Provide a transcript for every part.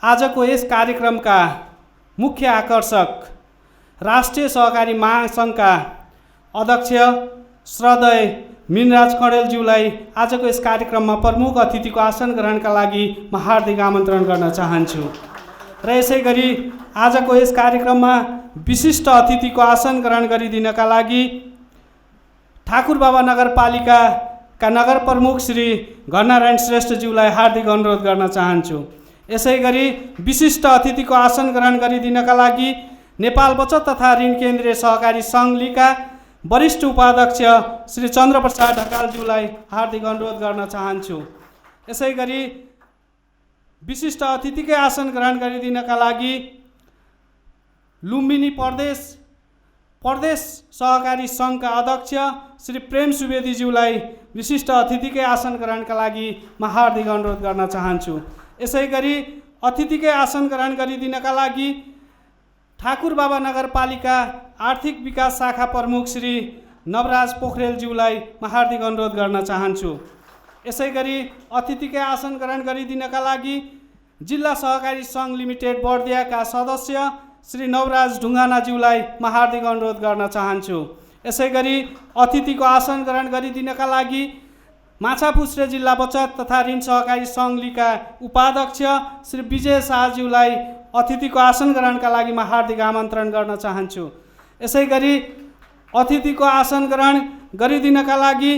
आजको यस कार्यक्रमका मुख्य आकर्षक राष्ट्रिय सहकारी महासङ्घका अध्यक्ष श्रद्धेय मीनराज कँडेलज्यूलाई आजको यस कार्यक्रममा प्रमुख अतिथिको आसन ग्रहणका लागि म हार्दिक आमन्त्रण गर्न चाहन्छु। र यसै गरी आजको यस कार्यक्रममा विशिष्ट अतिथिको आसन ग्रहण गरिदिनका लागि ठाकुरबाबा नगरपालिकाका नगर प्रमुख श्री घरनारायण श्रेष्ठज्यूलाई हार्दिक अनुरोध गर्न चाहन्छु। यसै गरी विशिष्ट अतिथिको आसन ग्रहण गरिदिनका लागि नेपाल बचत तथा ऋण केन्द्रीय सहकारी सङ्घका वरिष्ठ उपाध्यक्ष श्री चन्द्रप्रसाद ढकालज्यूलाई हार्दिक अनुरोध गर्न चाहन्छु। यसै गरी विशिष्ट अतिथिकै आसन ग्रहण गरिदिनका लागि लुम्बिनी प्रदेश सहकारी सङ्घका अध्यक्ष श्री प्रेम सुवेदीज्यूलाई विशिष्ट अतिथिकै आसन ग्रहणका लागि म हार्दिक अनुरोध गर्न चाहन्छु। यसै गरी अतिथिकै आसन ग्रहण गरिदिनका लागि ठाकुरबाबा नगरपालिका आर्थिक विकास शाखा प्रमुख श्री नवराज पोखरेलज्यूलाई म हार्दिक अनुरोध गर्न चाहन्छु। यसै गरी अतिथिकै आसन ग्रहण गरिदिनका लागि जिल्ला सहकारी सङ्घ लिमिटेड बर्दियाका सदस्य श्री नवराज ढुङ्गानाज्यूलाई म हार्दिक अनुरोध गर्न चाहन्छु। यसै गरी अतिथिको आसन ग्रहण गरिदिनका लागि माछापुच्छ्रे जिल्ला बचत तथा ऋण सहकारी सङ्घका उपाध्यक्ष श्री विजय शाहज्यूलाई अतिथिको आसन ग्रहणका लागि म हार्दिक आमन्त्रण गर्न चाहन्छु। यसै गरी अतिथिको आसन ग्रहण गरिदिनका लागि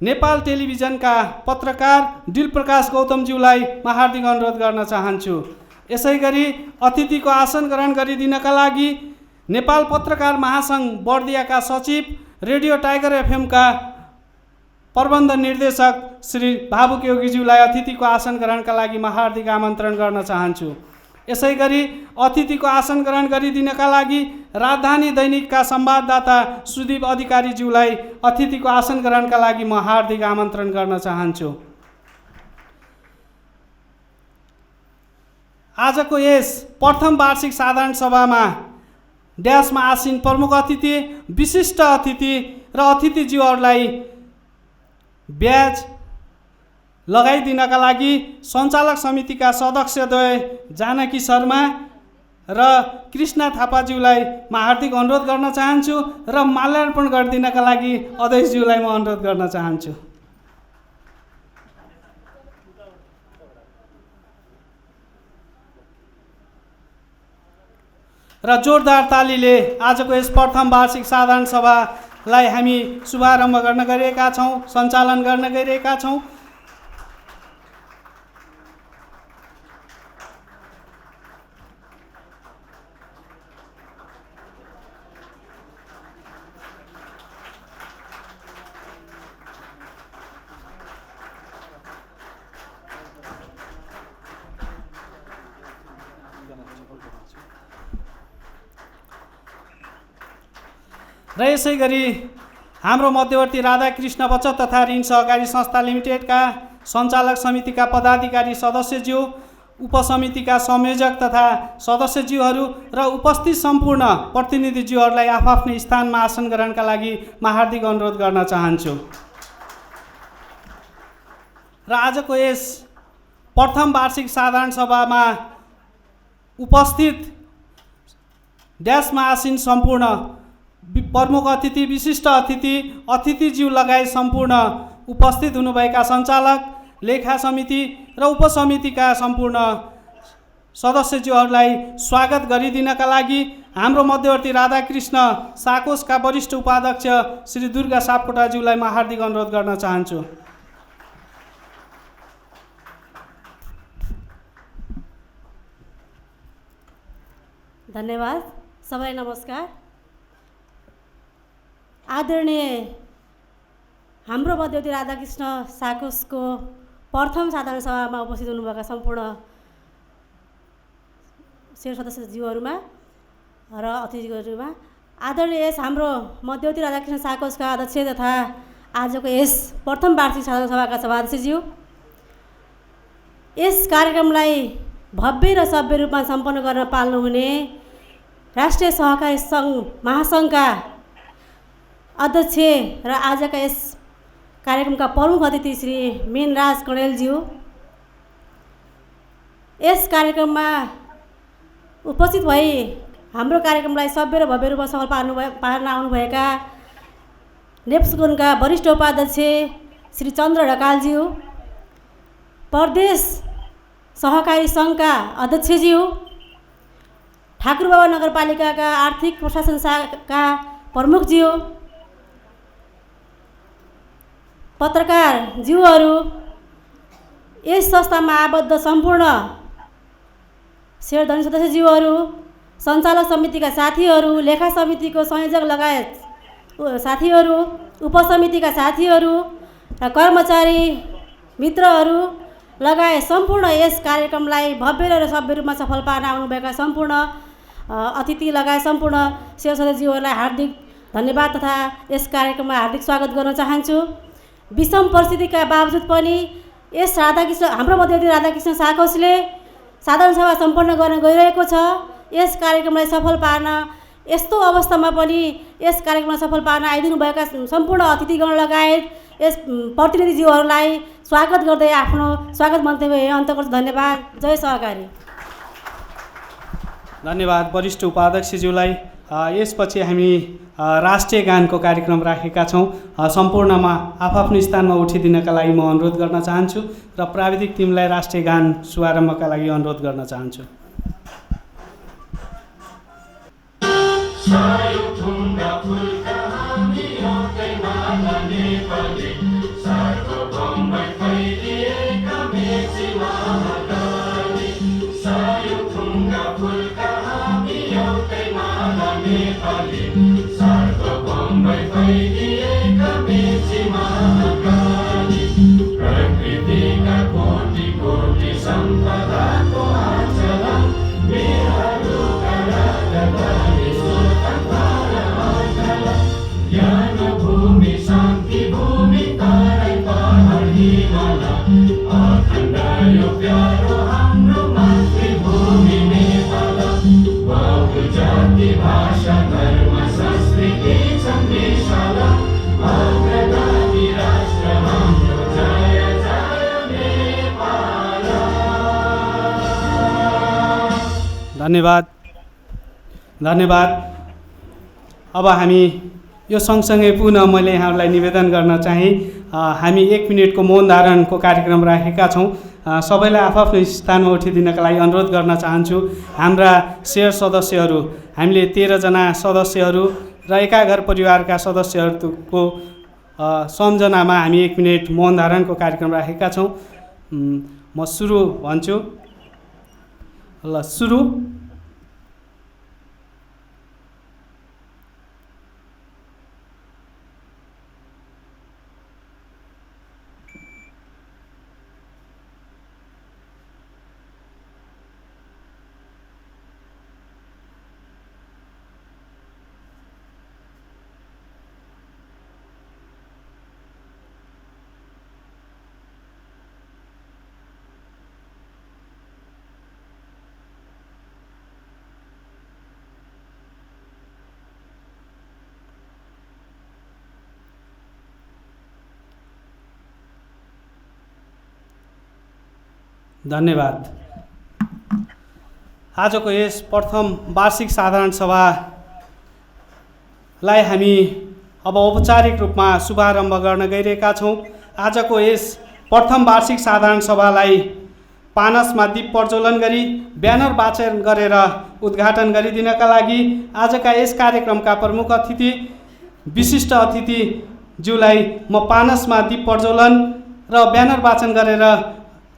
नेपाल टेलिभिजनका पत्रकार दिलप्रकाश गौतमज्यूलाई म हार्दिक अनुरोध गर्न चाहन्छु। यसै गरी अतिथिको आसन ग्रहण गरिदिनका लागि नेपाल पत्रकार महासङ्घ बर्दियाका सचिव रेडियो टाइगर एफएमका प्रबन्ध निर्देशक श्री भावुक योगीज्यूलाई अतिथिको आसन ग्रहणका लागि म हार्दिक आमन्त्रण गर्न चाहन्छु। यसै गरी अतिथिको आसन ग्रहण गरिदिनका लागि राजधानी दैनिकका संवाददाता सुदीप अधिकारीज्यूलाई अतिथिको आसन ग्रहणका लागि म हार्दिक आमन्त्रण गर्न चाहन्छु। आजको यस प्रथम वार्षिक साधारण सभामा ड्यासमा आसीन प्रमुख अतिथि, विशिष्ट अतिथि र अतिथिज्यूहरूलाई ब्याज लगाइदिनका लागि सञ्चालक समितिका सदस्यद्वय जानकी शर्मा र कृष्ण थापाज्यूलाई म हार्दिक अनुरोध गर्न चाहन्छु र माल्यार्पण गरिदिनका लागि अध्यक्षज्यूलाई म अनुरोध गर्न चाहन्छु। र जोरदार तालीले आजको यस प्रथम वार्षिक साधारण सभालाई हामी शुभारम्भ गर्न गइरहेका छौँ, सञ्चालन गर्न गइरहेका छौँ। र यसै गरी हाम्रो मध्यवर्ती राधाकृष्ण बचत तथा ऋण सहकारी संस्था लिमिटेडका सञ्चालक समितिका पदाधिकारी सदस्यज्यू, उपसमितिका संयोजक तथा सदस्यज्यूहरू र उपस्थित सम्पूर्ण प्रतिनिधिज्यूहरूलाई आफ्नै स्थानमा आसन ग्रहणका लागि म हार्दिक अनुरोध गर्न चाहन्छु। र आजको यस प्रथम वार्षिक साधारण सभामा उपस्थित ड्यासमा आसीन सम्पूर्ण प्रमुख अतिथि, विशिष्ट अतिथि, अतिथिज्यू लगायत सम्पूर्ण उपस्थित हुनुभएका सञ्चालक, लेखा समिति र उपसमितिका सम्पूर्ण सदस्यज्यूहरूलाई स्वागत गरिदिनका लागि हाम्रो मध्यवर्ती राधाकृष्ण साकोसका वरिष्ठ उपाध्यक्ष श्री दुर्गा सापकोटाज्यूलाई म हार्दिक अनुरोध गर्न चाहन्छु। धन्यवाद। सबैलाई नमस्कार। आदरणीय हाम्रो मध्यवर्ती राधाकृष्ण साकोसको प्रथम साधारण सभामा उपस्थित हुनुभएका सम्पूर्ण शेर सदस्यज्यूहरूमा र अतिथिज्यूहरूमा आदरणीय यस हाम्रो मध्यवर्ती राधाकृष्ण साकोसका अध्यक्ष तथा आजको यस प्रथम वार्षिक साधारण सभाका सभाध्यक्षज्यू, यस कार्यक्रमलाई भव्य र सभ्य रूपमा सम्पन्न गर्न पाल्नुहुने राष्ट्रिय सहकारी सङ्घ महासङ्घका अध्यक्ष र आजका यस कार्यक्रमका प्रमुख अतिथि श्री मीनराज कँडेलज्यू, यस कार्यक्रममा उपस्थित भई हाम्रो कार्यक्रमलाई सभ्य र भव्य रूपमा सफल पार्न आउनुभएका नेप्सगोनका वरिष्ठ उपाध्यक्ष श्री चन्द्र ढकालज्यू, प्रदेश सहकारी सङ्घका अध्यक्षज्यू, ठाकुरबाबा नगरपालिकाका आर्थिक प्रशासन शाखाका प्रमुखज्यू, पत्रकारज्यूहरू, यस संस्थामा आबद्ध सम्पूर्ण शेयरधनी सदस्यज्यूहरू, सञ्चालक समितिका साथीहरू, लेखा समितिको संयोजक लगायत साथीहरू, उपसमितिका साथीहरू र कर्मचारी मित्रहरू लगायत सम्पूर्ण यस कार्यक्रमलाई भव्य र सभ्य रूपमा सफल पार्न आउनुभएका सम्पूर्ण अतिथि लगायत सम्पूर्ण शेयर सदस्यज्यूहरूलाई हार्दिक धन्यवाद तथा यस कार्यक्रममा हार्दिक स्वागत गर्न चाहन्छु। विषम परिस्थितिका बावजुद पनि यस हाम्रो मध्यवर्ती राधाकृष्ण साकोसले साधारण सभा सम्पन्न गर्न गइरहेको छ। यस कार्यक्रमलाई सफल पार्न यस्तो अवस्थामा पनि यस कार्यक्रमलाई सफल पार्न आइदिनुभएका सम्पूर्ण अतिथिगण लगायत यस प्रतिनिधिज्यूहरूलाई स्वागत गर्दै आफ्नो स्वागत मन्तव्य अन्त गर्छु। धन्यवाद। जय सहकारी। धन्यवाद वरिष्ठ उपाध्यक्षज्यूलाई। यसपछि हामी राष्ट्रिय गानको कार्यक्रम राखेका छौँ। सम्पूर्णमा आफ्नो स्थानमा उठिदिनका लागि म अनुरोध गर्न चाहन्छु र प्राविधिक टिमलाई राष्ट्रिय गान शुभारम्भका लागि अनुरोध गर्न चाहन्छु। धन्यवाद। धन्यवाद। अब हामी यो सँगसँगै पुनः मैले यहाँहरूलाई निवेदन गर्न चाहेँ, हामी 1 मिनटको मौन धारणको कार्यक्रम राखेका छौँ। सबैलाई आफ्नो स्थानमा उठिदिनका लागि अनुरोध गर्न चाहन्छु। हाम्रा शेयर सदस्यहरू, हामीले 13 जना सदस्यहरू र एका घर परिवारका सदस्यहरूको सम्झनामा हामी 1 मिनट मौन धारणको कार्यक्रम राखेका छौँ। म सुरु भन्छु। ल सुरु। धन्यवाद। आजको यस प्रथम वार्षिक साधारण सभालाई हामी अब औपचारिक रूपमा शुभारम्भ गर्न गइरहेका छौँ। आजको यस प्रथम वार्षिक साधारण सभालाई पानसमा दीप प्रज्वलन गरी ब्यानर वाचन गरेर उद्घाटन गरिदिनका लागि आजका यस कार्यक्रमका प्रमुख अतिथि विशिष्ट अतिथिज्यूलाई म पानसमा दीप प्रज्वलन र ब्यानर वाचन गरेर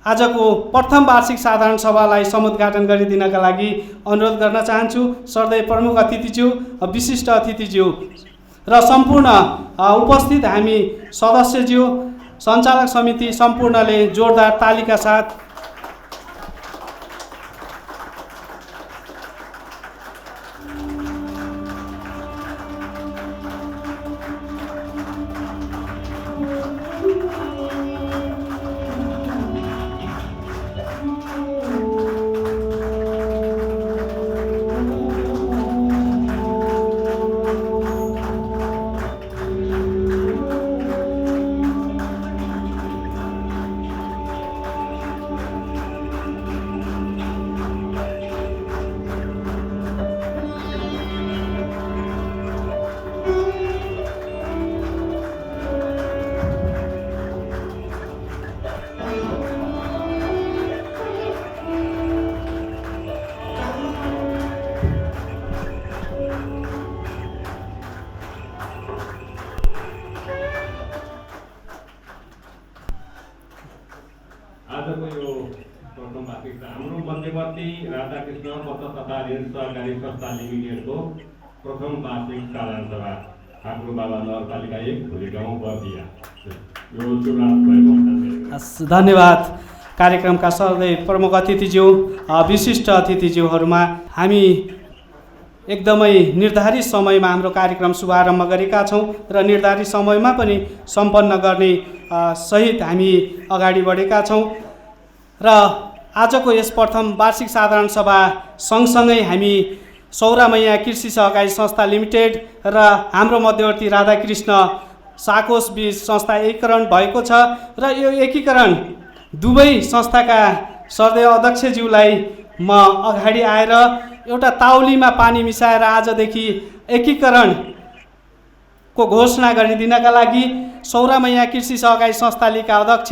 आजको प्रथम वार्षिक साधारण सभालाई समुद्घाटन गरिदिनका लागि अनुरोध गर्न चाहन्छु। सर्दै प्रमुख अतिथिज्यू, विशिष्ट अतिथिज्यू र सम्पूर्ण उपस्थित हामी सदस्यज्यू, सञ्चालक समिति सम्पूर्णले जोरदार तालीका साथ आजको यो प्रथम वार्षिक हाम्रो मध्यवर्ती राधाकृष्ण पत्र तथा ऋण सहकारी संस्था लिमिटेडको प्रथम वार्षिक साधारण सभा ठाकुरबाबा नगरपालिका 1 भुलेगाउँ बर्दिया यो सुरुवात भएको धन्यवाद। कार्यक्रमका सदैव प्रमुख अतिथिज्यू, विशिष्ट अतिथिज्यूहरूमा हामी एकदमै निर्धारित समयमा हाम्रो कार्यक्रम शुभारम्भ गरेका छौँ र निर्धारित समयमा पनि सम्पन्न गर्ने सहित हामी अगाडि बढेका छौँ र आजको यस प्रथम वार्षिक साधारण सभा सँगसँगै हामी सौरामैया कृषि सहकारी संस्था लिमिटेड र हाम्रो मध्यवर्ती राधाकृष्ण साकोस बीच संस्था एकीकरण भएको छ र यो एकीकरण दुवै संस्थाका सर्देव अध्यक्षज्यूलाई म अगाडि आएर एउटा ताउलीमा पानी मिसाएर आजदेखि एकीकरणको घोषणा गरिदिनका लागि सौरामैया कृषि सहकारी संस्था लिका अध्यक्ष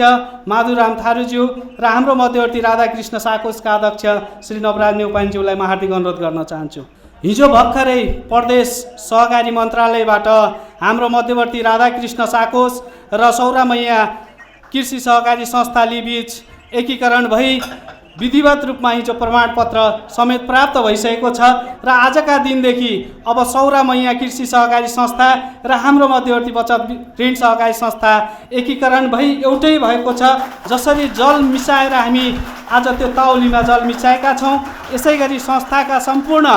माधुराम थारूज्यू र हाम्रो मध्यवर्ती राधाकृष्ण साकोसका अध्यक्ष श्री नवराज नेउपानेज्यूलाई म हार्दिक अनुरोध गर्न चाहन्छु। हिजो भर्खरै प्रदेश सहकारी मन्त्रालयबाट हाम्रो मध्यवर्ती राधाकृष्ण साकोस र सौरामैया कृषि सहकारी संस्था बीच एकीकरण भई विधिवत रूपमा हिजो प्रमाणपत्र समेत प्राप्त भइसकेको छ र आजका दिनदेखि अब सौरामैया कृषि सहकारी संस्था र हाम्रो मध्यवर्ती बचत ऋण सहकारी संस्था एकीकरण भई एउटै भएको छ। जसरी जल मिसाएर हामी आज त्यो ताउलीमा जल मिसाएका छौँ, यसै गरी संस्थाका सम्पूर्ण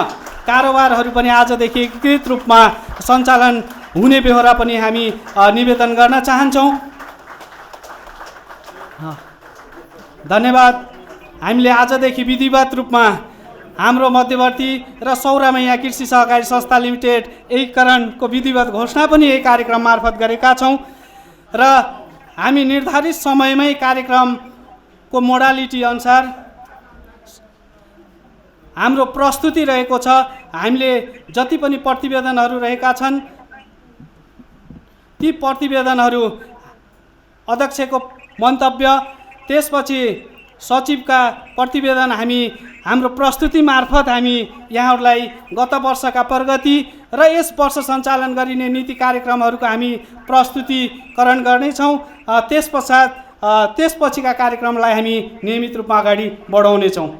कारोबारहरू पनि आजदेखि एकीकृत रूपमा सञ्चालन हुने बेहोरा पनि हामी निवेदन गर्न चाहन्छौँ। धन्यवाद। हामीले आजदेखि विधिवत रूपमा हाम्रो मध्यवर्ती र सौरामैया कृषि सहकारी संस्था लिमिटेड एकीकरणको विधिवत घोषणा पनि यही कार्यक्रम मार्फत गरेका छौँ र हामी निर्धारित समयमै कार्यक्रमको मोडालिटी अनुसार हाम्रो प्रस्तुति रहेको छ। हामीले जति पनि प्रतिवेदनहरू रहेका छन् ती प्रतिवेदनहरू अध्यक्षको मन्तव्य, त्यसपछि सचिवका प्रतिवेदन हाम्रो प्रस्तुति मार्फत हामी यहाँहरूलाई गत वर्षका प्रगति र यस वर्ष सञ्चालन गरिने नीति कार्यक्रमहरूको हामी प्रस्तुतिकरण गर्नेछौँ। त्यसपछिका कार्यक्रमलाई हामी नियमित रूपमा अगाडि बढाउनेछौँ।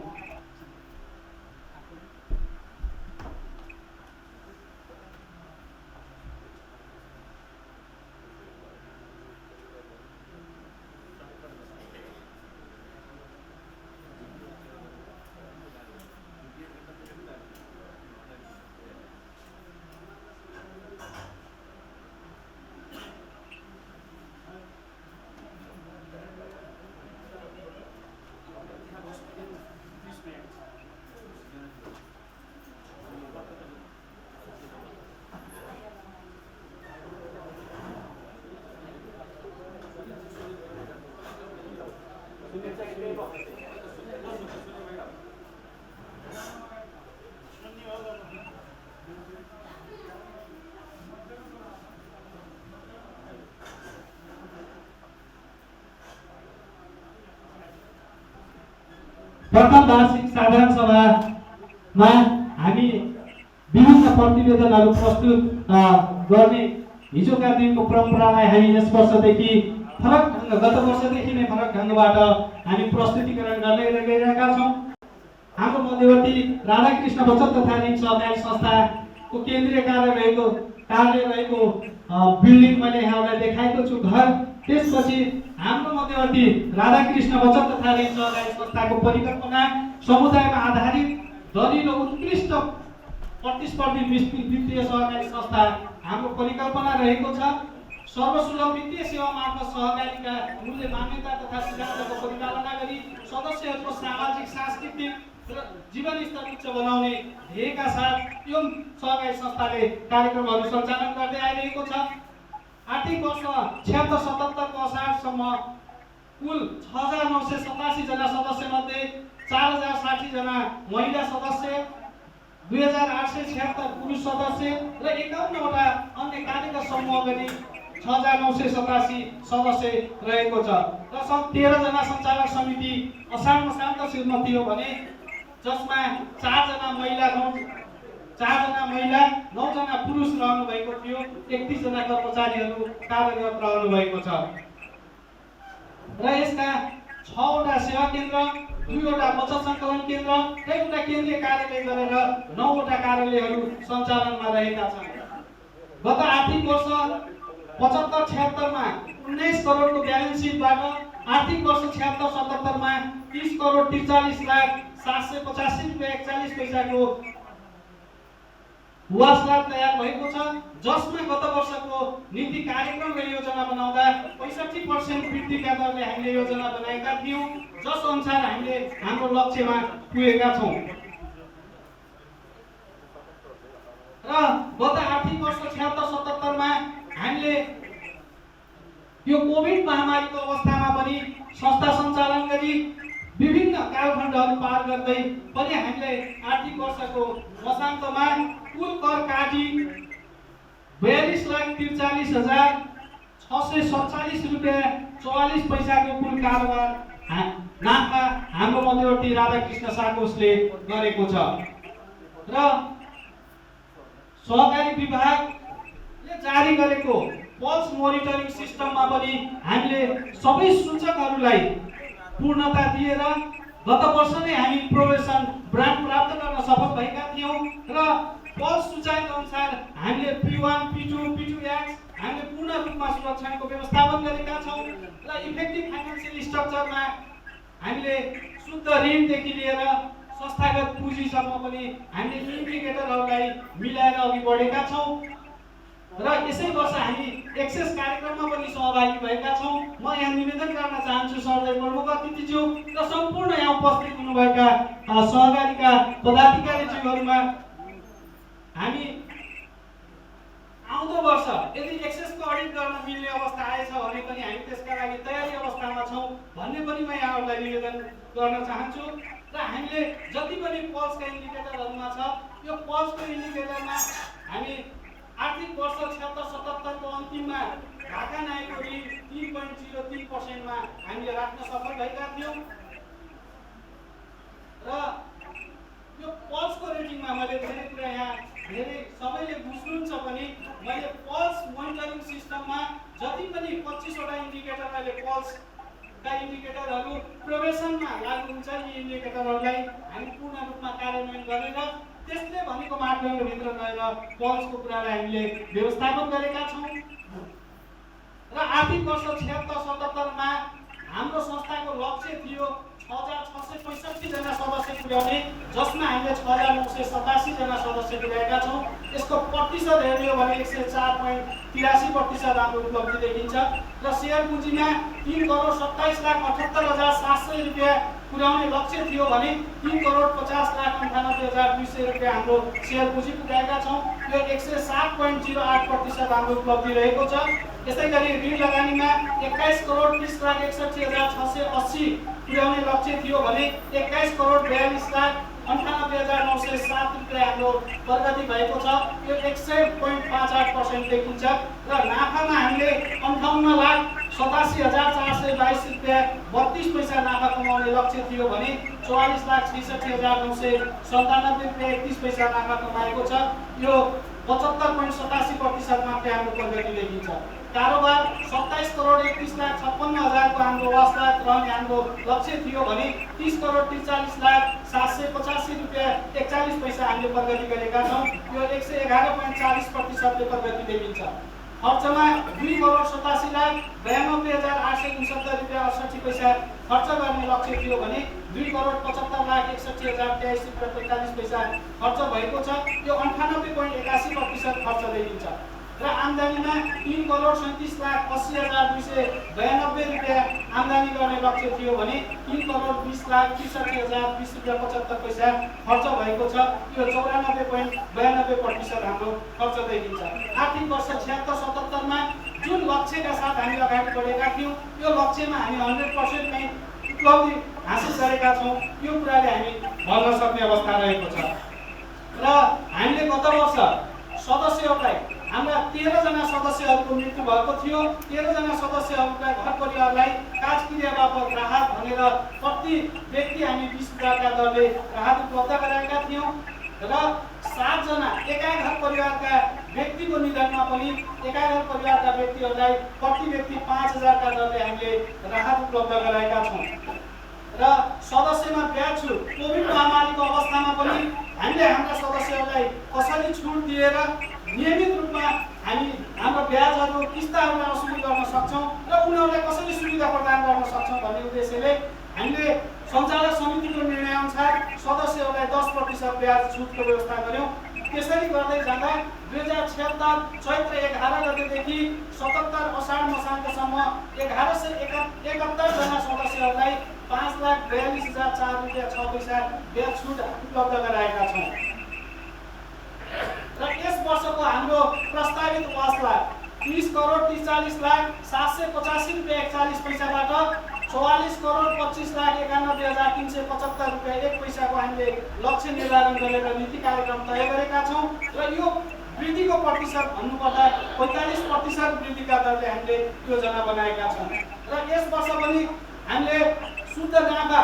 प्रथम वार्षिक साधारण सभामा हामी विभिन्न प्रतिवेदनहरू प्रस्तुत गर्ने हिजोका दिनको परम्परालाई हामी यस वर्षदेखि फरक गत वर्षदेखि नै फरक ढङ्गबाट हामी प्रस्तुतिकरण गर्दै गइरहेका छौँ। हाम्रो मध्यवर्ती राधाकृष्ण बचत तथा ऋण सहकारी संस्थाको केन्द्रीय कार्यालय रहेको बिल्डिङ मैले यहाँलाई देखाएको छु घर। त्यसपछि हाम्रो मध्यवर्ती राधाकृष्ण बचत तथा ऋण सहकारी संस्थाको परिकल्पना समुदायमा आधारित दरिलो उत्कृष्ट प्रतिस्पर्धी वित्तीय सहकारी संस्था हाम्रो परिकल्पना रहेको छ। सर्वसुलभ वित्तीय सेवा मार्फत सहकारीका मूल्य मान्यता तथा सिद्धान्तको परिपालना गरी सदस्यहरूको सामाजिक सांस्कृतिक र जीवन स्तर उच्च बनाउने ध्येयका साथ यो सहकारी संस्थाले कार्यक्रमहरू सञ्चालन गर्दै आइरहेको छ। आर्थिक वर्ष 76-77 को असारसम्म कुल 6987 जना सदस्य मध्ये 4060 जना महिला सदस्य, 2876 पुरुष सदस्य र 51 वटा अन्य कार्यगत समूह गरी 6987 सदस्य रहेको छ। र 13 जना सञ्चालक समिति असारमा शान्त श्रीमती हो भने जसमा 4 जना महिला 9 जना पुरुष रहनु भएको थियो। 31 जना कर्मचारीहरू कार्यरत रहनु भएको छ र यसका 6 6वटा सेवा केन्द्र, 2वटा बचत सङ्कलन केन्द्र र एउटा केन्द्रीय कार्यालय गरेर 9वटा कार्यालयहरू सञ्चालनमा रहेका छन्। गत आर्थिक वर्ष 75-76 मा 19 करोडको ब्यालेन्स सिटबाट आर्थिक वर्ष 76-77 मा 30,43,785 रुपैयाँ 41 पैसाको वासलात तयार भएको छ, जसमा गत वर्षको नीति कार्यक्रम र योजना बनाउँदा 65% वृद्धिका दरले हामीले योजना बनाएका थियौँ, जस अनुसार हामीले हाम्रो लक्ष्यमा पुगेका छौँ। र गत आर्थिक वर्ष 76-77 मा हामीले यो कोभिड महामारीको अवस्थामा पनि संस्था सञ्चालन गरी विभिन्न कालखण्डहरू पार गर्दै पनि हामीले आर्थिक वर्षको मसान्तमा कुल कर काटी 42,43,647 रुपैयाँ 44 पैसाको कुल कारोबार नाफा हाम्रो मध्यवर्ती राधाकृष्ण साकोसले गरेको छ। र सहकारी विभागले जारी गरेको पल्स मोनिटरिङ सिस्टममा पनि हामीले सबै सूचकहरूलाई पूर्णता दिएर गत वर्ष नै हामी प्रोबेसन ब्रान्ड प्राप्त गर्न सफल भएका थियौँ र पल्स सूचक अनुसार हामीले P1, P2, P2X हामीले पूर्ण रूपमा सुरक्षाको व्यवस्थापन गरेका छौँ र इफेक्टिभ फाइनान्सियल स्ट्रक्चरमा हामीले शुद्ध ऋणदेखि लिएर संस्थागत पुँजीसम्म पनि हामीले इन्डिकेटरहरूलाई मिलाएर अघि बढेका छौँ र यसै वर्ष हामी एक्सेस कार्यक्रममा पनि सहभागी भएका छौँ। म यहाँ निवेदन गर्न चाहन्छु सरदार प्रमुख अतिथिज्यू र सम्पूर्ण यहाँ उपस्थित हुनुभएका सहकारीका पदाधिकारीज्यूहरूमा हामी आउँदो वर्ष यदि एक्सेसको अडिट गर्न मिल्ने अवस्था आएछ भने पनि हामी त्यसका लागि तयारी अवस्थामा छौँ भन्ने पनि म यहाँहरूलाई निवेदन गर्न चाहन्छु। र हामीले जति पनि पल्सका इन्डिकेटरहरूमा छ यो पल्सको इन्डिकेटरमा हामी आर्थिक वर्ष 76-77 को अन्तिममा ढाका नआएको ऋण 3.03% मा हामीले राख्न सफल भएका थियौँ। र यो पल्सको रेटिङमा मैले धेरै कुरा यहाँ धेरै सबैले बुझ्नुहुन्छ पनि मैले पल्स मोनिटरिङ सिस्टममा जति पनि 25 वटा इन्डिकेटर अहिले पल्सका इन्डिकेटरहरू प्रोबेसनमा लागू हुन्छ, यी इन्डिकेटरहरूलाई हामी पूर्ण रूपमा कार्यान्वयन गरेर त्यसले भनेको मापदण्डभित्र रहेर पल्सको कुरालाई हामीले व्यवस्थापन गरेका छौँ। र आर्थिक वर्ष 76-77 मा हाम्रो संस्थाको लक्ष्य थियो 6,665 जना सदस्य पुर्याउने, जसमा हामीले 6,987 जना सदस्य पुर्याएका छौँ। यसको प्रतिशत हेर्ने हो भने 104.83% हाम्रो उपलब्धि देखिन्छ र सेयर पुँजीमा 3,27,78,700 रुपैयाँ पुर्याउने लक्ष्य थियो भने 3,50,98,200 रुपैयाँ हाम्रो सेयर पुँजी पुर्याएका छौँ। यो 107.08% हाम्रो उपलब्धि रहेको छ। यसै गरी ऋण लगानीमा 21,30,61,680 पुर्याउने लक्ष्य थियो भने 21,42,98,907 रुपैयाँ हाम्रो प्रगति भएको छ। यो 100.58% देखिन्छ र नाफामा हामीले 58,87,422 रुपैयाँ 32 पैसा नाफा कमाउने लक्ष्य थियो भने 44,66,997 रुपैयाँ 31 पैसा नाफा कमाएको छ। यो 75.87% मात्रै हाम्रो प्रगति देखिन्छ। कारोबार 27,31,56,000 को हाम्रो वासलात रहने हाम्रो लक्ष्य थियो भने 30,43,785 रुपैयाँ 41 पैसा हामीले प्रगति गरेका छौँ। यो 111.40% प्रगति देखिन्छ। खर्चमा 2,87,92,869 रुपैयाँ 68 पैसा खर्च गर्ने लक्ष्य थियो भने 2,75,61,23,023 रुपैयाँ 45 पैसा खर्च भएको छ। यो 98.81% खर्च देखिन्छ। र आम्दानीमा 3,37,80,292 रुपैयाँ आम्दानी गर्ने लक्ष्य थियो भने 3,20,63,020 रुपैयाँ 75 पैसा खर्च भएको छ। यो 94.92% हाम्रो खर्च देखिन्छ। आर्थिक वर्ष 76-77 मा जुन लक्ष्यका साथ हामी अगाडि बढेका थियौँ यो लक्ष्यमा हामी 100% नै उपलब्धि हासिल गरेका छौँ। यो कुराले हामी भन्न सक्ने अवस्था रहेको छ। र हामीले गत वर्ष सदस्यहरूलाई हाम्रा 13 जना सदस्यहरूको मृत्यु भएको थियो। 13 जना सदस्यहरूका घर परिवारलाई काजक्रिया बापत राहत भनेर प्रति व्यक्ति हामी 20,000 का दरले राहत उपलब्ध गराएका थियौँ र 7 जना एका घर परिवारका व्यक्तिको निधनमा पनि 11 परिवारका व्यक्तिहरूलाई प्रति व्यक्ति 5,000 का दरले हामीले राहत उपलब्ध गराएका छौँ र सदस्यमा ब्याज छुट कोभिड महामारीको अवस्थामा पनि हामीले हाम्रा सदस्यहरूलाई कसरी छुट दिएर नियमित रूपमा हामी हाम्रो ब्याजहरू किस्ताहरूलाई असुली गर्न सक्छौँ र उनीहरूलाई कसरी सुविधा प्रदान गर्न सक्छौँ भन्ने उद्देश्यले हामीले सञ्चालक समितिको निर्णयअनुसार सदस्यहरूलाई 10% ब्याज छुटको व्यवस्था गऱ्यौँ। त्यसरी गर्दै जाँदा 2076 चैत्र 11 गतेदेखि 77 असाढ मसान्तसम्म 1171 जना सदस्यहरूलाई 5,42,004 रुपियाँ 6 पैसा ब्याज छुट उपलब्ध गराएका छौँ र यस वर्षको हाम्रो प्रस्तावित वासला 30,43,40,785 रुपियाँ 41 पैसाबाट 44,25,91,375 रुपियाँ 1 पैसाको हामीले लक्ष्य निर्धारण गरेर नीति कार्यक्रम तय गरेका छौँ र यो वृद्धिको प्रतिशत भन्नुपर्दा 45% वृद्धिका दरले हामीले योजना बनाएका छौँ र यस वर्ष पनि हामीले शुद्ध नाफा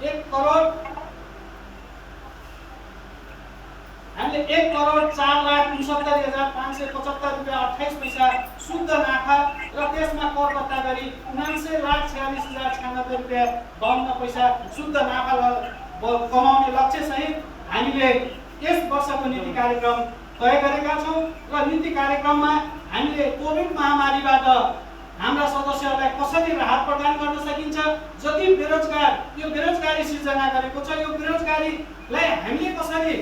1,04,69,575 रुपियाँ 28 पैसा शुद्ध नाफा र त्यसमा कर दर्ता गरी 79,46,096 रुपियाँ 52 पैसा शुद्ध नाफा कमाउने लक्ष्यसहित हामीले यस वर्षको नीति कार्यक्रम तय गरेका छौँ र नीति कार्यक्रममा हामीले कोभिड महामारीबाट हाम्रा सदस्यहरूलाई कसरी राहत प्रदान गर्न सकिन्छ, जति बेरोजगार यो बेरोजगारी सिर्जना गरेको छ यो बेरोजगारीलाई हामीले कसरी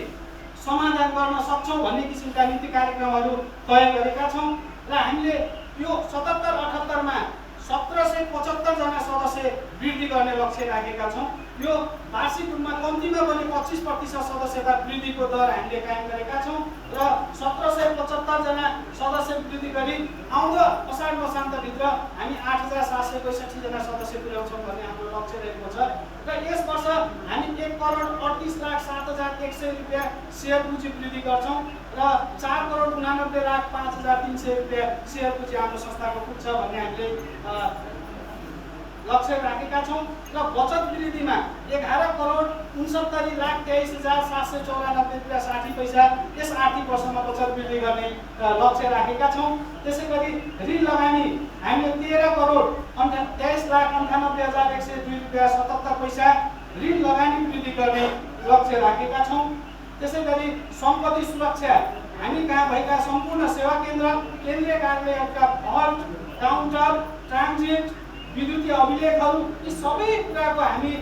समाधान गर्न सक्छौँ भन्ने किसिमका नीति कार्यक्रमहरू तय गरेका छौँ र हामीले यो 77-78 मा 1775 जना सदस्य वृद्धि गर्ने लक्ष्य राखेका छौँ। यो वार्षिक रूपमा कम्तीमा पनि 25% सदस्यता वृद्धिको दर हामीले कायम गरेका छौँ र 1775 जना सदस्य वृद्धि गरी आउँदो असाढ मसान्तभित्र हामी 8,762 जना सदस्य पुर्याउँछौँ भन्ने हाम्रो लक्ष्य रहेको छ र यस वर्ष हामी 1,38,07,100 रुपियाँ सेयर पुँजी वृद्धि गर्छौँ र 4,89,05,300 रुपियाँ सेयर पुँजी हाम्रो संस्थाको पुग्छ भन्ने हामीले लक्ष्य राखेका छौँ र बचत वृद्धिमा 11,69,23,794 रुपियाँ 60 पैसा यस आर्थिक वर्षमा बचत वृद्धि गर्ने लक्ष्य राखेका छौँ। त्यसै गरी ऋण लगानी हामीले 13,23,98,102 रुपियाँ 77 पैसा ऋण लगानी वृद्धि गर्ने लक्ष्य राखेका छौँ। त्यसै गरी सम्पत्ति सुरक्षा हामी कहाँ भएका सम्पूर्ण सेवा केन्द्र केन्द्रीय कार्यालयहरूका भल्ट काउन्टर ट्रान्जिट विद्युतीय अभिलेखहरू यी सबै कुराको हामी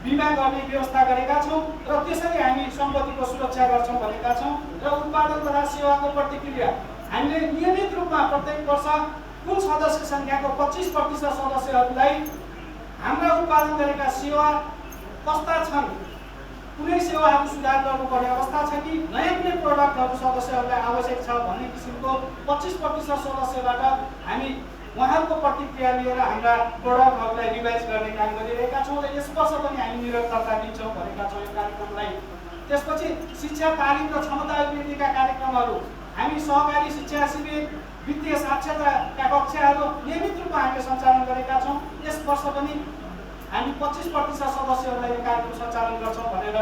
बिमा गर्ने व्यवस्था गरेका छौँ र त्यसरी हामी सम्पत्तिको सुरक्षा गर्छौँ भनेका छौँ र उत्पादन तथा सेवाको प्रतिक्रिया हामीले नियमित रूपमा प्रत्येक वर्ष कुल सदस्य सङ्ख्याको 25% सदस्यहरूलाई हाम्रा उत्पादन गरेका सेवा कस्ता छन्, कुनै सेवाहरू सुधार गर्नुपर्ने अवस्था छ कि नयाँ कुनै प्रडक्टहरू सदस्यहरूलाई आवश्यक छ भन्ने किसिमको 25% सदस्यबाट हामी उहाँहरूको प्रतिक्रिया लिएर हाम्रा प्रोडक्टहरूलाई रिभाइज गर्ने काम गरिरहेका छौँ र यस वर्ष पनि हामी निरन्तरता दिन्छौँ भनेका छौँ यो कार्यक्रमलाई। त्यसपछि शिक्षा तालिम र क्षमता अभिवृद्धिका कार्यक्रमहरू हामी सहकारी शिक्षा शिविर वित्तीय साक्षरताका कक्षाहरू नियमित रूपमा हामीले सञ्चालन गरेका छौँ। यस वर्ष पनि हामी 25% सदस्यहरूलाई यो कार्यक्रम सञ्चालन गर्छौँ भनेर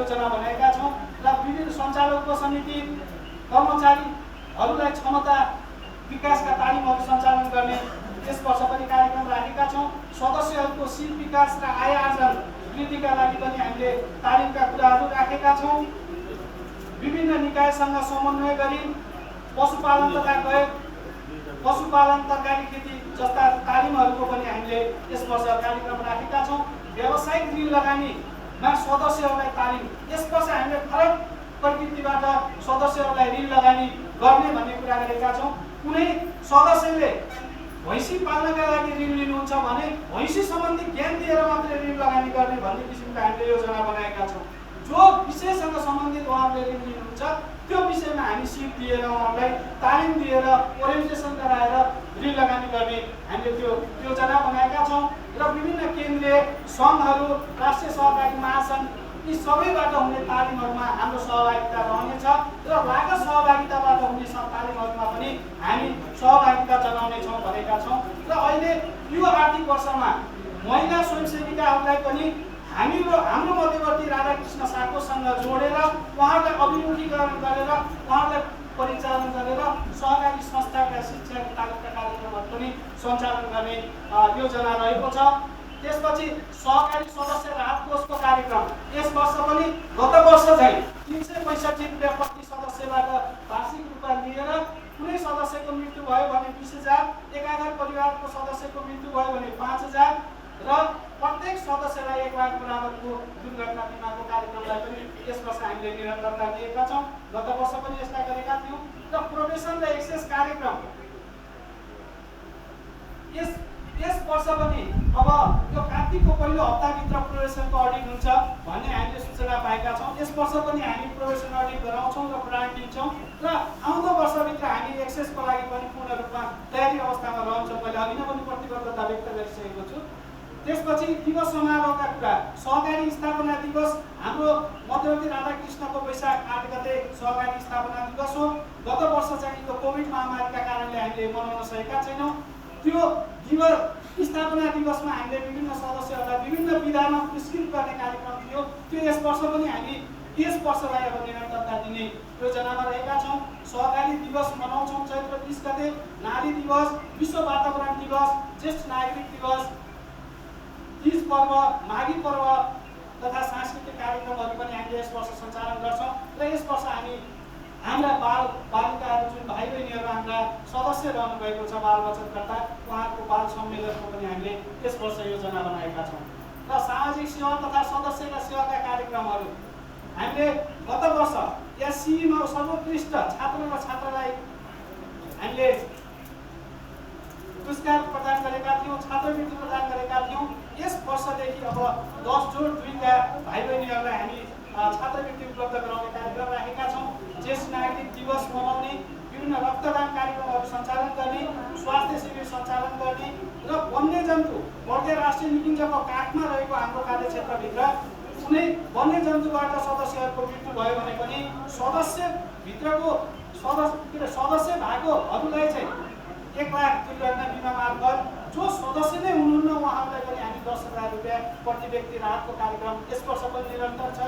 योजना बनाएका छौँ र विभिन्न सञ्चालक उपसमिति कर्मचारीहरूलाई क्षमता विकासका तालिमहरू सञ्चालन गर्ने यस वर्ष पनि कार्यक्रम राखेका छौँ। सदस्यहरूको सिप विकास र आय आर्जन वृद्धिका लागि पनि हामीले तालिमका कुराहरू राखेका छौँ। विभिन्न निकायसँग समन्वय गरी पशुपालन तथा पशुपालन तरकारी खेती जस्ता तालिमहरूको पनि हामीले यस वर्ष कार्यक्रम राखेका छौँ। व्यावसायिक ऋण लगानीमा सदस्यहरूलाई तालिम यस वर्ष हामीले फरक प्रकृतिबाट सदस्यहरूलाई ऋण लगानी गर्ने भन्ने कुरा गरेका छौँ। कुनै सदस्यले भैँसी पाल्नका लागि ऋण लिनुहुन्छ भने भैँसी सम्बन्धी ज्ञान दिएर मात्रै ऋण लगानी गर्ने भन्ने किसिमको हामीले योजना बनाएका छौँ। जो विषयसँग सम्बन्धित उहाँहरूले ऋण लिनुहुन्छ त्यो विषयमा हामी सिप दिएर उहाँहरूलाई तालिम दिएर ओरिएन्टेसन गराएर ऋण लगानी गर्ने हामीले त्यो योजना बनाएका छौँ र विभिन्न केन्द्रीय सङ्घहरू राष्ट्रिय सहकारी महासङ्घ यी सबैबाट हुने तालिमहरूमा हाम्रो सहभागिता रहनेछ र लागत सहभागिताबाट हुने तालिमहरूमा पनि हामी सहभागिता जनाउनेछौँ भनेका छौँ। र अहिले यो आर्थिक वर्षमा महिला स्वयंसेविकाहरूलाई पनि हाम्रो मध्यवर्ती राधाकृष्ण साकोसँग जोडेर उहाँहरूलाई अभिमुखीकरण गरेर उहाँहरूलाई परिचालन गरेर सहकारी संस्थाका शिक्षा तालिमका कार्यक्रमहरू पनि सञ्चालन गर्ने योजना रहेको छ। त्यसपछि सहकारी सदस्य राहत कोषको कार्यक्रम यस वर्ष पनि गत वर्ष झैँ 365 रुपियाँ प्रति सदस्यबाट वार्षिक रूपमा लिएर कुनै सदस्यको मृत्यु भयो भने 20,000, एकाधार परिवारको सदस्यको मृत्यु भयो भने 5,000 र प्रत्येक सदस्यलाई 1 लाख बराबरको दुर्घटना बिमाको कार्यक्रमलाई पनि यस वर्ष हामीले निरन्तरता दिएका छौँ। गत वर्ष पनि यसलाई गरेका थियौँ। र प्रोबेसन र एक्सेस कार्यक्रम यस वर्ष पनि अब यो कार्तिकको पहिलो हप्ताभित्र प्रोबेसनको अडिट हुन्छ भन्ने हामीले सूचना पाएका छौँ। यस वर्ष पनि हामी प्रोबेसन अडिट गराउँछौँ र ग्रान्ट दिन्छौँ र आउँदो वर्षभित्र हामी एक्सेसको लागि पनि पूर्ण रूपमा तयारी अवस्थामा रहन्छौँ। मैले अघि नै पनि प्रतिबद्धता व्यक्त गरिसकेको छु। त्यसपछि दिवस समारोहका कुरा, सहकारी स्थापना दिवस हाम्रो मध्यवर्ती राधाकृष्णको वैशाख 8 गते सहकारी स्थापना दिवस हो। गत वर्ष चाहिँ यो कोभिड महामारीका कारणले हामीले मनाउन सकेका छैनौँ। त्यो दिवस स्थापना दिवसमा हामीले विभिन्न सदस्यहरूलाई विभिन्न विधामा पुरस्कृत गर्ने कार्यक्रम थियो। त्यो यस वर्ष पनि हामी यस वर्षलाई अब निरन्तरता दिने योजनामा रहेका छौँ। सहकारी दिवस मनाउँछौँ चैत्र 20 गते, नारी दिवस, विश्व वातावरण दिवस, ज्येष्ठ नागरिक दिवस, तीज पर्व, माघी पर्व तथा सांस्कृतिक कार्यक्रमहरू पनि हामीले यस वर्ष सञ्चालन गर्छौँ। र यस वर्ष हामी हाम्रा बालिकाहरू जुन भाइ बहिनीहरू हाम्रा सदस्य रहनुभएको छ बाल बचतकर्ता, उहाँहरूको बाल सम्मेलनको पनि हामीले यस वर्ष योजना बनाएका छौँ। र सामाजिक सेवा तथा सदस्यका सेवाका कार्यक्रमहरू हामीले गत वर्ष एससीमा सर्वोत्कृष्ट छात्र र छात्रालाई हामीले पुरस्कार प्रदान गरेका थियौँ, छात्रवृत्ति प्रदान गरेका थियौँ। यस वर्षदेखि अब 10 जोड 2 का भाइ बहिनीहरूलाई हामी छात्रवृत्ति उपलब्ध गराउने कार्यक्रम राखेका छौँ। ज्येष्ठ नागरिक दिवस मनाउने, विभिन्न रक्तदान कार्यक्रमहरू सञ्चालन गर्ने, स्वास्थ्य शिविर सञ्चालन गर्ने र वन्यजन्तु बर्दिया राष्ट्रिय निकुञ्जको काखमा रहेको हाम्रो कार्यक्षेत्रभित्र कुनै वन्यजन्तुबाट सदस्यहरूको मृत्यु भयो भने पनि सदस्यभित्रको सदस्य भएकोहरूलाई चाहिँ 1 लाख दुर्घटना बिमा मार्फत जो सदस्य नै हुनुहुन्न उहाँहरूलाई पनि हामी 10,000 रुपियाँ प्रति व्यक्ति राहतको कार्यक्रम यस वर्ष पनि निरन्तर छ।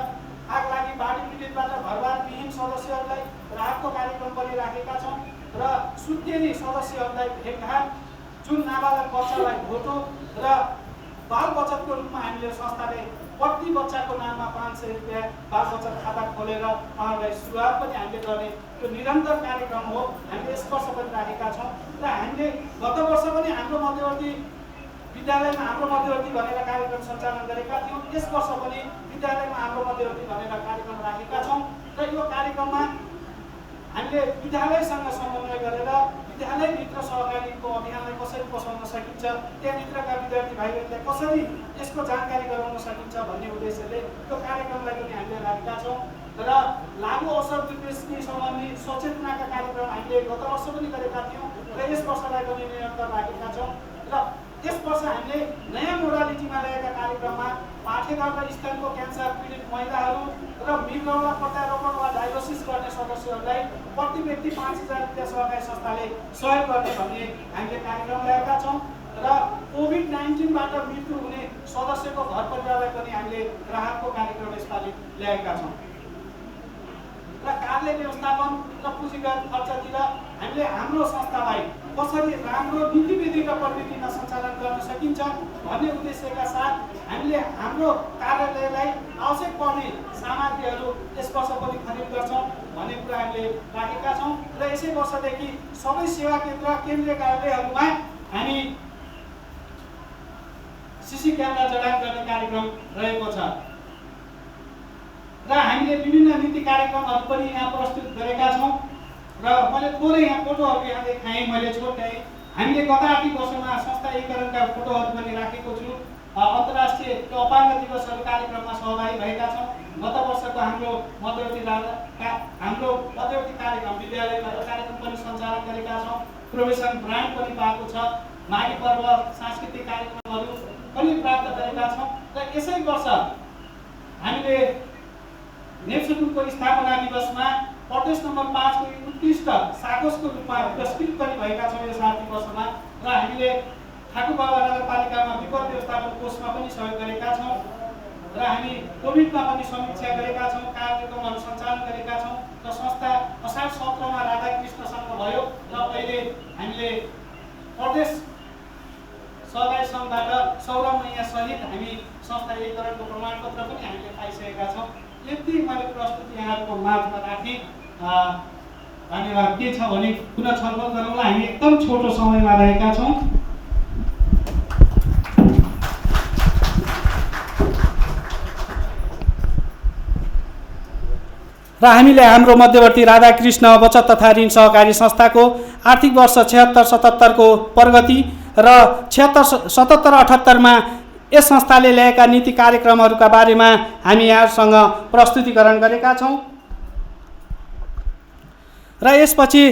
आग लागि बाढी पीडितबाट घरबार विहीन सदस्यहरूलाई राहतको कार्यक्रम पनि राखेका छौँ र सुत्केरी सदस्यहरूलाई भेटघाट, जुन नाबालक बच्चालाई भोटो र बाल बचतको रूपमा हामीले संस्थाले प्रति बच्चाको नाममा 500 रुपियाँ बाल बचत खाता खोलेर उहाँहरूलाई सुरुवात पनि हामीले गर्ने त्यो निरन्तर कार्यक्रम हो। हामीले यस वर्ष पनि राखेका छौँ र हामीले गत वर्ष पनि हाम्रो मध्यवर्ती विद्यालयमा हाम्रो मध्यवर्ती भनेर कार्यक्रम सञ्चालन गरेका थियौँ। यस वर्ष पनि विद्यालयमा हाम्रो मध्यवर्ती भनेर कार्यक्रम राखेका छौँ र यो कार्यक्रममा हामीले विद्यालयसँग समन्वय गरेर विद्यालयभित्र सहकारीको अभियानलाई कसरी पसाउन सकिन्छ, त्यहाँभित्रका विद्यार्थी भाइ बहिनीलाई कसरी यसको जानकारी गराउन सकिन्छ भन्ने उद्देश्यले यो कार्यक्रमलाई पनि हामीले राखेका छौँ र लागु औषध दुर्व्यसनी सम्बन्धी सचेतनाका कार्यक्रम हामीले गत वर्ष पनि गरेका थियौँ र यस वर्षलाई पनि निरन्तर राखेका छौँ र यस वर्ष हामीले नयाँ मोडालिटीमा ल्याएका कार्यक्रममा पाठेघर र स्तनको क्यान्सर पीडित महिलाहरू र मृगौला प्रत्यारोपण वा डायलोसिस गर्ने सदस्यहरूलाई प्रति व्यक्ति 5,000 रुपियाँ सहकारी संस्थाले सहयोग गर्ने भन्ने हामीले कार्यक्रम ल्याएका छौँ र कोभिड-19बाट मृत्यु हुने सदस्यको घर परिवारलाई पनि हामीले राहतको कार्यक्रम यसपालि ल्याएका छौँ र कार्य व्यवस्थापन र पुँजीगत खर्चतिर हामीले हाम्रो संस्थालाई कसरी राम्रो नीतिविधि र प्रविधिमा सञ्चालन गर्न सकिन्छ भन्ने उद्देश्यका साथ हामीले हाम्रो कार्यालयलाई आवश्यक पर्ने सामग्रीहरू यस वर्ष पनि खरिद गर्छौँ भन्ने कुरा हामीले राखेका छौँ र यसै वर्षदेखि सबै सेवा केन्द्र केन्द्रीय कार्यालयहरूमा हामी सीसी क्यामेरा जडान गर्ने कार्यक्रम रहेको छ र हामीले विभिन्न नीति कार्यक्रमहरू पनि यहाँ प्रस्तुत गरेका छौँ र मैले थोरै यहाँ फोटोहरू यहाँ देखाएँ, मैले छोड्याएँ। हामीले गत आर्थिक वर्षमा संस्था एकीकरणका फोटोहरू पनि राखेको छु। अन्तर्राष्ट्रिय अपाङ्ग दिवसहरू कार्यक्रममा सहभागी भएका छौँ। गत वर्षको हाम्रो मध्यवर्ती कार्यक्रम विद्यालयमा कार्यक्रम पनि सञ्चालन गरेका छौँ। प्रोबेसन ग्रान्ट पनि पाएको छ। माघी पर्व सांस्कृतिक कार्यक्रमहरू पनि प्राप्त गरेका छौँ र यसै वर्ष हामीले नेप्सेटुको स्थापना दिवसमा प्रदेश नम्बर 5 को उत्कृष्ट साकोसको रूपमा पुरस्कृत पनि भएका छौँ यस आर्थिक वर्षमा र हामीले ठाकुरबाबा नगरपालिकामा विपद व्यवस्थापन कोषमा पनि सहयोग गरेका छौँ र र हामी कोभिडमा पनि समीक्षा गरेका छौँ, कार्यक्रमहरू सञ्चालन गरेका छौँ र संस्था असार 17मा राधाकृष्ण सङ्घ भयो र अहिले हामीले प्रदेश सहकारी सङ्घबाट सौरभ मैया सहित हामी संस्था एकीकरणको प्रमाणपत्र पनि हामीले पाइसकेका छौँ। यति मैले प्रस्तुति यहाँको माझमा राखेँ। धन्यवाद। के छ भने पुनः छलफल गरौँला। हामी एकदम छोटो समयमा रहेका छौँ। र हामीले हाम्रो मध्यवर्ती राधाकृष्ण बचत तथा ऋण सहकारी संस्थाको आर्थिक वर्ष 76-77 को प्रगति र 76-77-78 यस संस्थाले ल्याएका नीति कार्यक्रमहरूका बारेमा हामी यहाँसँग प्रस्तुतिकरण गरेका छौँ। र यसपछि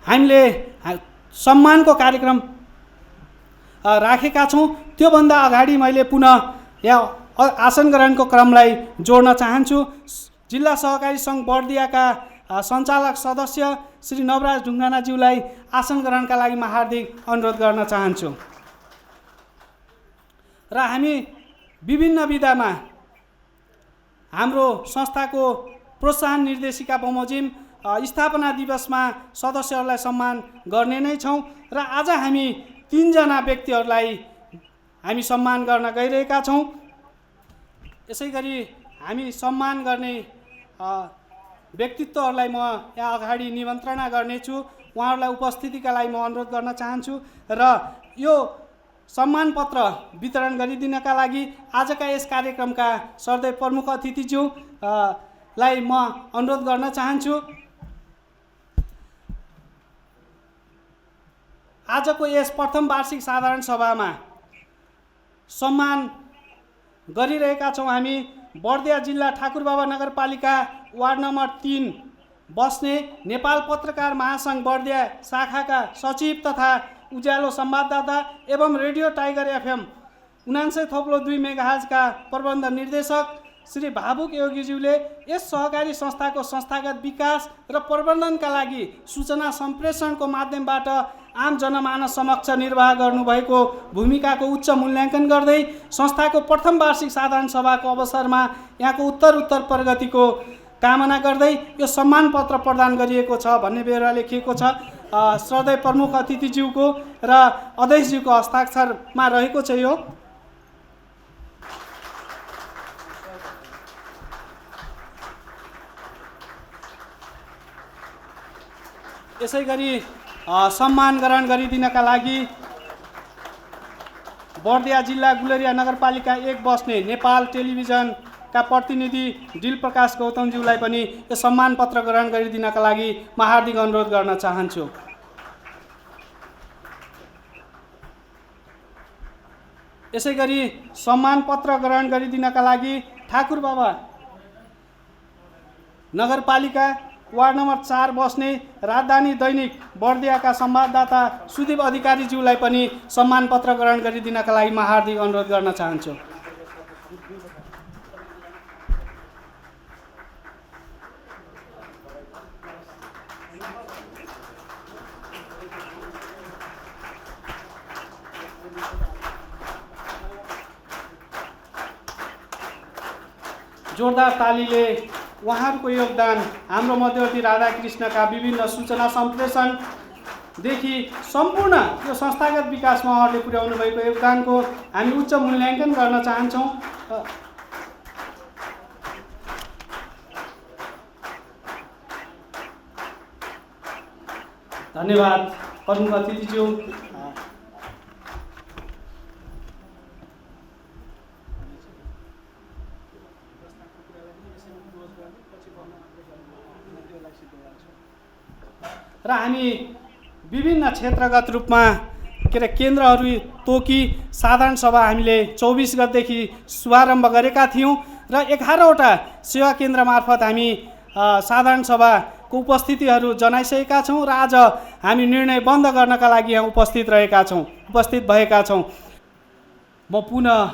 हामीले सम्मानको कार्यक्रम राखेका छौँ। त्योभन्दा अगाडि मैले पुनः यहाँ आसन ग्रहणको क्रमलाई जोड्न चाहन्छु। जिल्ला सहकारी सङ्घ बर्दियाका सञ्चालक सदस्य श्री नवराज ढुङ्गानाज्यूलाई आसन ग्रहणका लागि म हार्दिक अनुरोध गर्न चाहन्छु। र हामी विभिन्न विधामा हाम्रो संस्थाको प्रोत्साहन निर्देशिका बमोजिम स्थापना दिवसमा सदस्यहरूलाई सम्मान गर्ने नै छौँ। र आज हामी 3 जना व्यक्तिहरूलाई हामी सम्मान गर्न गइरहेका छौँ। यसै गरी हामी सम्मान गर्ने व्यक्तित्वहरूलाई म यहाँ अगाडि निमन्त्रणा गर्नेछु। उहाँहरूलाई उपस्थितिका लागि म अनुरोध गर्न चाहन्छु र यो सम्मान पत्र वितरण गरिदिनका लागि आजका यस कार्यक्रमका सर्दै प्रमुख अतिथिज्यूलाई म अनुरोध गर्न चाहन्छु। आजको यस प्रथम वार्षिक साधारण सभामा सम्मान गरिरहेका छौँ। हामी बर्दिया जिल्ला ठाकुरबाबा नगरपालिका वार्ड नम्बर 3 बस्ने नेपाल पत्रकार महासङ्घ बर्दिया शाखाका सचिव तथा उज्यालो संवाददाता एवं रेडियो टाइगर FM 99.2 मेगाहर्जका प्रबन्ध निर्देशक श्री भावुक योगीज्यूले यस सहकारी संस्थाको संस्थागत विकास र प्रबन्धनका लागि सूचना सम्प्रेषणको माध्यमबाट आम जनमानस समक्ष निर्वाह गर्नुभएको भूमिकाको उच्च मूल्याङ्कन गर्दै संस्थाको प्रथम वार्षिक साधारण सभाको अवसरमा यहाँको उत्तर प्रगतिको कामना गर्दै यो सम्मान पत्र प्रदान गरिएको छ भन्ने बेहोरा लेखिएको छ। श्रद्धेय प्रमुख अतिथिज्यूको र अध्यक्षज्यूको हस्ताक्षरमा रहेको छ। यो यसै गरी सम्मान ग्रहण गरिदिनका लागि बर्दिया जिल्ला गुलेरिया नगरपालिका 1 बस्ने नेपाल टेलिभिजनका प्रतिनिधि दिल प्रकाश गौतमज्यूलाई पनि यो सम्मान पत्र ग्रहण गरिदिनका लागि म हार्दिक अनुरोध गर्न चाहन्छु। यसै गरी सम्मान पत्र ग्रहण गरिदिनका लागि ठाकुरबाबा नगरपालिका वार्ड नम्बर 4 बस्ने राजधानी दैनिक बर्दियाका संवाददाता सुदीप अधिकारीज्यूलाई पनि सम्मान पत्र ग्रहण गरिदिनका लागि म हार्दिक अनुरोध गर्न चाहन्छु। जोरदार तालीले उहाँहरूको योगदान हाम्रो मध्यवर्ती राधाकृष्णका विभिन्न सूचना सम्प्रेषणदेखि सम्पूर्ण यो संस्थागत विकासमा उहाँहरूले पुर्याउनु भएको योगदानको हामी उच्च मूल्याङ्कन गर्न चाहन्छौँ। धन्यवाद प्रमुख अतिथिज्यू। र हामी विभिन्न क्षेत्रगत रूपमा केन्द्रहरू तोकी साधारण सभा हामीले 24 गतेदेखि शुभारम्भ गरेका थियौँ र 11वटा सेवा केन्द्र मार्फत हामी साधारण सभाको उपस्थितिहरू जनाइसकेका छौँ र आज हामी निर्णय बन्द गर्नका लागि यहाँ उपस्थित भएका छौँ। म पुनः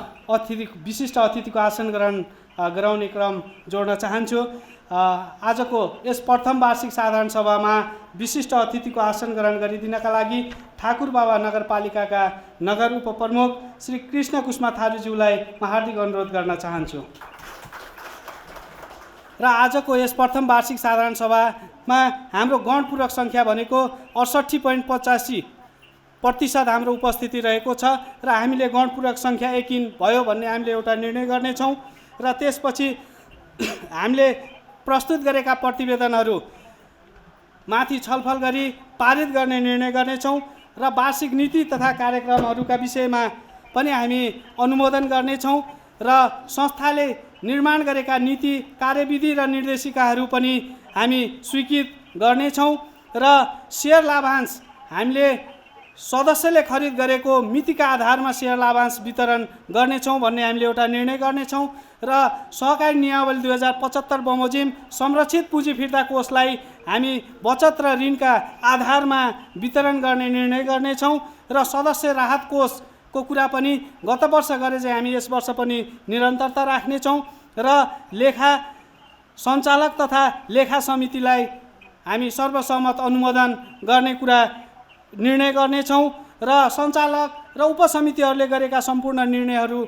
विशिष्ट अतिथिको आसन ग्रहण गराउने क्रम जोड्न चाहन्छु। आजको यस प्रथम वार्षिक साधारण सभामा विशिष्ट अतिथिको आसन ग्रहण गरिदिनका लागि ठाकुर बाबा नगरपालिकाका नगर उपप्रमुख श्री कृष्ण कुष्मा थारूज्यूलाई म हार्दिक अनुरोध गर्न चाहन्छु। र आजको यस प्रथम वार्षिक साधारण सभामा हाम्रो गणपूरक सङ्ख्या भनेको 68.85% हाम्रो उपस्थिति रहेको छ र हामीले गणपूरक सङ्ख्या एकिन भयो भन्ने हामीले एउटा निर्णय गर्नेछौँ र त्यसपछि हामीले प्रस्तुत गरेका प्रतिवेदनहरू माथि छलफल गरी पारित गर्ने निर्णय गर्नेछौँ र वार्षिक नीति तथा कार्यक्रमहरूका विषयमा पनि हामी अनुमोदन गर्नेछौँ र संस्थाले निर्माण गरेका नीति कार्यविधि र निर्देशिकाहरू पनि हामी स्वीकृत गर्नेछौँ र सेयर लाभांश हामीले सदस्यले खरिद गरेको मितिका आधारमा सेयर लाभांश वितरण गर्नेछौँ भन्ने हामीले एउटा निर्णय गर्नेछौँ र सहकारी नियमावली 2075 बमोजिम संरक्षित पुँजी फिर्ता कोषलाई हामी बचत र ऋणका आधारमा वितरण गर्ने निर्णय गर्नेछौँ र सदस्य राहत कोषको कुरा पनि गत वर्ष गरे चाहिँ हामी यस वर्ष पनि निरन्तरता राख्नेछौँ र लेखा सञ्चालक तथा लेखा समितिलाई हामी सर्वसम्मत अनुमोदन गर्ने कुरा निर्णय गर्नेछौँ र सञ्चालक र उपसमितिहरूले गरेका सम्पूर्ण निर्णयहरू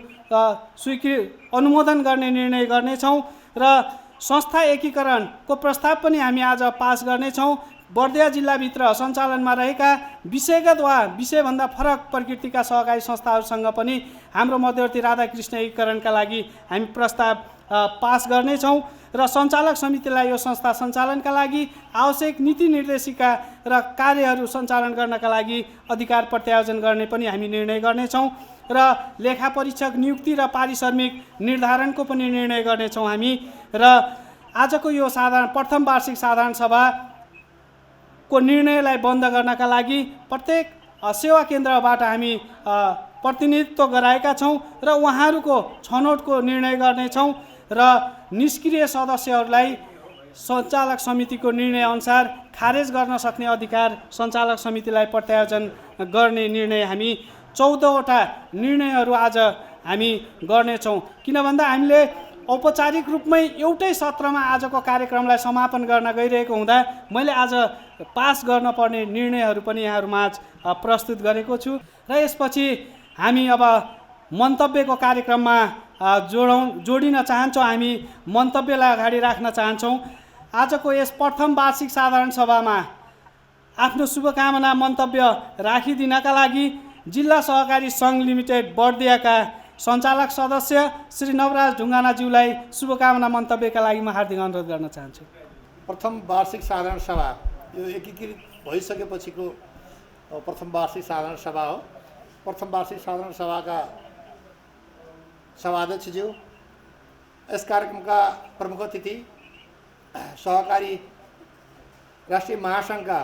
अनुमोदन गर्ने निर्णय गर्नेछौँ र संस्था एकीकरणको प्रस्ताव पनि हामी आज पास गर्नेछौँ। बर्दिया जिल्लाभित्र सञ्चालनमा रहेका विषयगत वा विषयभन्दा फरक प्रकृतिका सहकारी संस्थाहरूसँग पनि हाम्रो मध्यवर्ती राधाकृष्ण एकीकरणका लागि हामी प्रस्ताव पास गर्नेछौँ र सञ्चालक समितिलाई यो संस्था सञ्चालनका लागि आवश्यक नीति निर्देशिका र कार्यहरू सञ्चालन गर्नका लागि अधिकार प्रत्यायोजन गर्ने पनि हामी निर्णय गर्नेछौँ र लेखा परीक्षक नियुक्ति र पारिश्रमिक निर्धारणको पनि निर्णय गर्नेछौँ हामी। र आजको यो प्रथम वार्षिक साधारण सभाको निर्णयलाई बन्द गर्नका लागि प्रत्येक सेवा केन्द्रबाट हामी प्रतिनिधित्व गराएका छौँ र उहाँहरूको छनौटको निर्णय गर्नेछौँ र निष्क्रिय सदस्यहरूलाई सञ्चालक समितिको निर्णयअनुसार खारेज गर्न सक्ने अधिकार सञ्चालक समितिलाई प्रत्यायोजन गर्ने निर्णय हामी 14वटा निर्णयहरू आज हामी गर्नेछौँ। किन भन्दा हामीले औपचारिक रूपमै एउटै सत्रमा आजको कार्यक्रमलाई समापन गर्न गइरहेको हुँदा मैले आज पास गर्न पर्ने निर्णयहरू पनि यहाँहरूमाझ प्रस्तुत गरेको छु र यसपछि हामी अब मन्तव्यको कार्यक्रममा जोडिन चाहन्छौँ। हामी मन्तव्यलाई अगाडि राख्न चाहन्छौँ। आजको यस प्रथम वार्षिक साधारण सभामा आफ्नो शुभकामना मन्तव्य राखिदिनका लागि जिल्ला सहकारी सङ्घ लिमिटेड बर्दियाका सञ्चालक सदस्य श्री नवराज ढुङ्गानाज्यूलाई शुभकामना मन्तव्यका लागि म हार्दिक अनुरोध गर्न चाहन्छु। प्रथम वार्षिक साधारण सभा यो एकीकृत भइसकेपछिको प्रथम वार्षिक साधारण सभा हो। प्रथम वार्षिक साधारण सभाका सभाध्यक्षज्यू, यस कार्यक्रमका प्रमुख अतिथि सहकारी राष्ट्रिय महासङ्घका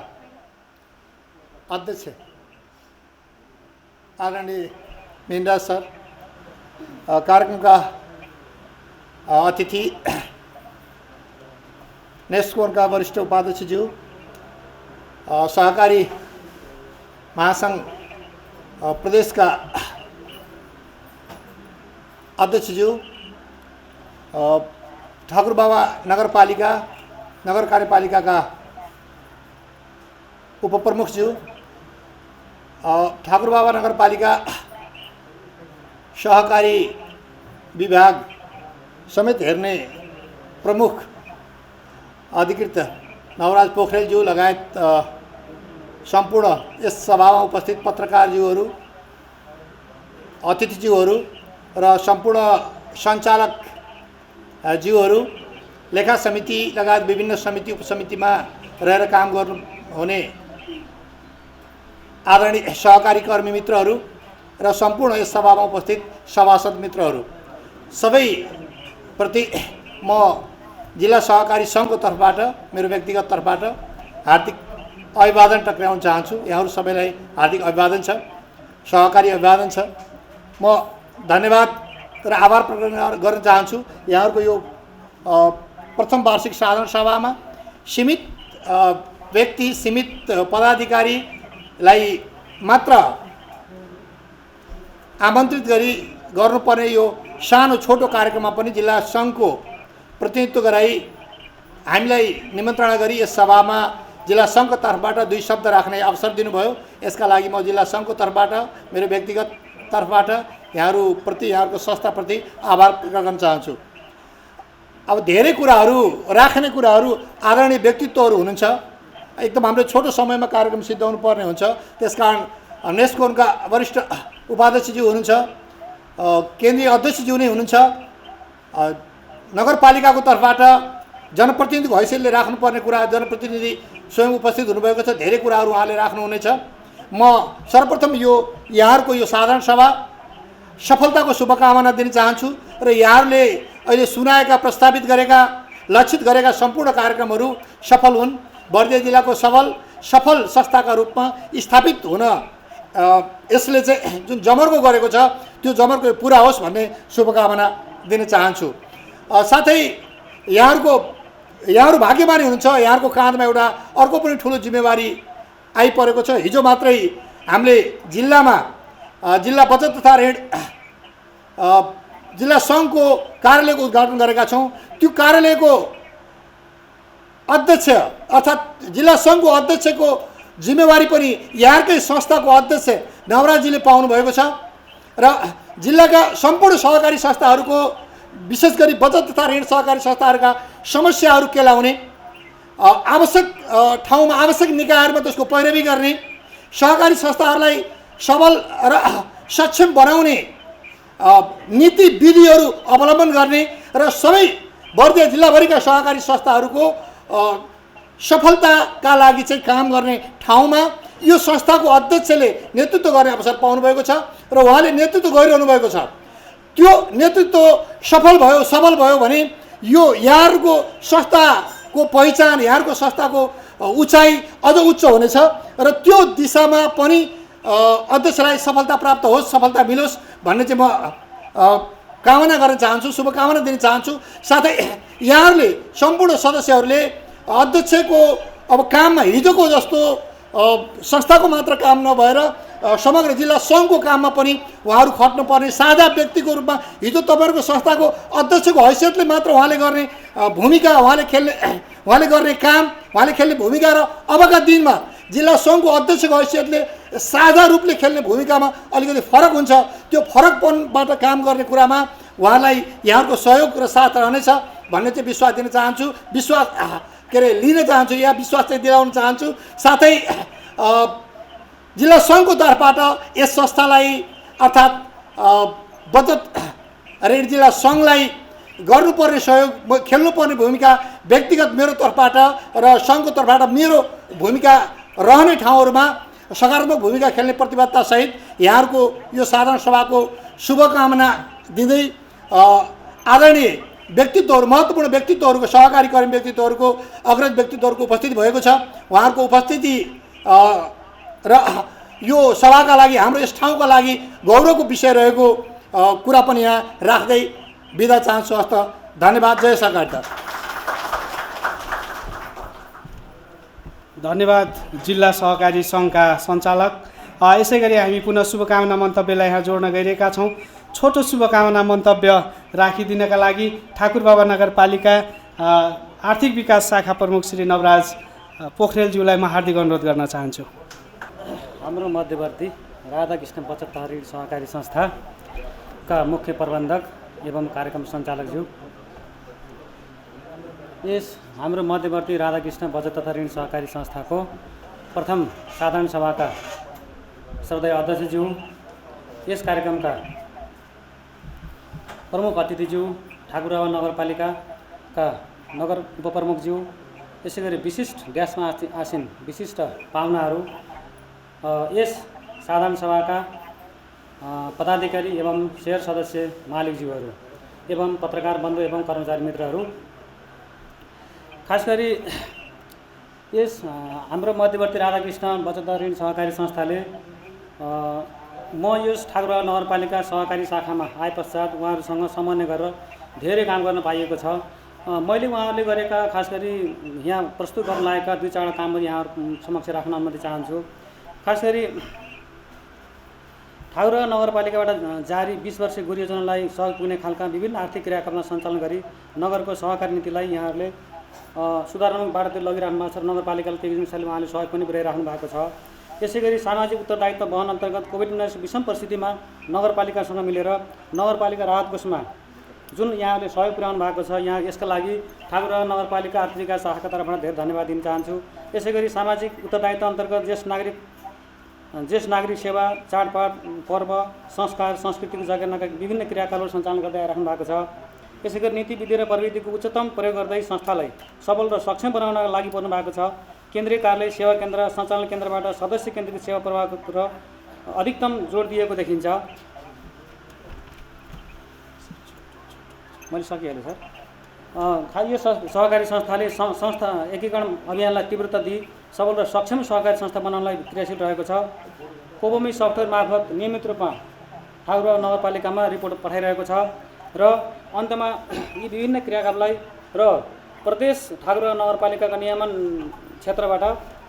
अध्यक्ष आदरणीय मिनराज सर, कार्यक्रमका अतिथि नेस्कोनका वरिष्ठ उपाध्यक्षज्यू, सहकारी महासङ्घ प्रदेशका अध्यक्षज्यू, ठाकुर बाबा नगरपालिका नगर कार्यपालिकाका उपप्रमुखज्यू, ठाकुर बाबा नगरपालिका सहकारी विभाग समेत हेर्ने प्रमुख अधिकृत नवराज पोखरेलज्यू लगायत सम्पूर्ण यस सभामा उपस्थित पत्रकारज्यूहरू, अतिथिज्यूहरू र सम्पूर्ण सञ्चालक ज्यूहरू, लेखा समिति लगायत विभिन्न समिति उपसमितिमा रहेर काम गर्नुहुने आदरणीय सहकारी कर्मी मित्रहरू र सम्पूर्ण यस सभामा उपस्थित सभासद मित्रहरू सबैप्रति म जिल्ला सहकारी सङ्घको तर्फबाट मेरो व्यक्तिगत तर्फबाट हार्दिक अभिवादन टक्राउन चाहन्छु। यहाँहरू सबैलाई हार्दिक अभिवादन छ, सहकारी अभिवादन छ। म धन्यवाद र आभार प्रकट गर्न चाहन्छु यहाँहरूको यो प्रथम वार्षिक साधारण सभामा सीमित व्यक्ति, सीमित पदाधिकारीलाई मात्र आमन्त्रित गरी गर्नुपर्ने यो सानो छोटो कार्यक्रममा पनि जिल्ला सङ्घको प्रतिनिधित्व गराई हामीलाई निमन्त्रणा गरी यस सभामा जिल्ला सङ्घको तर्फबाट 2 शब्द राख्ने अवसर दिनुभयो। यसका लागि म जिल्ला सङ्घको तर्फबाट मेरो व्यक्तिगत तर्फबाट यहाँहरूप्रति यहाँहरूको संस्थाप्रति आभार प्रकट गर्न चाहन्छु। अब धेरै कुराहरू राख्ने कुराहरू आदरणीय व्यक्तित्वहरू हुनुहुन्छ, एकदम हाम्रो छोटो समयमा कार्यक्रम सिद्ध्याउनु पर्ने हुन्छ। त्यसकारण नेस्कोनका वरिष्ठ उपाध्यक्षज्यू हुनुहुन्छ, केन्द्रीय अध्यक्षज्यू नै हुनुहुन्छ, नगरपालिकाको तर्फबाट जनप्रतिनिधिको हैसियतले राख्नुपर्ने कुरा जनप्रतिनिधि स्वयं उपस्थित हुनुभएको छ। धेरै कुराहरू उहाँले राख्नुहुनेछ। म सर्वप्रथम यहाँहरूको यो साधारण सभा सफलताको शुभकामना दिन चाहन्छु र यहाँहरूले अहिले सुनाएका प्रस्तावित गरेका लक्षित गरेका सम्पूर्ण कार्यक्रमहरू सफल हुन्, बर्दिया जिल्लाको सफल संस्थाका रूपमा स्थापित हुन यसले चाहिँ जुन जमर्को गरेको छ त्यो जमर्को पुरा होस् भन्ने शुभकामना दिन चाहन्छु। साथै यहाँहरू भाग्यमानी हुनुहुन्छ, यहाँहरूको काँधमा एउटा अर्को पनि ठुलो जिम्मेवारी आइपरेको छ। हिजो मात्रै हामीले जिल्ला बचत तथा ऋण जिल्ला सङ्घको कार्यालयको उद्घाटन गरेका छौँ। त्यो कार्यालयको अध्यक्ष अर्थात् जिल्ला सङ्घको अध्यक्षको जिम्मेवारी पनि यहाँकै संस्थाको अध्यक्ष नवराजजीले पाउनुभएको छ र जिल्लाका सम्पूर्ण सहकारी संस्थाहरूको विशेष गरी बचत तथा ऋण सहकारी संस्थाहरूका समस्याहरू केलाउने, आवश्यक ठाउँमा आवश्यक निकायहरूमा त्यसको पैरवी गर्ने, सहकारी संस्थाहरूलाई सबल र सक्षम बनाउने नीति विधिहरू अवलम्बन गर्ने र सबै बर्दिया जिल्लाभरिका सहकारी संस्थाहरूको सफलताका लागि चाहिँ काम गर्ने ठाउँमा यो संस्थाको अध्यक्षले नेतृत्व गर्ने अवसर पाउनुभएको छ र उहाँले नेतृत्व गरिरहनु भएको छ। त्यो नेतृत्व सफल भयो भने यो यहाँहरूको संस्थाको पहिचान, यहाँहरूको संस्थाको उचाइ अझ उच्च हुनेछ र त्यो दिशामा पनि अध्यक्षलाई सफलता प्राप्त होस्, सफलता मिलोस् भन्ने चाहिँ म कामना गर्न चाहन्छु, शुभकामना दिन चाहन्छु। साथै यहाँहरूले सम्पूर्ण सदस्यहरूले अध्यक्षको अब काममा हिजोको जस्तो संस्थाको मात्र काम नभएर समग्र जिल्ला सङ्घको काममा पनि उहाँहरू खट्नुपर्ने, साझा व्यक्तिको रूपमा हिजो तपाईँहरूको संस्थाको अध्यक्षको हैसियतले मात्र उहाँले गर्ने भूमिका, उहाँले गर्ने काम, उहाँले खेल्ने भूमिका र अबका दिनमा जिल्ला सङ्घको अध्यक्षको हैसियतले साझा रूपले खेल्ने भूमिकामा अलिकति फरक हुन्छ। त्यो फरकपनबाट काम गर्ने कुरामा उहाँलाई यहाँहरूको सहयोग र साथ रहनेछ भन्ने चाहिँ विश्वास दिन चाहन्छु, लिन चाहन्छु या विश्वास चाहिँ दिलाउन चाहन्छु। साथै जिल्ला सङ्घको तर्फबाट यस संस्थालाई अर्थात् बचत ऋण जिल्ला सङ्घलाई गर्नुपर्ने सहयोग, खेल्नुपर्ने भूमिका व्यक्तिगत मेरो तर्फबाट र सङ्घको तर्फबाट मेरो भूमिका रहने ठाउँहरूमा सकारात्मक भूमिका खेल्ने प्रतिबद्धतासहित यहाँहरूको यो साधारण सभाको शुभकामना दिँदै आदरणीय व्यक्तित्वहरू, महत्त्वपूर्ण व्यक्तित्वहरूको, सहकारी कर्मी व्यक्तित्वहरूको, अग्रज व्यक्तित्वहरूको उपस्थिति भएको छ। उहाँहरूको उपस्थिति र यो सभाका लागि, हाम्रो यस ठाउँका लागि गौरवको विषय रहेको कुरा पनि यहाँ राख्दै बिदा चाहन्छु। हस्त धन्यवाद। जय सहकारिता। धन्यवाद जिल्ला सहकारी सङ्घका सञ्चालक। यसै गरी हामी पुनः शुभकामना मन्तव्यलाई यहाँ जोड्न गइरहेका छौँ। छोटो शुभकामना मन्तव्य राखिदिनका लागि ठाकुरबाबा नगरपालिका आर्थिक विकास शाखा प्रमुख श्री नवराज पोखरेलज्यूलाई म हार्दिक अनुरोध गर्न चाहन्छु। हाम्रो मध्यवर्ती राधाकृष्ण बचत तथा ऋण सहकारी संस्थाका मुख्य प्रबन्धक एवं कार्यक्रम सञ्चालकज्यू, यस हाम्रो मध्यवर्ती राधाकृष्ण बचत तथा ऋण सहकारी संस्थाको प्रथम साधारण सभाका श्रद्धेय अध्यक्षज्यू, यस कार्यक्रमका प्रमुख अतिथिज्यू, ठाकुरबाबा नगरपालिकाका नगर उपप्रमुखज्यू, यसै गरी विशिष्ट ग्यासमा आसीन विशिष्ट पाहुनाहरू, यस साधारण सभाका पदाधिकारी एवं शेयर सदस्य मालिकज्यूहरू एवं पत्रकार बन्धु एवं कर्मचारी मित्रहरू, खास गरी यस हाम्रो मध्यवर्ती राधाकृष्ण बचत ऋण सहकारी संस्थाले म यस ठाकुरबाबा नगरपालिका सहकारी शाखामा आए पश्चात उहाँहरूसँग समन्वय गरेर धेरै काम गर्न पाइएको छ। मैले उहाँहरूले गरेका खास गरी यहाँ प्रस्तुत गर्न लागेका 2-4 कामहरू यहाँ समक्ष राख्न अनुमति चाहन्छु। खास गरी ठाकुरबाबा नगरपालिकाबाट जारी 20 वर्षे गुरु योजनालाई सहयोग पुग्ने खालका विभिन्न आर्थिक क्रियाकलाप सञ्चालन गरी नगरको सहकारी नीतिलाई यहाँहरूले सुधारोन्मुख बाटोतिर लगिराख्नु भएको छ र नगरपालिकाले त्यही हिसाबले उहाँले सहयोग पनि पुर्याइराख्नु भएको छ। यसै गरी सामाजिक उत्तरदायित्व वहन अन्तर्गत कोभिड-19 विषम परिस्थितिमा नगरपालिकासँग मिलेर नगरपालिका राहत कोषमा जुन यहाँले सहयोग पुर्याउनु भएको छ, यहाँ यसका लागि ठाकुरगाउँ नगरपालिका आर्थिक विकास शाखाका तर्फबाट धेरै धन्यवाद दिन चाहन्छु। यसै गरी सामाजिक उत्तरदायित्व अन्तर्गत ज्येष्ठ नागरिक सेवा, चाडपर्व, पर्व, संस्कार, संस्कृतिको जगेर्नाका विभिन्न क्रियाकलापहरू सञ्चालन गर्दै आइराख्नु भएको छ। यसै गरी नीति विधि र प्रविधिको उच्चतम प्रयोग गर्दै संस्थालाई सबल र सक्षम बनाउनका लागि पर्नु भएको छ। केन्द्रीय कार्यालय सेवा केन्द्र सञ्चालन केन्द्रबाट सदस्य केन्द्रित सेवा प्रवाहको र अधिकतम जोड दिएको देखिन्छ। मैले सकिहालेँ सर। यो सहकारी संस्थाले संस्था एकीकरण अभियानलाई तीव्रता दिई सबल र सक्षम सहकारी संस्था बनाउनलाई क्रियाशील रहेको छ। कोबोमी सफ्टवेयर मार्फत नियमित रूपमा ठाकुरगाउँ नगरपालिकामा रिपोर्ट पठाइरहेको छ र अन्तमा यी विभिन्न क्रियाकलापलाई र प्रदेश ठाकुरगाउँ नगरपालिकाका नियमन क्षेत्रबाट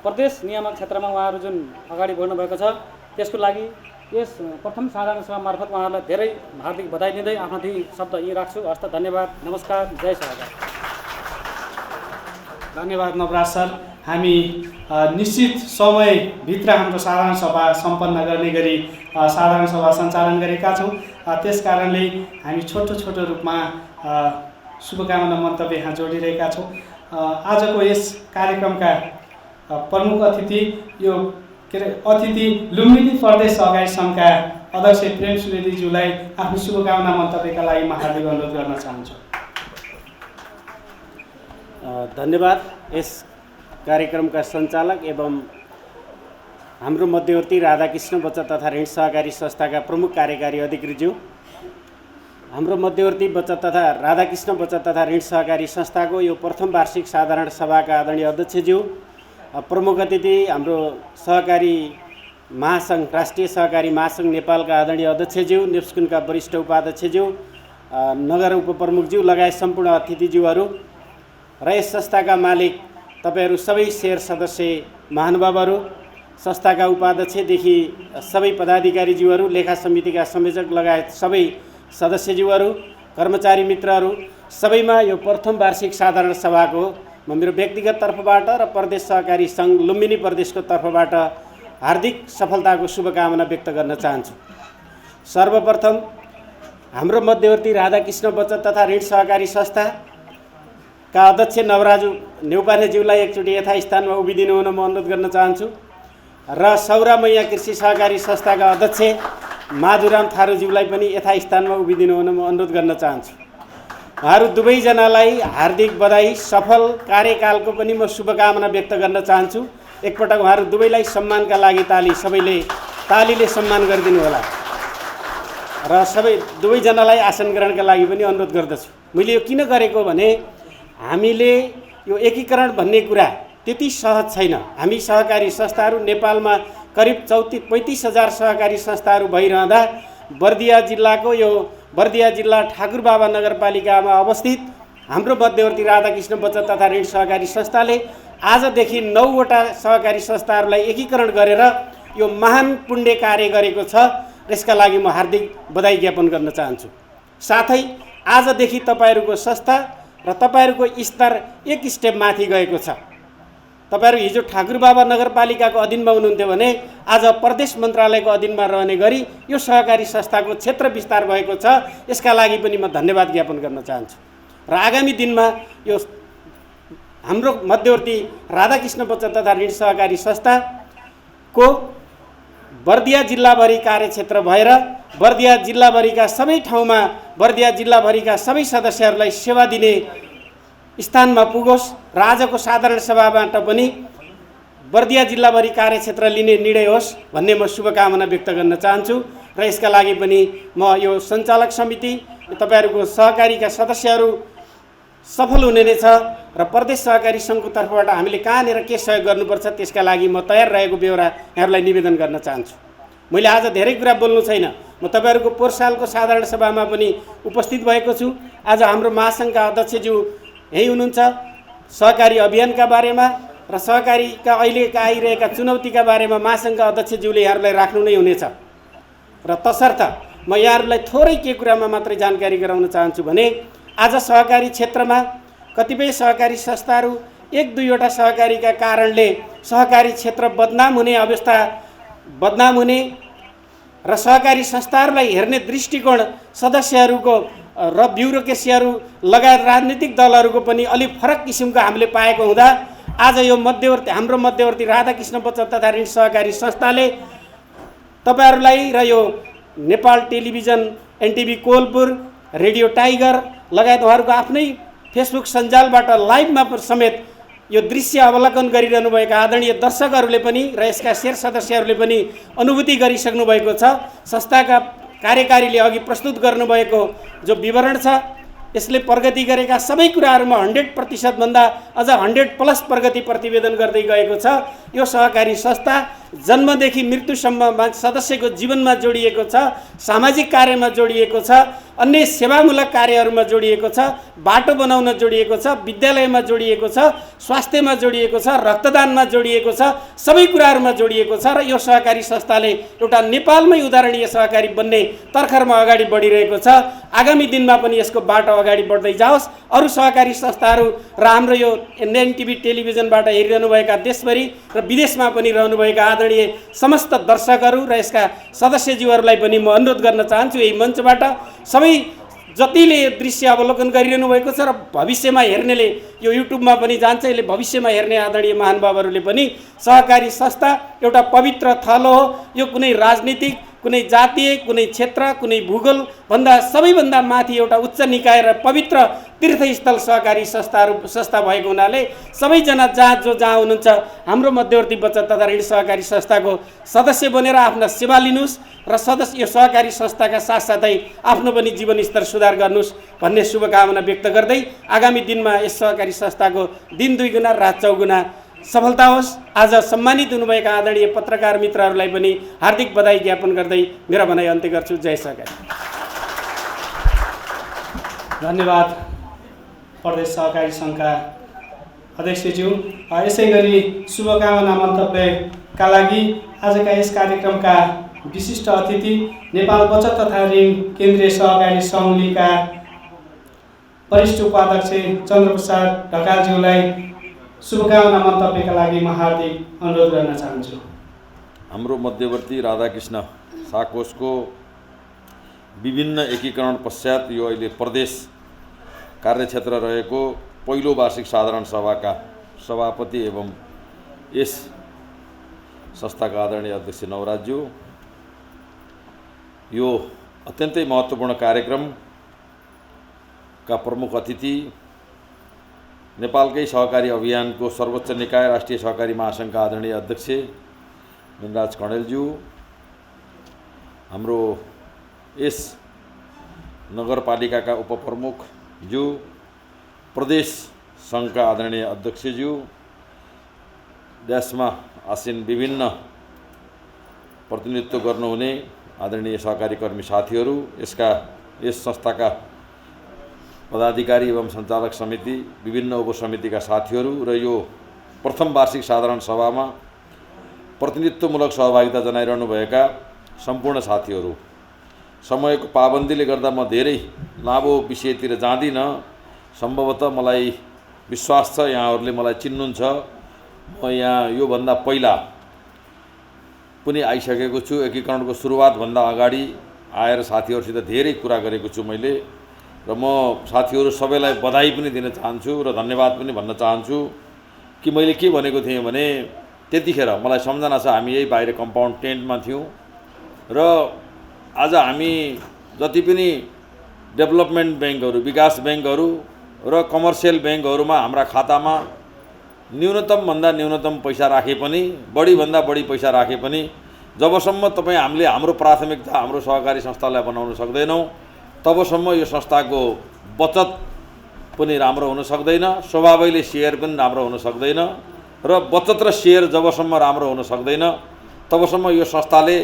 प्रदेश नियामक क्षेत्रमा उहाँहरू जुन अगाडि बढ्नु भएको छ त्यसको लागि यस प्रथम साधारण सभा मार्फत उहाँहरूलाई धेरै हार्दिक बधाई दिँदै आफ्नो दुई शब्द यहीँ राख्छु। हस्त, धन्यवाद, नमस्कार, जय सहकार। धन्यवाद नवराज सर। हामी निश्चित समयभित्र हाम्रो साधारण सभा सम्पन्न गर्ने गरी साधारण सभा सञ्चालन गरेका छौँ। त्यस कारणले हामी छोटो छोटो रूपमा शुभकामना मन्तव्य यहाँ जोडिरहेका छौँ। आजको यस कार्यक्रमका प्रमुख अतिथि अतिथि लुम्बिनी प्रदेश सहकारी सङ्घका अध्यक्ष प्रेम सुवेदीज्यूलाई आफ्नो शुभकामना मन्तव्यका लागि म हार्दिक अनुरोध गर्न चाहन्छु। धन्यवाद। यस कार्यक्रमका सञ्चालक एवं हाम्रो मध्यवर्ती राधाकृष्ण बचत तथा ऋण सहकारी संस्थाका प्रमुख कार्यकारी अधिकृतज्यू, हाम्रो मध्यवर्ती बचत तथा राधाकृष्ण बचत तथा ऋण सहकारी संस्थाको यो प्रथम वार्षिक साधारण सभाका आदरणीय अध्यक्षज्यू, प्रमुख अतिथि हाम्रो सहकारी महासङ्घ राष्ट्रिय सहकारी महासङ्घ नेपालका आदरणीय अध्यक्षज्यू, नेप्सकुनका वरिष्ठ उपाध्यक्षज्यू, नगर उपप्रमुखज्यू लगायत सम्पूर्ण अतिथिज्यूहरू र यस संस्थाका मालिक तपाईहरू सबै शेयर सदस्य महानुभावहरू, संस्थाका उपाध्यक्षदेखि सबै पदाधिकारीज्यूहरू, लेखा समितिका संयोजक लगायत सबै सदस्यज्यूहरू, कर्मचारी मित्रहरू, सबैमा यो प्रथम वार्षिक साधारण सभाको म मेरो व्यक्तिगत तर्फबाट र प्रदेश सहकारी सङ्घ लुम्बिनी प्रदेशको तर्फबाट हार्दिक सफलताको शुभकामना व्यक्त गर्न चाहन्छु। सर्वप्रथम हाम्रो मध्यवर्ती राधाकृष्ण बचत तथा ऋण सहकारी संस्थाका अध्यक्ष नवराजु नेउपानेज्यूलाई एकचोटि यथास्थानमा उभिदिनु हुन म अनुरोध गर्न चाहन्छु र सौरा मैया कृषि सहकारी संस्थाका अध्यक्ष माधुराम थारूज्यूलाई पनि यथास्थानमा उभिदिनु हुन म अनुरोध गर्न चाहन्छु। उहाँहरू दुवैजनालाई हार्दिक बधाई, सफल कार्यकालको पनि म शुभकामना व्यक्त गर्न चाहन्छु। एकपटक उहाँहरू दुवैलाई सम्मानका लागि सबैले तालीले सम्मान गरिदिनु होला र दुवैजनालाई आसन ग्रहणका लागि पनि अनुरोध गर्दछु। मैले यो किन गरेको भने हामीले यो एकीकरण भन्ने कुरा त्यति सहज छैन। हामी सहकारी संस्थाहरू नेपालमा करिब 35,000 सहकारी संस्थाहरू भइरहँदा बर्दिया जिल्लाको यो बर्दिया जिल्ला ठाकुरबाबा नगरपालिकामा अवस्थित हाम्रो मध्यवर्ती राधाकृष्ण बचत तथा ऋण सहकारी संस्थाले आजदेखि 9वटा सहकारी संस्थाहरूलाई एकीकरण गरेर यो महान पुण्य कार्य गरेको छ। यसका लागि म हार्दिक बधाई ज्ञापन गर्न चाहन्छु। साथै आजदेखि तपाईहरूको संस्था र तपाईहरूको स्तर एक स्टेप माथि गएको छ। तपाईहरू हिजो ठाकुरबाबा नगरपालिकाको अधीनमा हुनुहुन्थ्यो भने आज प्रदेश मन्त्रालयको अधीनमा रहने गरी यो सहकारी संस्थाको क्षेत्र विस्तार भएको छ। यसका लागि पनि म धन्यवाद ज्ञापन गर्न चाहन्छु र आगामी दिनमा यो हाम्रो मध्यवर्ती राधाकृष्ण बचत तथा ऋण सहकारी संस्थाको बर्दिया जिल्लाभरि कार्यक्षेत्र भएर बर्दिया जिल्लाभरिका सबै ठाउँमा बर्दिया जिल्लाभरिका सबै सदस्यहरूलाई सेवा दिने स्थानमा पुगोस् र आजको साधारण सभाबाट पनि बर्दिया जिल्लाभरि कार्यक्षेत्र लिने निर्णय होस् भन्ने म शुभकामना व्यक्त गर्न चाहन्छु र यसका लागि पनि म यो सञ्चालक समिति तपाईहरूको सहकारीका सदस्यहरू सफल हुने नै छ र प्रदेश सहकारी सङ्घको तर्फबाट हामीले कहाँनिर के सहयोग गर्नुपर्छ त्यसका लागि म तयार रहेको बेहोरा यहाँहरूलाई निवेदन गर्न चाहन्छु। मैले आज धेरै कुरा बोल्नु छैन। म तपाईहरूको पोहोर सालको साधारण सभामा पनि उपस्थित भएको छु। आज हाम्रो महासङ्घका अध्यक्षज्यू यही हुनुहुन्छ। सहकारी अभियानका बारेमा र सहकारीका अहिलेका आइरहेका चुनौतीका बारेमा महासङ्घका अध्यक्षज्यूले यहाँहरूलाई राख्नु नै हुनेछ र तसर्थ म यहाँहरूलाई थोरै के कुरामा मात्रै जानकारी गराउन चाहन्छु भने आज सहकारी क्षेत्रमा कतिपय सहकारी संस्थाहरू एक दुईवटा सहकारीका कारणले सहकारी क्षेत्र बदनाम हुने र सहकारी संस्थाहरूलाई हेर्ने दृष्टिकोण सदस्यहरूको र ब्युरोक्रेसीहरू लगायत राजनीतिक दलहरूको पनि अलिक फरक किसिमको हामीले पाएको हुँदा आज यो हाम्रो मध्यवर्ती राधाकृष्ण बचत तथा ऋण सहकारी संस्थाले तपाईहरूलाई र यो Nepal television NTV Kohalpur radio tiger लगायत उहाँहरूको आफ्नै फेसबुक सञ्जालबाट लाइभमा समेत यो दृश्य अवलोकन गरिरहनुभएका आदरणीय दर्शकहरूले पनि र यसका शेयर सदस्यहरूले पनि अनुभूति गरिसक्नु भएको छ। संस्थाका कार्यकारीले अघि प्रस्तुत गर्नुभएको जो विवरण छ यसले प्रगति गरेका सबै कुराहरूमा 100% भन्दा अझ 100+ प्रगति प्रतिवेदन गर्दै गएको छ। यो सहकारी संस्था जन्मदेखि मृत्युसम्म सदस्यको जीवनमा जोडिएको छ, सामाजिक कार्यमा जोडिएको छ, अन्य सेवामूलक कार्यहरूमा जोडिएको छ, बाटो बनाउन जोडिएको छ, विद्यालयमा जोडिएको छ, स्वास्थ्यमा जोडिएको छ, रक्तदानमा जोडिएको छ, सबै कुराहरूमा जोडिएको छ। र यो सहकारी संस्थाले एउटा नेपालमै उदाहरणीय सहकारी बन्ने तर्खरमा अगाडि बढिरहेको छ। आगामी दिनमा पनि यसको बाटो अगाडि बढ्दै जाओस्। अरू सहकारी संस्थाहरू र हाम्रो यो एनटिभी टेलिभिजनबाट हेरिरहनुभएका देशभरि र विदेशमा पनि रहनुभएका आदरणीय समस्त दर्शकहरू र यसका सदस्यज्यूहरूलाई पनि म अनुरोध गर्न चाहन्छु यही मञ्चबाट सबै जतिले यो दृश्य अवलोकन गरिरहनु भएको छ र भविष्यमा हेर्नेले यो युट्युबमा पनि जान्छ, यसले भविष्यमा हेर्ने आदरणीय महानुभावहरूले पनि सहकारी संस्था एउटा पवित्र थलो हो। यो कुनै राजनीतिक, कुनै जातीय, कुनै क्षेत्र, कुनै भूगोल भन्दा सबैभन्दा माथि एउटा उच्च निकाय र पवित्र तीर्थस्थल सहकारी संस्था भएको हुनाले सबैजना जहाँ हुनुहुन्छ हाम्रो मध्यवर्ती बचत तथा ऋण सहकारी संस्थाको सदस्य बनेर आफ्ना सेवा लिनुहोस् र यो सहकारी संस्थाका साथसाथै आफ्नो पनि जीवन स्तर सुधार गर्नुहोस् भन्ने शुभकामना व्यक्त गर्दै आगामी दिनमा यस सहकारी संस्थाको दिन 2 गुणा रात 4 गुणा सफलता होस्। आज सम्मानित हुनुभएका आदरणीय पत्रकार मित्रहरूलाई पनि हार्दिक बधाई ज्ञापन गर्दै मेरा भनाइ अन्त्य गर्छु। जय सहकारी। धन्यवाद प्रदेश सहकारी सङ्घका अध्यक्षज्यू। यसै गरी शुभकामना मन्तव्यका लागि आजका यस कार्यक्रमका विशिष्ट अतिथि नेपाल बचत तथा ऋण केन्द्रीय सहकारी सङ्घका वरिष्ठ उपाध्यक्ष चन्द्रप्रसाद ढकालज्यूलाई शुभकामना मन्तव्यका लागि म हार्दिक अनुरोध गर्न चाहन्छु। हाम्रो मध्यवर्ती राधाकृष्ण साकोसको विभिन्न एकीकरण पश्चात यो अहिले प्रदेश कार्यक्षेत्र रहेको पहिलो वार्षिक साधारण सभाका सभापति एवं यस संस्थाका आदरणीय अध्यक्ष नवराजज्यू, यो अत्यन्तै महत्त्वपूर्ण कार्यक्रमका प्रमुख अतिथि नेपालकै सहकारी अभियानको सर्वोच्च निकाय राष्ट्रिय सहकारी महासङ्घका आदरणीय अध्यक्ष मिनराज कणेलज्यू, हाम्रो यस नगरपालिकाका उपप्रमुखज्यू, प्रदेश सङ्घका आदरणीय अध्यक्षज्यू, देशमा आसीन विभिन्न प्रतिनिधित्व गर्नुहुने आदरणीय सहकारी कर्मी साथीहरू, यस संस्थाका पदाधिकारी एवं सञ्चालक समिति, विभिन्न उपसमितिका साथीहरू र यो प्रथम वार्षिक साधारण सभामा प्रतिनिधित्वमूलक सहभागिता जनाइरहनुभएका सम्पूर्ण साथीहरू, समयको पाबन्दीले गर्दा म धेरै लामो विषयतिर जाँदिनँ। सम्भवतः मलाई विश्वास छ यहाँहरूले मलाई चिन्नुहुन्छ। म यहाँ योभन्दा पहिला पनि आइसकेको छु। एकीकरणको सुरुवातभन्दा अगाडि आएर साथीहरूसित धेरै कुरा गरेको छु मैले, र म साथीहरू सबैलाई बधाई पनि दिन चाहन्छु र धन्यवाद पनि भन्न चाहन्छु कि मैले के भनेको थिएँ भने त्यतिखेर मलाई सम्झना छ हामी यही बाहिर कम्पाउन्ड टेन्टमा थियौँ र आज हामी जति पनि डेभलपमेन्ट ब्याङ्कहरू, विकास ब्याङ्कहरू र कमर्सियल ब्याङ्कहरूमा हाम्रा खातामा न्यूनतमभन्दा न्यूनतम पैसा राखे पनि, बढीभन्दा बढी पैसा राखे पनि जबसम्म हामीले हाम्रो प्राथमिकता हाम्रो सहकारी संस्थालाई बनाउन सक्दैनौँ तबसम्म यो संस्थाको बचत पनि राम्रो हुन सक्दैन, स्वभावैले सेयर पनि राम्रो हुन सक्दैन र बचत र सेयर जबसम्म राम्रो हुन सक्दैन तबसम्म यो संस्थाले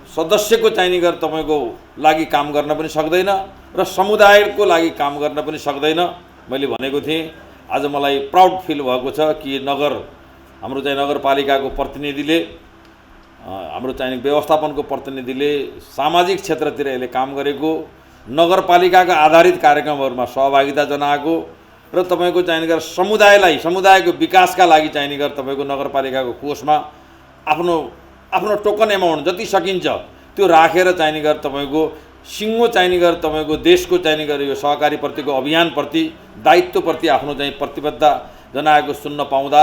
सदस्यको चाहिने गरेर तपाईँको लागि काम गर्न पनि सक्दैन र समुदायको लागि काम गर्न पनि सक्दैन। मैले भनेको थिएँ, आज मलाई प्राउड फिल भएको छ कि हाम्रो चाहिँ नगरपालिकाको प्रतिनिधिले, हाम्रो चाहिँ व्यवस्थापनको प्रतिनिधिले सामाजिक क्षेत्रतिर यसले काम गरेको, नगरपालिकाका आधारित कार्यक्रमहरूमा सहभागिता जनाएको र तपाईँको चाहिने गरेर समुदायको विकासका लागि चाहिने गरेर तपाईँको नगरपालिकाको कोषमा आफ्नो आफ्नो टोकन एमाउन्ट जति सकिन्छ त्यो राखेर चाहिने गरेर तपाईँको सिङ्गो चाहिने गरेर तपाईँको देशको चाहिने गरेर यो सहकारीप्रतिको अभियानप्रति दायित्वप्रति आफ्नो चाहिँ प्रतिबद्धता जनाएको सुन्न पाउँदा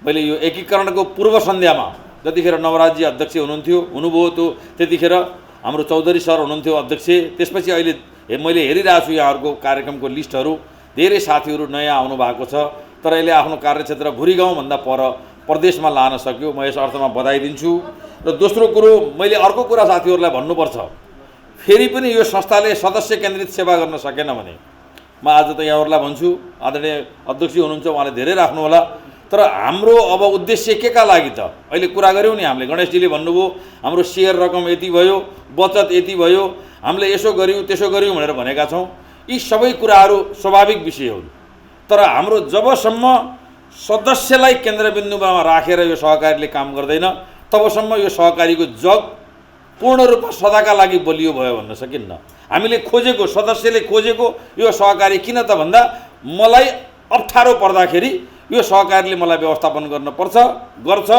मैले यो एकीकरणको पूर्व सन्ध्यामा जतिखेर नवराजी अध्यक्ष हुनुभयो त्यो त्यतिखेर हाम्रो चौधरी सर हुनुहुन्थ्यो अध्यक्ष। त्यसपछि अहिले मैले हेरिरहेको छु यहाँहरूको कार्यक्रमको लिस्टहरू, धेरै साथीहरू नयाँ आउनु भएको छ, तर यसले आफ्नो कार्यक्षेत्र भुरी गाउँभन्दा पर प्रदेशमा लान सक्यो। म यस अर्थमा बधाई दिन्छु। र दोस्रो कुरो मैले अर्को कुरा साथीहरूलाई भन्नुपर्छ, फेरि पनि यो संस्थाले सदस्य केन्द्रित सेवा गर्न सकेन भने म आज त यहाँहरूलाई भन्छु, आदरणीय अध्यक्ष हुनुहुन्छ उहाँले धेरै राख्नु होला, तर हाम्रो अब उद्देश्य के का लागि त अहिले कुरा गऱ्यौँ नि हामीले, गणेशजीले भन्नुभयो हाम्रो सेयर रकम यति भयो, बचत यति भयो, हामीले यसो गऱ्यौँ त्यसो गऱ्यौँ भनेर भनेका छौँ। यी सबै कुराहरू स्वाभाविक विषय हो, तर हाम्रो जबसम्म सदस्यलाई केन्द्रबिन्दुमा राखेर यो सहकारीले काम गर्दैन तबसम्म यो सहकारीको जग पूर्ण रूपमा सदाका लागि बलियो भयो भन्न सकिन्न। हामीले खोजेको, सदस्यले खोजेको यो सहकारी किन त भन्दा मलाई अप्ठ्यारो पर्दाखेरि यो सहकारीले मलाई व्यवस्थापन गर्नुपर्छ, गर्छ।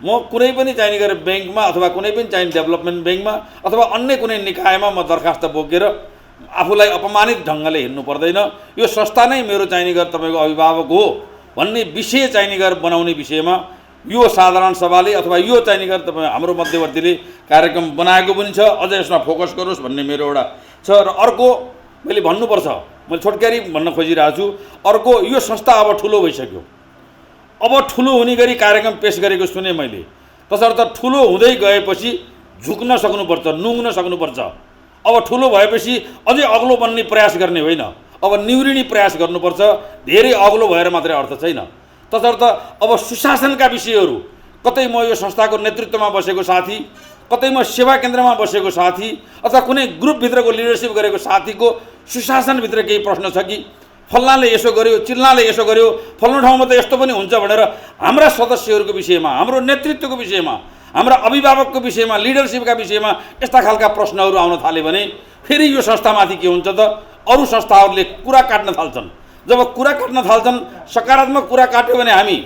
म कुनै पनि चाहिने गरेर ब्याङ्कमा अथवा कुनै पनि चाहिने डेभलपमेन्ट ब्याङ्कमा अथवा अन्य कुनै निकायमा म दरखास्त बोकेर आफूलाई अपमानित ढङ्गले हिँड्नु पर्दैन। यो संस्था नै मेरो चाहिने गरेर तपाईँको अभिभावक हो भन्ने विषय चाहिने गरेर बनाउने विषयमा यो साधारण सभाले अथवा यो चाहिने गरेर तपाईँ हाम्रो मध्यवर्तीले कार्यक्रम बनाएको पनि छ। अझ यसमा फोकस गरोस् भन्ने मेरो एउटा छ। र अर्को मैले भन्नुपर्छ, मैले छोटकरी भन्न खोजिरहेको छु, अर्को यो संस्था अब ठुलो भइसक्यो, अब ठुलो हुने गरी कार्यक्रम पेश गरेको सुने मैले। तसर्थ ठुलो हुँदै गएपछि झुक्न सक्नुपर्छ, नुङ्ग्न सक्नुपर्छ। अब ठुलो भएपछि अझै अग्लो बन्ने प्रयास गर्ने होइन, अब निहुरिने प्रयास गर्नुपर्छ। धेरै अग्लो भएर मात्रै अर्थ छैन। तसर्थ अब सुशासनका विषयहरू, कतै म यो संस्थाको नेतृत्वमा बसेको साथी, कतै म सेवा केन्द्रमा बसेको साथी अथवा कुनै ग्रुपभित्रको लिडरसिप गरेको साथीको सुशासनभित्र केही प्रश्न छ कि फल्नाले यसो गर्यो, चिल्नाले यसो गर्यो, फल्नु ठाउँमा त यस्तो पनि हुन्छ भनेर हाम्रा सदस्यहरूको विषयमा, हाम्रो नेतृत्वको विषयमा, हाम्रा अभिभावकको विषयमा, लिडरसिपका विषयमा यस्ता खालका प्रश्नहरू आउन थाले भने फेरि यो संस्थामाथि के हुन्छ त अरू संस्थाहरूले कुरा काट्न थाल्छन्। जब कुरा काट्न थाल्छन्, सकारात्मक कुरा काट्यो भने हामी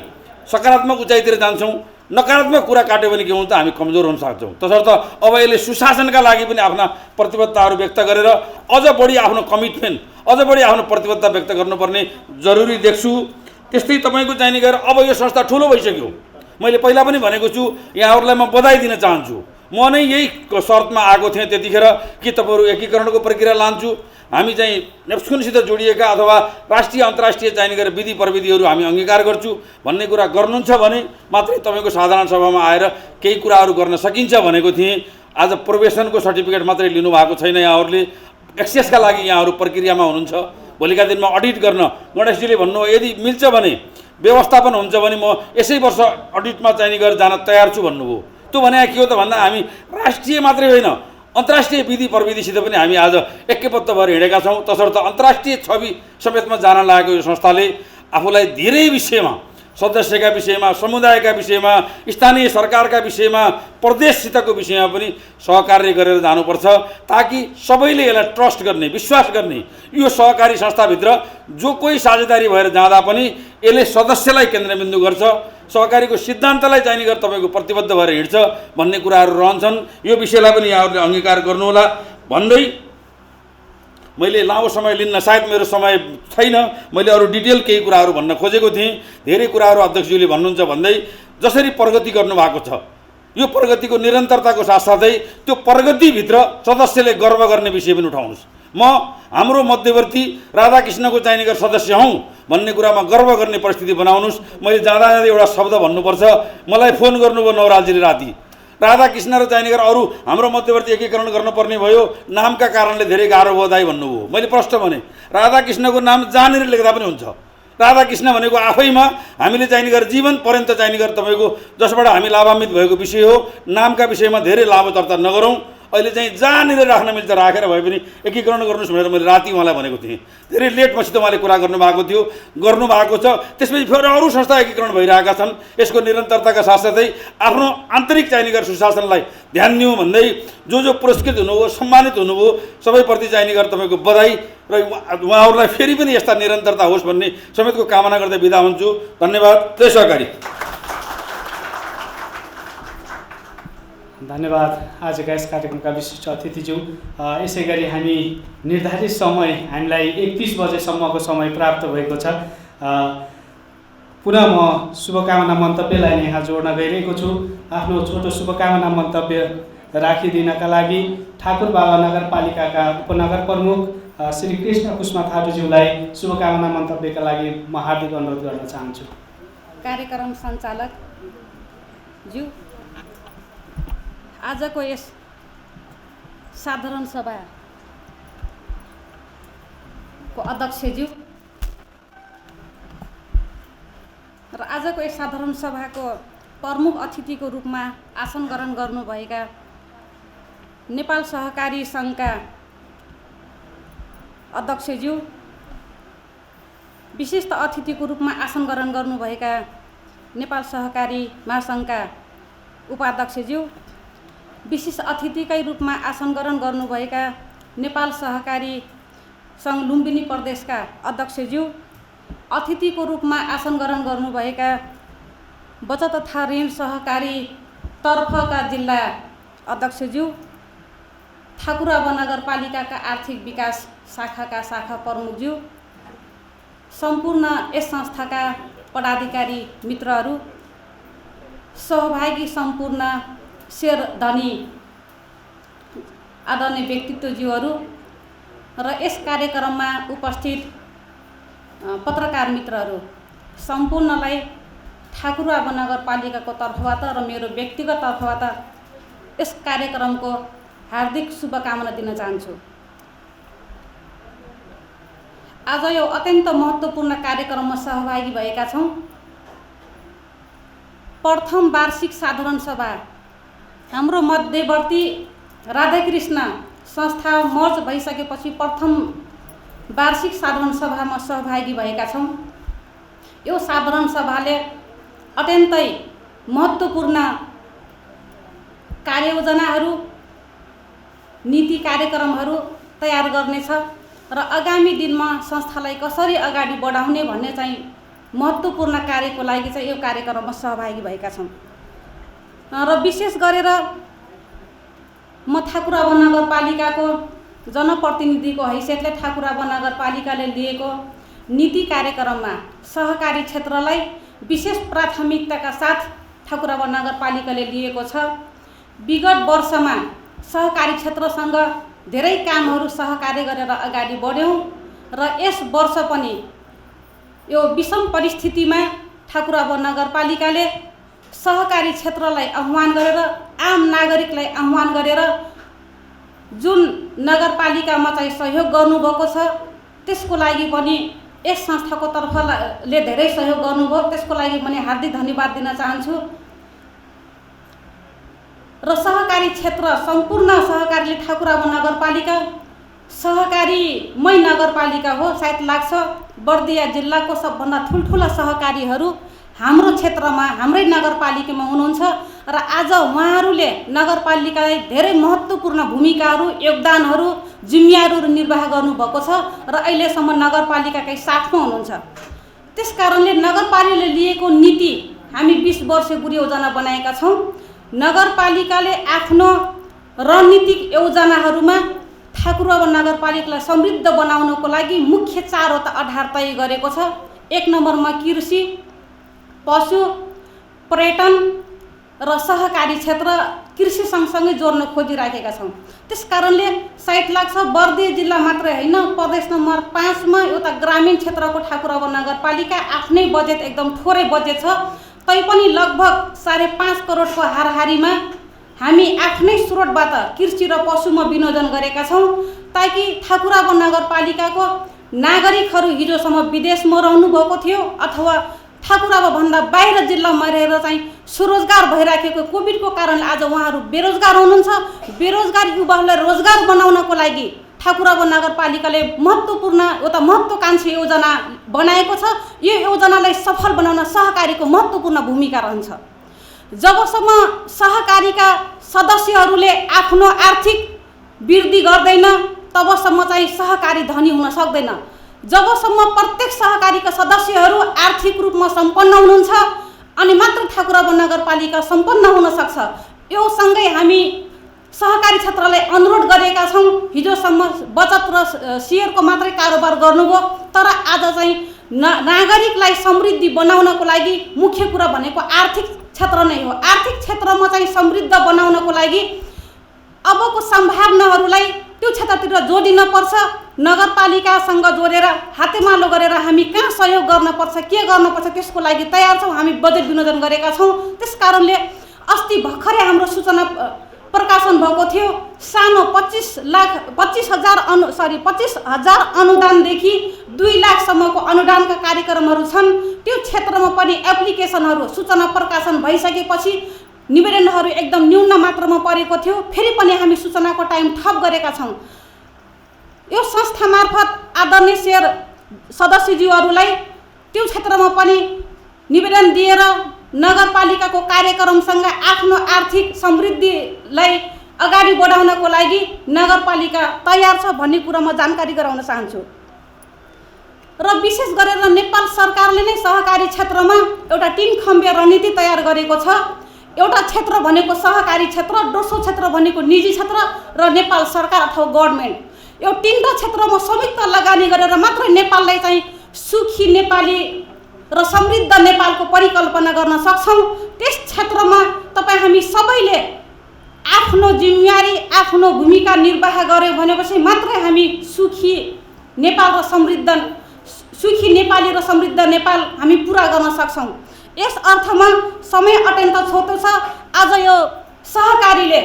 सकारात्मक उचाइतिर जान्छौँ, नकारात्मक कुरा काट्यो भने के हुन्छ हामी कमजोर हुन सक्छौँ। तसर्थ अब यसले सुशासनका लागि पनि आफ्ना प्रतिबद्धताहरू व्यक्त गरेर अझ बढी आफ्नो कमिटमेन्ट, अझ बढी आफ्नो प्रतिबद्धता व्यक्त गर्नुपर्ने जरुरी देख्छु। त्यस्तै तपाईँको चाहिने गरेर अब यो संस्था ठुलो भइसक्यो। मैले पहिला पनि भनेको छु, यहाँहरूलाई म बधाई दिन चाहन्छु। म नै यही शर्तमा आएको थिएँ त्यतिखेर कि तपाईँहरू एकीकरणको प्रक्रिया लान्छु, हामी चाहिँ नेप्स्कुनसित जोडिएका अथवा राष्ट्रिय अन्तर्राष्ट्रिय चाहिने गरेर विधि प्रविधिहरू हामी अङ्गीकार गर्छु भन्ने कुरा गर्नुहुन्छ भने मात्रै तपाईँको साधारण सभामा आएर केही कुराहरू गर्न सकिन्छ भनेको थिएँ। आज प्रोबेसनको सर्टिफिकेट मात्रै लिनुभएको छैन यहाँहरूले, एक्सेसका लागि यहाँहरू प्रक्रियामा हुनुहुन्छ। भोलिका दिनमा अडिट गर्न गणेशजीले भन्नु यदि मिल्छ भने व्यवस्थापन हुन्छ भने म यसै वर्ष अडिटमा चाहिने गरेर जान तयार छु भन्नुभयो। त्यो भने के हो त भन्दा हामी राष्ट्रिय मात्रै होइन अन्तर्राष्ट्रिय विधि प्रविधिसित पनि हामी आज एकैबद्ध भएर हिँडेका छौँ। तसर्थ अन्तर्राष्ट्रिय छवि समेतमा जान लागेको यो संस्थाले आफूलाई धेरै विषयमा, सदस्यका विषयमा, समुदायका विषयमा, स्थानीय सरकारका विषयमा, प्रदेशसितको विषयमा पनि सहकार्य गरेर जानुपर्छ, ताकि सबैले यसलाई ट्रस्ट गर्ने, विश्वास गर्ने। यो सहकारी संस्थाभित्र जो कोही साझेदारी भएर जाँदा पनि यसले सदस्यलाई केन्द्रबिन्दु गर्छ, सहकारीको सिद्धान्तलाई चाहिने गरेर तपाईँको प्रतिबद्ध भएर हिँड्छ भन्ने कुराहरू रहन्छन्। यो विषयलाई पनि यहाँहरूले अङ्गीकार गर्नुहोला भन्दै मैले लामो समय लिन्न, सायद मेरो समय छैन, मैले अरू डिटेल केही कुराहरू भन्न खोजेको थिएँ। धेरै कुराहरू अध्यक्षज्यूले भन्नुहुन्छ भन्दै जसरी प्रगति गर्नुभएको छ, यो प्रगतिको निरन्तरताको साथसाथै त्यो प्रगतिभित्र सदस्यले गर्व गर्ने विषय पनि उठाउनुहोस्। म हाम्रो मध्यवर्ती राधाकृष्णको चाहिने गरेर सदस्य हौँ भन्ने कुरामा गर्व गर्ने परिस्थिति बनाउनुहोस्। मैले जाँदा जाँदै एउटा शब्द भन्नुपर्छ, मलाई फोन गर्नुभयो नवराजीले राति, राधाकृष्ण र चाहिने गरेर अरू हाम्रो मध्यवर्ती एकीकरण गर्नुपर्ने भयो, नामका कारणले धेरै गाह्रो भयो दाइ भन्नुभयो। मैले प्रश्न भने राधाकृष्णको नाम जहाँनिर लेख्दा पनि हुन्छ। राधाकृष्ण भनेको आफैमा हामीले चाहिने गरेर जीवन पर्यन्त चाहिने गरेर तपाईँको जसबाट हामी लाभान्वित भएको विषय हो। नामका विषयमा धेरै लामो चर्चा नगरौँ, अहिले चाहिँ जहाँनिर राख्न मिल्छ राखेर भए पनि एकीकरण गर्नुहोस् भनेर मैले राति उहाँलाई भनेको थिएँ। धेरै लेट मसित उहाँले कुरा गर्नुभएको थियो, गर्नुभएको छ। त्यसपछि फेरि अरू संस्था एकीकरण भइरहेका छन्। यसको निरन्तरताका साथसाथै आफ्नो आन्तरिक चाहिने गरेर सुशासनलाई ध्यान दिउँ भन्दै जो पुरस्कृत हुनुभयो, सम्मानित हुनुभयो, सबैप्रति चाहिने गरेर तपाईँको बधाई र उहाँहरूलाई फेरि पनि यस्ता निरन्तरता होस् भन्ने समेतको कामना गर्दै बिदा हुन्छु। धन्यवाद। जय सहकारी। धन्यवाद आजका यस कार्यक्रमका विशिष्ट अतिथिज्यू। यसै गरी हामी निर्धारित समय हामीलाई 31 बजेसम्मको समय प्राप्त भएको छ। पुनः म शुभकामना मन्तव्यलाई नै यहाँ जोड्न गइरहेको छु। आफ्नो छोटो शुभकामना मन्तव्य राखिदिनका लागि ठाकुरबाबा नगरपालिकाका उपनगर प्रमुख श्री कृष्ण कुष्मा थारूज्यूलाई शुभकामना मन्तव्यका लागि म हार्दिक अनुरोध गर्न चाहन्छु। कार्यक्रम सञ्चालक ज्यू, आजको यस साधारण सभाको अध्यक्षज्यू र आजको यस साधारण सभाको प्रमुख अतिथिको रूपमा आसन ग्रहण गर्नुभएका नेपाल सहकारी सङ्घका अध्यक्षज्यू, विशिष्ट अतिथिको रूपमा आसन ग्रहण गर्नुभएका नेपाल सहकारी महासङ्घका उपाध्यक्षज्यू, विशिष्ट अतिथिकै रूपमा आसन ग्रहण गर्नुभएका नेपाल सहकारी सङ्घ लुम्बिनी प्रदेशका अध्यक्षज्यू, अतिथिको रूपमा आसन ग्रहण गर्नुभएका बचत तथा ऋण सहकारी तर्फका जिल्ला अध्यक्षज्यू, ठाकुरबाबा नगरपालिकाका आर्थिक विकास शाखाका शाखा प्रमुखज्यू, सम्पूर्ण यस संस्थाका पदाधिकारी मित्रहरू, सहभागी सम्पूर्ण शेरधनी आदरणीय व्यक्तित्वज्यूहरू र यस कार्यक्रममा उपस्थित पत्रकार मित्रहरू सम्पूर्णलाई ठाकुरबाबा नगरपालिकाको तर्फबाट र मेरो व्यक्तिगत तर्फबाट यस कार्यक्रमको हार्दिक शुभकामना दिन चाहन्छु। आज यो अत्यन्त महत्त्वपूर्ण कार्यक्रममा सहभागी भएका छौँ। प्रथम वार्षिक साधारण सभा हाम्रो मध्यवर्ती राधाकृष्ण संस्था मर्ज भइसकेपछि प्रथम वार्षिक साधारण सभामा सहभागी भएका छौँ। यो साधारण सभाले अत्यन्तै महत्त्वपूर्ण कार्ययोजनाहरू, नीति कार्यक्रमहरू तयार गर्नेछ र आगामी दिनमा संस्थालाई कसरी अगाडि बढाउने भन्ने चाहिँ महत्त्वपूर्ण कार्यको लागि चाहिँ यो कार्यक्रममा सहभागी भएका छौँ। र विशेष गरेर म ठाकुरबाबा नगरपालिकाको जनप्रतिनिधिको हैसियतले ठाकुरबाबा नगरपालिकाले लिएको नीति कार्यक्रममा सहकारी क्षेत्रलाई विशेष प्राथमिकताका साथ ठाकुरबाबा नगरपालिकाले लिएको छ। विगत वर्षमा सहकारी क्षेत्रसँग धेरै कामहरू सहकार्य गरेर अगाडि बढ्यौँ र यस वर्ष पनि यो विषम परिस्थितिमा ठाकुरबाबा नगरपालिकाले सहकारी क्षेत्रलाई आह्वान गरेर, आम नागरिकलाई आह्वान गरेर जुन नगरपालिकामा चाहिँ सहयोग गर्नुभएको छ त्यसको लागि पनि यस संस्थाको तर्फले धेरै सहयोग गर्नुभयो, त्यसको लागि पनि हार्दिक धन्यवाद दिन चाहन्छु। र सहकारी क्षेत्र सम्पूर्ण सहकारीले ठाकुरबाबा नगरपालिका सहकारीमय नगरपालिका हो। सायद लाग्छ बर्दिया जिल्लाको सबभन्दा ठुल्ठुला सहकारीहरू हाम्रो क्षेत्रमा, हाम्रै नगरपालिकामा हुनुहुन्छ र आज उहाँहरूले नगरपालिकालाई धेरै महत्त्वपूर्ण भूमिकाहरू, योगदानहरू, जिम्मेवारीहरू निर्वाह गर्नुभएको छ र अहिलेसम्म नगरपालिकाकै साथमा हुनुहुन्छ। त्यसकारणले नगरपालिकाले लिएको नीति हामी 20 वर्ष पूर्व योजना बनाएका छौँ। नगरपालिकाले आफ्नो रणनीतिक योजनाहरूमा ठाकुरबाबा नगरपालिकालाई समृद्ध बनाउनको लागि मुख्य 4वटा आधार तय गरेको छ। 1 नम्बरमा कृषि, पशु, पर्यटन र सहकारी क्षेत्र कृषि सँगसँगै जोड्न खोजिराखेका छौँ। त्यसकारणले सायद लाग्छ बर्दिया जिल्ला मात्रै होइन, प्रदेश नम्बर 5 मा एउटा ग्रामीण क्षेत्रको ठाकुरबाबा नगरपालिका आफ्नै बजेट, एकदम थोरै बजेट छ, तैपनि लगभग 5.5 करोडको हाराहारीमा हामी आफ्नै स्रोतबाट कृषि र पशुमा विनियोजन गरेका छौँ ताकि ठाकुरबाबा नगरपालिकाको नागरिकहरू हिजोसम्म विदेशमा रहनुभएको थियो अथवा ठाकुरबाबाभन्दा बाहिर जिल्लामा रहेर चाहिँ स्वरोजगार भइराखेको कोभिडको कारणले आज उहाँहरू बेरोजगार हुनुहुन्छ। बेरोजगार युवाहरूलाई रोजगार बनाउनको लागि ठाकुरबाबा नगरपालिकाले महत्त्वपूर्ण एउटा महत्त्वाकांक्षी योजना बनाएको छ। यो योजनालाई सफल बनाउन सहकारीको महत्त्वपूर्ण भूमिका रहन्छ। जबसम्म सहकारीका सदस्यहरूले आफ्नो आर्थिक वृद्धि गर्दैन, तबसम्म चाहिँ सहकारी धनी हुन सक्दैन। जबसम्म प्रत्येक सहकारीका सदस्यहरू आर्थिक रूपमा सम्पन्न हुनुहुन्छ अनि मात्र ठाकुरवन नगरपालिका सम्पन्न हुन सक्छ। यो सँगै हामी सहकारी क्षेत्रलाई अनुरोध गरेका छौँ। हिजोसम्म बचत र सेयरको मात्रै कारोबार गर्नुभयो, तर आज चाहिँ नागरिकलाई समृद्धि बनाउनको लागि मुख्य कुरा भनेको आर्थिक क्षेत्र नै हो। आर्थिक क्षेत्रमा चाहिँ समृद्ध बनाउनको लागि अबको सम्भावनाहरूलाई त्यो क्षेत्रतिर जोडिनुपर्छ। नगरपालिकासँग जोडेर हातेमालो गरेर हामी कहाँ सहयोग गर्नुपर्छ, के गर्नुपर्छ त्यसको लागि तयार छौँ। हामी बजेट विनियोजन गरेका छौँ। त्यस कारणले अस्ति भर्खरै हाम्रो सूचना प्रकाशन भएको थियो। सानो 25,000 अनुदानदेखि 2 लाखसम्मको अनुदानका कार्यक्रमहरू छन्। त्यो क्षेत्रमा पनि एप्लिकेसनहरू सूचना प्रकाशन भइसकेपछि निवेदनहरू एकदम न्यून मात्रामा परेको थियो। फेरि पनि हामी सूचनाको टाइम थप गरेका छौँ। यो संस्था मार्फत आदरणीय शेयर सदस्यज्यूहरूलाई त्यो क्षेत्रमा पनि निवेदन दिएर नगरपालिकाको कार्यक्रमसँग आफ्नो आर्थिक समृद्धिलाई अगाडि बढाउनको लागि नगरपालिका तयार छ भन्ने कुरा म जानकारी गराउन चाहन्छु। र विशेष गरेर नेपाल सरकारले नै सहकारी क्षेत्रमा एउटा 3 खम्बे रणनीति तयार गरेको छ। एउटा क्षेत्र भनेको सहकारी क्षेत्र, दोस्रो क्षेत्र भनेको निजी क्षेत्र र नेपाल सरकार अथवा गभर्नमेन्ट। यो 3वटा क्षेत्रमा संयुक्त लगानी गरेर मात्रै नेपाललाई चाहिँ सुखी नेपाली र समृद्ध नेपालको परिकल्पना गर्न सक्छौँ। त्यस क्षेत्रमा तपाईँ हामी सबैले आफ्नो जिम्मेवारी, आफ्नो भूमिका निर्वाह गर्यो भनेपछि मात्रै हामी सुखी नेपाली र समृद्ध नेपाल हामी पुरा गर्न सक्छौँ। यस अर्थमा समय अत्यन्त छोटो छ। आज यो सहकारीले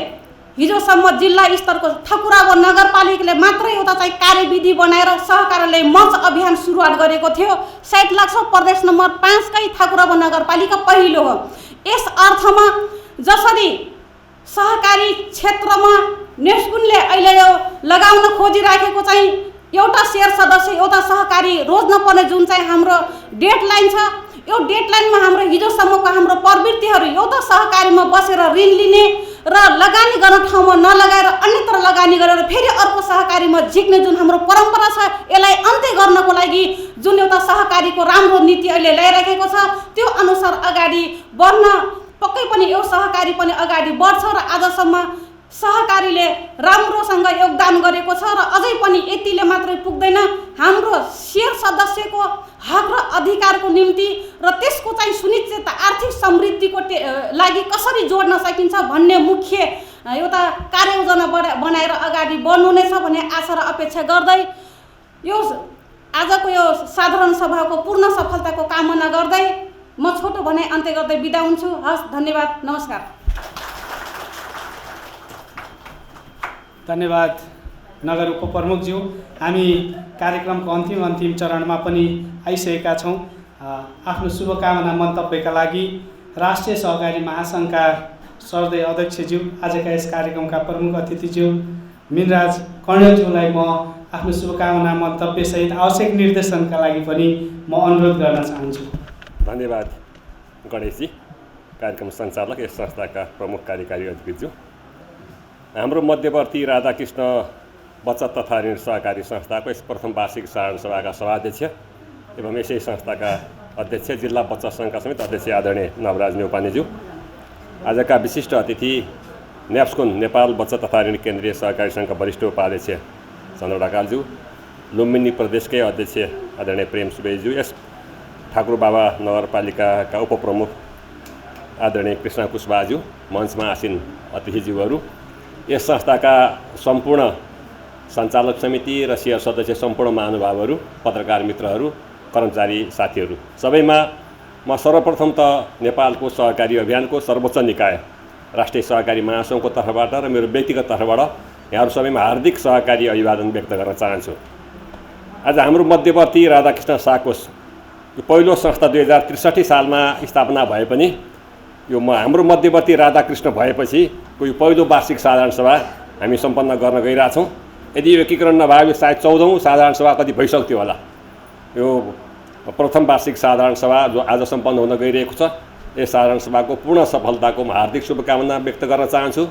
हिजोसम्म जिल्ला स्तरको ठाकुरवन नगरपालिकाले मात्रै एउटा चाहिँ कार्यविधि बनाएर सहकारीले मञ्च अभियान सुरुवात गरेको थियो। सायद लाग्छ प्रदेश नम्बर 5 कै ठाकुरवन नगरपालिका पहिलो हो। यस अर्थमा जसरी सहकारी क्षेत्रमा नेस्कुनले अहिले यो लगाउन खोजिराखेको चाहिँ एउटा शेयर सदस्य एउटा सहकारी रोज्न पर्ने जुन चाहिँ हाम्रो डेडलाइन छ, यो डेडलाइनमा हाम्रो हिजोसम्मको हाम्रो प्रवृत्तिहरू एउटा सहकारीमा बसेर ऋण लिने र लगानी गर्न ठाउँमा नलगाएर अन्यत्र लगानी गरेर फेरि अर्को सहकारीमा झिक्ने जुन हाम्रो परम्परा छ, यसलाई अन्त्य गर्नको लागि जुन एउटा सहकारीको राम्रो नीति अहिले ल्याइराखेको छ त्यो अनुसार अगाडि बढ्न पक्कै पनि यो सहकारी पनि अगाडि बढ्छ। र आजसम्म सहकारीले राम्रोसँग योगदान गरेको छ र अझै पनि यतिले मात्रै पुग्दैन। हाम्रो शेयर सदस्यको हक र अधिकारको निम्ति र त्यसको चाहिँ सुनिश्चित आर्थिक समृद्धिको लागि कसरी जोड्न सकिन्छ भन्ने मुख्य एउटा कार्ययोजना बनाएर अगाडि बढ्नुहुनेछ भन्ने आशा र अपेक्षा गर्दै यो आजको यो साधारण सभाको पूर्ण सफलताको कामना गर्दै म छोटो भने अन्त्य गर्दै बिदा हुन्छु। हस्, धन्यवाद, नमस्कार। धन्यवाद नगर उपप्रमुखज्यू। हामी कार्यक्रमको अन्तिम चरणमा पनि आइसकेका छौँ। आफ्नो शुभकामना मन्तव्यका लागि राष्ट्रिय सहकारी महासङ्घका सर्दै अध्यक्षज्यू, आजका यस कार्यक्रमका प्रमुख अतिथिज्यू मिनराज कणेलज्यूलाई म आफ्नो शुभकामना मन्तव्यसहित आवश्यक निर्देशनका लागि पनि म अनुरोध गर्न चाहन्छु। धन्यवाद गणेशजी, कार्यक्रम सञ्चालक, यस संस्थाका प्रमुख कार्यकारी अधिकृतज्यू। हाम्रो मध्यवर्ती राधाकृष्ण बचत तथा ऋण सहकारी संस्थाको यस प्रथम वार्षिक साधारण सभाका सभाध्यक्ष एवं यसै संस्थाका अध्यक्ष, जिल्ला बचत सङ्घका समेत अध्यक्ष आदरणीय नवराज न्यौपानेज्यू, आजका विशिष्ट अतिथि न्याप्सकुन नेपाल बचत तथा ऋण केन्द्रीय सहकारी सङ्घका वरिष्ठ उपाध्यक्ष चन्द्र ढकालज्यू, लुम्बिनी प्रदेशकै अध्यक्ष आदरणीय प्रेम सुवेदीज्यू, यस ठाकुरबाबा नगरपालिकाका उपप्रमुख आदरणीय कृष्ण कुशवाहाज्यू, मञ्चमा आसीन अतिथिज्यूहरू, यस संस्थाका सम्पूर्ण सञ्चालक समिति र शेयर सदस्य, सम्पूर्ण महानुभावहरू, पत्रकार मित्रहरू, कर्मचारी साथीहरू, सबैमा म सर्वप्रथम त नेपालको सहकारी अभियानको सर्वोच्च निकाय राष्ट्रिय सहकारी महासङ्घको तर्फबाट र मेरो व्यक्तिगत तर्फबाट यहाँहरू सबैमा हार्दिक सहकारी अभिवादन व्यक्त गर्न चाहन्छु। आज हाम्रो मध्यवर्ती राधाकृष्ण साकोस यो पहिलो संस्था 2063 सालमा स्थापना भए पनि यो हाम्रो मध्यवर्ती राधाकृष्ण भएपछि यो पहिलो वार्षिक साधारण सभा हामी सम्पन्न गर्न गइरहेछौँ। यदि एकीकरण नभए सायद 14औं साधारण सभा कति भइसक्थ्यो होला। यो प्रथम वार्षिक साधारण सभा जो आज सम्पन्न हुन गइरहेको छ, यस साधारण सभाको पूर्ण सफलताको हार्दिक शुभकामना व्यक्त गर्न चाहन्छु।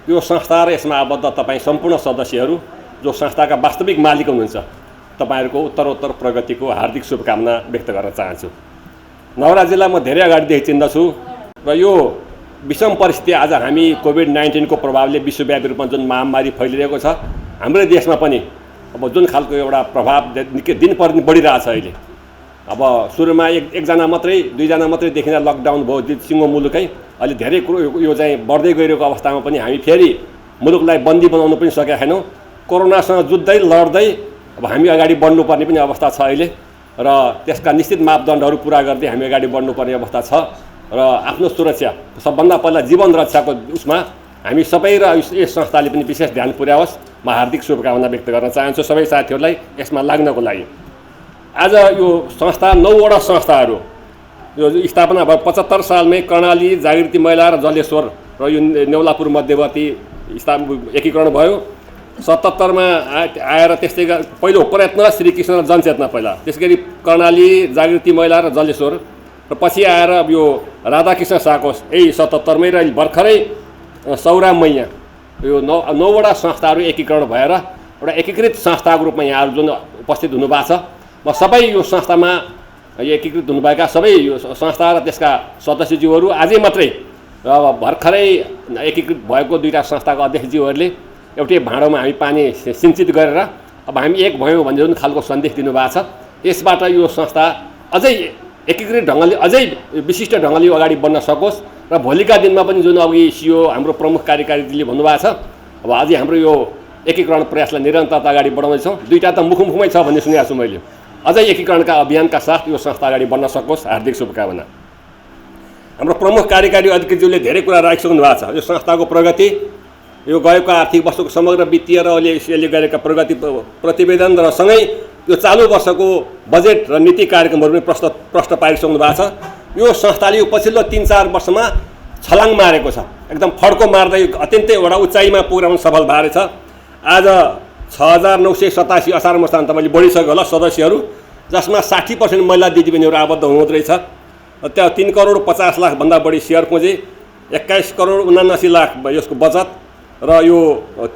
यो संस्था र यसमा आबद्ध तपाईँ सम्पूर्ण सदस्यहरू जो संस्थाका वास्तविक मालिक हुनुहुन्छ तपाईँहरूको उत्तरोत्तर प्रगतिको हार्दिक शुभकामना व्यक्त गर्न चाहन्छु। नवरा जिल्ला म धेरै अगाडिदेखि चिन्दछु र यो विषम परिस्थिति आज हामी कोभिड-19 को प्रभावले विश्वव्यापी रूपमा जुन महामारी फैलिरहेको छ हाम्रो देशमा पनि अब जुन खालको एउटा प्रभाव निकै दिन पर बढिरहेछ अहिले। अब सुरुमा एकजना मात्रै दुईजना मात्रै देखिँदा लकडाउन भयो सिङ्गो मुलुकै, अहिले धेरै कुरो यो चाहिँ बढ्दै गइरहेको अवस्थामा पनि हामी फेरि मुलुकलाई बन्दी बनाउनु पनि सकेका छैनौँ। कोरोनासँग जुझ्दै लड्दै अब हामी अगाडि बढ्नुपर्ने पनि अवस्था छ अहिले र त्यसका निश्चित मापदण्डहरू पुरा गर्दै हामी अगाडि बढ्नुपर्ने अवस्था छ र आफ्नो सुरक्षा सबभन्दा पहिला जीवन रक्षाको उसमा हामी सबै र यस संस्थाले पनि विशेष ध्यान पुर्याओस् म हार्दिक शुभकामना व्यक्त गर्न चाहन्छु सबै साथीहरूलाई यसमा लाग्नको लागि। आज यो संस्था 9वटा संस्थाहरू यो स्थापना भयो 75 सालमै कर्णाली, जागृति महिला र जलेश्वर र यो नेउलापुर मध्यवर्ती एकीकरण भयो। 77 मा आएर त्यस्तै पहिलो प्रयत्न श्रीकृष्ण र जनचेतना पहिला, त्यसै कर्णाली, जागृति महिला र जलेश्वर र पछि आएर अब यो राधाकृष्ण साकोस यही 77 मै र भर्खरै सौरा मैया यो 9वटा संस्थाहरू एकीकरण भएर एउटा एकीकृत संस्थाको रूपमा यहाँहरू जुन उपस्थित हुनुभएको छ म सबै यो संस्थामा एकीकृत हुनुभएका सबै यो संस्था र त्यसका सदस्यज्यूहरू आजै मात्रै अब भर्खरै एकीकृत भएको दुईटा संस्थाका अध्यक्षज्यूहरूले एउटै भाँडोमा हामी पानी सिंचित गरेर अब हामी एक भयौँ भन्ने जुन खालको सन्देश दिनुभएको छ यसबाट यो संस्था अझै एकीकृत ढङ्गले अझै विशिष्ट ढङ्गले अगाडि बढ्न सकोस् र भोलिका दिनमा पनि जुन अघि सिओ हाम्रो प्रमुख कार्यकारीले भन्नुभएको छ अब अझै हाम्रो यो एकीकरण प्रयासलाई निरन्तरता अगाडि बढाउँदैछौँ। दुईटा त मुखमुखमै छ भन्ने सुनेको छु मैले, अझै एकीकरणका अभियानका साथ यो संस्था अगाडि बढ्न सकोस् हार्दिक शुभकामना। हाम्रो प्रमुख कार्यकारी अधिकृतज्यूले धेरै कुरा राखिसक्नु भएको छ। यो संस्थाको प्रगति, यो गएको आर्थिक वर्षको समग्र वित्तीय र यसले गरेका प्रगति प्रतिवेदन र सँगै यो चालु वर्षको बजेट र नीति कार्यक्रमहरू पनि प्रश्न पारिसक्नु भएको छ। यो संस्थाले यो पछिल्लो 3-4 वर्षमा छलाङ मारेको छ, एकदम फड्को मार्दै अत्यन्तै एउटा उचाइमा पुर्याउन सफल भएको छ। आज 6987 असार मस्तान तपाईँले बढिसक्यो होला सदस्यहरू, जसमा 60% महिला दिदीबहिनीहरू आबद्ध हुनुहुँदो रहेछ। त्यहाँ 3 करोड 50 लाख भन्दा बढी सेयर पुँजी, 21 करोड 79 लाख यसको बचत र यो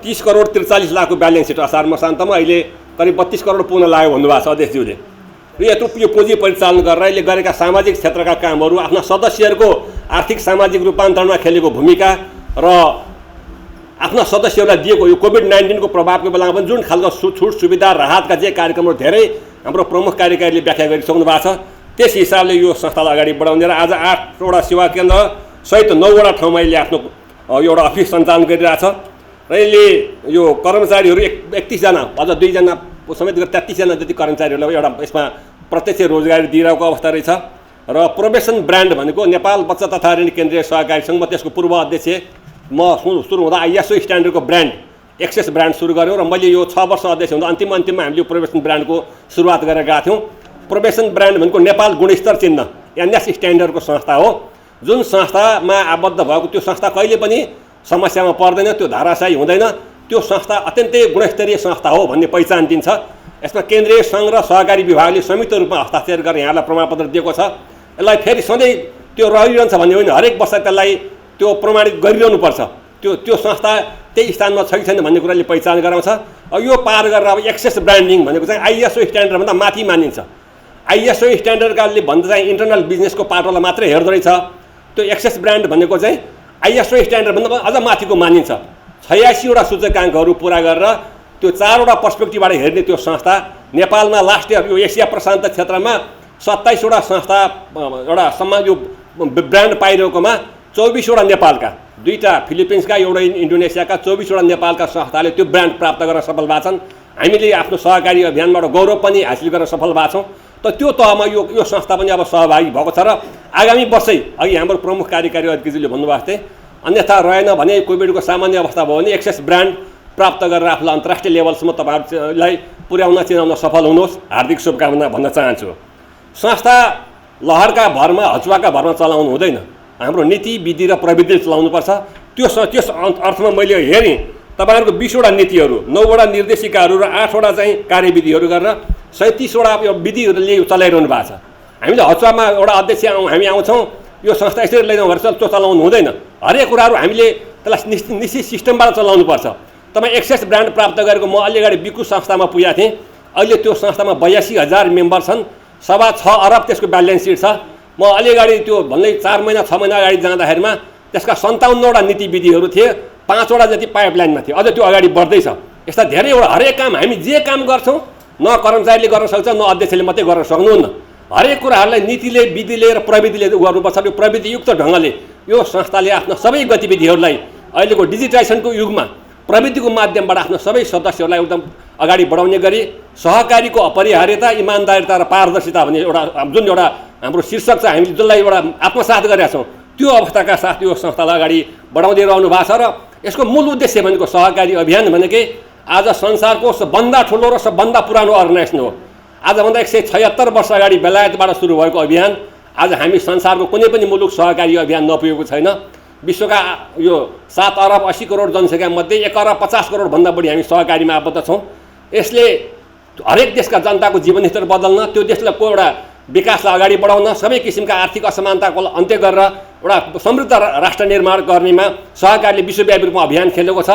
30 करोड 43 लाखको ब्यालेन्स सिट असार मसान्तमा अहिले करिब 32 करोड पुग्न लाग्यो भन्नुभएको छ अध्यक्षज्यूले। र यत्रो यो पुँजी परिचालन गरेर अहिले गरेका सामाजिक क्षेत्रका कामहरू, आफ्ना सदस्यहरूको आर्थिक सामाजिक रूपान्तरणमा खेलेको भूमिका र आफ्ना सदस्यहरूलाई दिएको यो कोभिड-19 को प्रभावको बेलामा पनि जुन खालको छुट सुविधा राहतका जे कार्यक्रमहरू धेरै हाम्रो प्रमुख कार्यकारीले व्याख्या गरिसक्नु भएको छ, त्यस हिसाबले यो संस्थालाई अगाडि बढाउने र आज 8वटा सेवा केन्द्र सहित 9वटा ठाउँमा यसले आफ्नो एउटा अफिस सञ्चालन गरिरहेछ र यसले यो कर्मचारीहरू 31 जना अझ 2 जना समेत 33 जना जति कर्मचारीहरूलाई एउटा यसमा प्रत्यक्ष रोजगारी दिइरहेको अवस्था रहेछ। र प्रोबेसन ब्रान्ड भनेको नेपाल बचत तथा ऋण केन्द्रीय सहकारी सङ्घ, म त्यसको पूर्व अध्यक्ष, म सुरु हुँदा आइएसओ स्ट्यान्डर्डको ब्रान्ड एक्सेस ब्रान्ड सुरु गऱ्यौँ र मैले यो 6 वर्ष अध्यक्ष हुँदा अन्तिममा हामीले यो प्रोबेसन ब्रान्डको सुरुवात गरेर गएका थियौँ। प्रोबेसन ब्रान्ड भनेको नेपाल गुणस्तर चिन्ह एनएस स्ट्यान्डर्डको संस्था हो। जुन संस्थामा आबद्ध भएको त्यो संस्था कहिले पनि समस्यामा पर्दैन, त्यो धाराशायी हुँदैन, त्यो संस्था अत्यन्तै गुणस्तरीय संस्था हो भन्ने पहिचान दिन्छ। यसमा केन्द्रीय सङ्घ र सहकारी विभागले संयुक्त रूपमा हस्ताक्षर गरेर यहाँलाई प्रमाणपत्र दिएको छ। यसलाई फेरि सधैँ त्यो रहिरहन्छ भन्ने होइन, हरेक वर्ष त्यसलाई त्यो प्रमाणित गरिरहनुपर्छ। त्यो संस्था त्यही स्थानमा छ कि छैन भन्ने कुराले पहिचान गराउँछ। यो पार गरेर अब एक्सेस ब्रान्डिङ भनेको चाहिँ आइएसओ स्ट्यान्डर्डभन्दा माथि मानिन्छ। आइएसओ स्ट्यान्डर्डले भन्दा चाहिँ इन्टरनल बिजनेसको पाटोलाई मात्रै हेर्दो रहेछ। त्यो एक्सेस ब्रान्ड भनेको चाहिँ आइएसओ स्ट्यान्डर्डभन्दा अझ माथिको मानिन्छ। 86वटा सूचकाङ्कहरू पुरा गरेर त्यो 4वटा पर्सपेक्टिभबाट हेर्ने त्यो संस्था नेपालमा लास्ट इयर यो एसिया प्रशान्त क्षेत्रमा 27वटा संस्था एउटा सम्मान यो ब्रान्ड पाइरहेकोमा 24वटा नेपालका, 2टा फिलिपिन्सका, एउटा इन्डोनेसियाका, 24वटा नेपालका संस्थाले त्यो ब्रान्ड प्राप्त गर्न सफल भएको छन्। हामीले आफ्नो सहकारी अभियानबाट गौरव पनि हासिल गर्न सफल भएको छौँ। त त्यो तहमा यो संस्था पनि अब सहभागी भएको छ र आगामी वर्षै अघि हाम्रो प्रमुख कार्यकारी अधिकारीले भन्नुभएको थिए, अन्यथा रहेन भने कोभिडको सामान्य अवस्था भयो भने एक्सेस ब्रान्ड प्राप्त गरेर आफूलाई अन्तर्राष्ट्रिय लेभलसम्म तपाईँहरूलाई पुर्याउन चिनाउन सफल हुनुहोस्, हार्दिक शुभकामना भन्न चाहन्छु। संस्था लहरका भरमा हचुवाका भरमा चलाउनु हुँदैन, हाम्रो नीति विधि र प्रविधिले चलाउनुपर्छ। त्यस अर्थमा मैले हेरेँ तपाईँहरूको 20वटा नीतिहरू, 9वटा निर्देशिकाहरू र 8वटा चाहिँ कार्यविधिहरू गरेर 37वटा विधिहरूले चलाइरहनु भएको छ। हामीले हचुवामा एउटा अध्यक्ष हामी आउँछौँ, यो संस्था यसरी लैजाउँ भनेर त्यो चलाउनु हुँदैन। हरेक कुराहरू हामीले त्यसलाई निश्चित सिस्टमबाट चलाउनुपर्छ। तपाईँ एक्सेस ब्रान्ड प्राप्त गरेको म अलि अगाडि बिकु संस्थामा पुगेको थिएँ। अहिले त्यो संस्थामा 82,000 मेम्बर छन्, 6.25 अरब त्यसको ब्यालेन्स सिट छ। म अलि अगाडि त्यो भन्दै 4 महिना 6 महिना अगाडि जाँदाखेरिमा त्यसका 57वटा नीतिविधिहरू थिए, 5वटा जति पाइपलाइनमा थियो, अझ त्यो अगाडि बढ्दैछ। यस्ता धेरैवटा हरेक काम हामी जे काम गर्छौँ न कर्मचारीले गर्न सक्छ न अध्यक्षले मात्रै गर्न सक्नुहुन्न। हरेक कुराहरूलाई नीतिले विधिले र प्रविधिले गर्नुपर्छ। यो प्रविधियुक्त ढङ्गले यो संस्थाले आफ्नो सबै गतिविधिहरूलाई अहिलेको डिजिटाइजेसनको युगमा प्रविधिको माध्यमबाट आफ्नो सबै सदस्यहरूलाई एकदम अगाडि बढाउने गरी सहकारीको अपरिहार्यता, इमान्दारिता र पारदर्शिता भन्ने एउटा जुन एउटा हाम्रो शीर्षक छ, हामीले जसलाई एउटा आत्मसात गरेका छौँ, त्यो अवस्थाका साथ यो संस्थालाई अगाडि बढाउँदै रहनु भएको छ। र यसको मूल उद्देश्य भनेको सहकारी अभियान भनेकै आज संसारको सबभन्दा ठुलो र सबभन्दा पुरानो अर्गनाइजेसन हो। आजभन्दा 176 वर्ष अगाडि बेलायतबाट सुरु भएको अभियान आज हामी संसारको कुनै पनि मुलुक सहकारी अभियान नपुगेको छैन। विश्वका यो 7 अरब 80 करोड जनसङ्ख्या मध्ये 1 अरब 50 करोडभन्दा बढी हामी सहकारीमा आबद्ध छौँ। यसले हरेक देशका जनताको जीवनस्तर बदल्न, त्यो देशलाई को एउटा विकासलाई अगाडि बढाउन, सबै किसिमका आर्थिक असमानताको अन्त्य गरेर एउटा समृद्ध राष्ट्र निर्माण गर्नेमा सहकारीले विश्वव्यापी रूपमा अभियान खेलेको छ।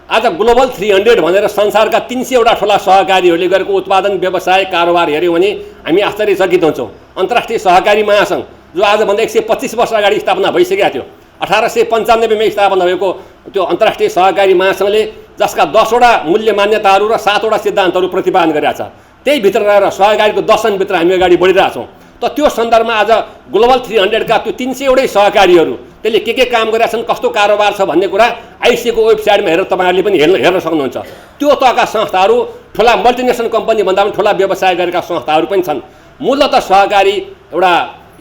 आज ग्लोबल 300 भनेर संसारका 300वटा ठुला सहकारीहरूले गरेको उत्पादन, व्यवसाय, कारोबार हेऱ्यौँ भने हामी आश्चर्यचकित हुन्छौँ। अन्तर्राष्ट्रिय सहकारी महासङ्घ जो आजभन्दा 125 वर्ष अगाडि स्थापना भइसकेको थियो, 1895 मा स्थापना भएको त्यो अन्तर्राष्ट्रिय सहकारी महासङ्घले जसका 10वटा मूल्य मान्यताहरू र 7वटा सिद्धान्तहरू प्रतिपादन गरेका छ, त्यही भित्र रहेर सहकारीको दर्शनभित्र हामी अगाडि बढिरहेछौँ। त त्यो सन्दर्भमा आज ग्लोबल 300 का त्यो 300वटै सहकारीहरू त्यसले के काम गरेका छन्, कस्तो कारोबार छ भन्ने कुरा आइसिएको वेबसाइटमा हेरेर तपाईँहरूले पनि हेर्न सक्नुहुन्छ। त्यो तहका संस्थाहरू ठुला मल्टिनेसनल कम्पनी भन्दा पनि ठुला व्यवसाय गरेका संस्थाहरू पनि छन्। मूलतः सहकारी एउटा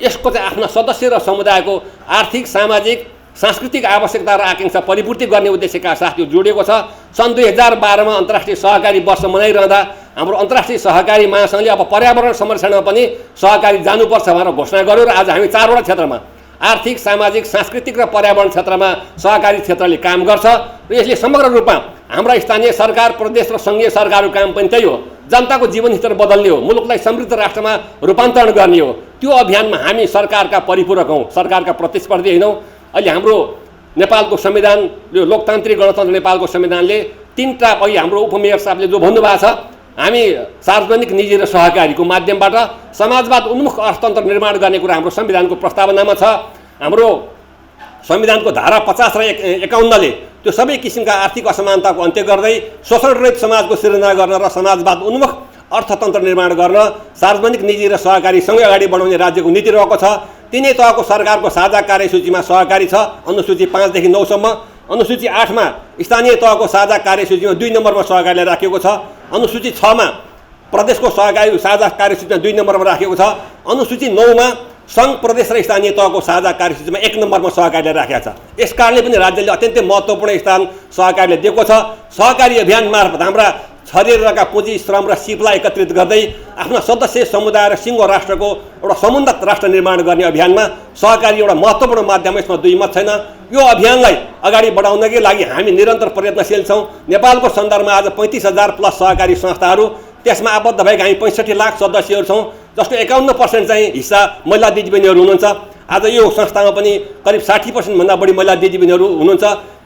यसको चाहिँ आफ्ना सदस्य र समुदायको आर्थिक, सामाजिक, सांस्कृतिक आवश्यकता र आकाङ्क्षा परिपूर्ति गर्ने उद्देश्यका साथ यो जोडिएको छ। सन् 2012 मा अन्तर्राष्ट्रिय सहकारी वर्ष मनाइरहँदा हाम्रो अन्तर्राष्ट्रिय सहकारी महासङ्घले अब पर्यावरण संरक्षणमा पनि सहकारी जानुपर्छ भनेर घोषणा गर्यो र आज हामी 4वटा क्षेत्रमा आर्थिक, सामाजिक, सांस्कृतिक र पर्यावरण क्षेत्रमा सहकारी क्षेत्रले काम गर्छ। र यसले समग्र रूपमा हाम्रा स्थानीय सरकार, प्रदेश र सङ्घीय सरकारको काम पनि त्यही हो, जनताको जीवनस्तर बदल्ने हो, मुलुकलाई समृद्ध राष्ट्रमा रूपान्तरण गर्ने हो। त्यो अभियानमा हामी सरकारका परिपूरक हौँ, सरकारका प्रतिस्पर्धी होइनौँ। अहिले हाम्रो नेपालको संविधान, यो लोकतान्त्रिक गणतन्त्र नेपालको संविधानले 3टा अघि हाम्रो उपमेयर साहबले जो भन्नुभएको छ, हामी सार्वजनिक, निजी र सहकारीको माध्यमबाट समाजवाद उन्मुख अर्थतन्त्र निर्माण गर्ने कुरा हाम्रो संविधानको प्रस्तावनामा छ। हाम्रो संविधानको धारा 50 र 51ले त्यो सबै किसिमका आर्थिक असमानताको अन्त्य गर्दै शोषणरहित समाजको सिर्जना गर्न र समाजवाद उन्मुख अर्थतन्त्र निर्माण गर्न सार्वजनिक, निजी र सहकारीसँगै अगाडि बढाउने राज्यको नीति रहेको छ। तिनै तहको सरकारको साझा कार्यसूचीमा सहकारी छ, अनुसूची 5 देखि 9 सम्म। अनुसूची 8 मा स्थानीय तहको साझा कार्यसूचीमा 2 नम्बरमा सहकारीलाई राखेको छ। अनुसूची 6 मा प्रदेशको सहकारी साझा कार्यसूचीमा 2 नम्बरमा राखेको छ। अनुसूची 9 मा सङ्घ, प्रदेश र स्थानीय तहको साझा कार्यसूचीमा 1 नम्बरमा सहकारीलाई राखेको छ। यस कारणले पनि राज्यले अत्यन्तै महत्त्वपूर्ण स्थान सहकारीले दिएको छ। सहकारी अभियान मार्फत हाम्रा शरीरका पुँजी, श्रम र सिपलाई एकत्रित गर्दै आफ्ना सदस्य समुदाय र सिङ्गो राष्ट्रको एउटा समुन्नत राष्ट्र निर्माण गर्ने अभियानमा सहकारी एउटा महत्त्वपूर्ण माध्यम, यसमा दुई मत छैन। यो अभियानलाई अगाडि बढाउनकै लागि हामी निरन्तर प्रयत्नशील छौँ। नेपालको सन्दर्भमा आज 35,000 प्लस सहकारी संस्थाहरू, त्यसमा आबद्ध भएका हामी 65 लाख सदस्यहरू छौँ, जसको 51% चाहिँ हिस्सा महिला दिदीबहिनीहरू हुनुहुन्छ। आज यो संस्थामा पनि करिब 60% भन्दा बढी महिला दिदीबहिनीहरू हुनुहुन्छ।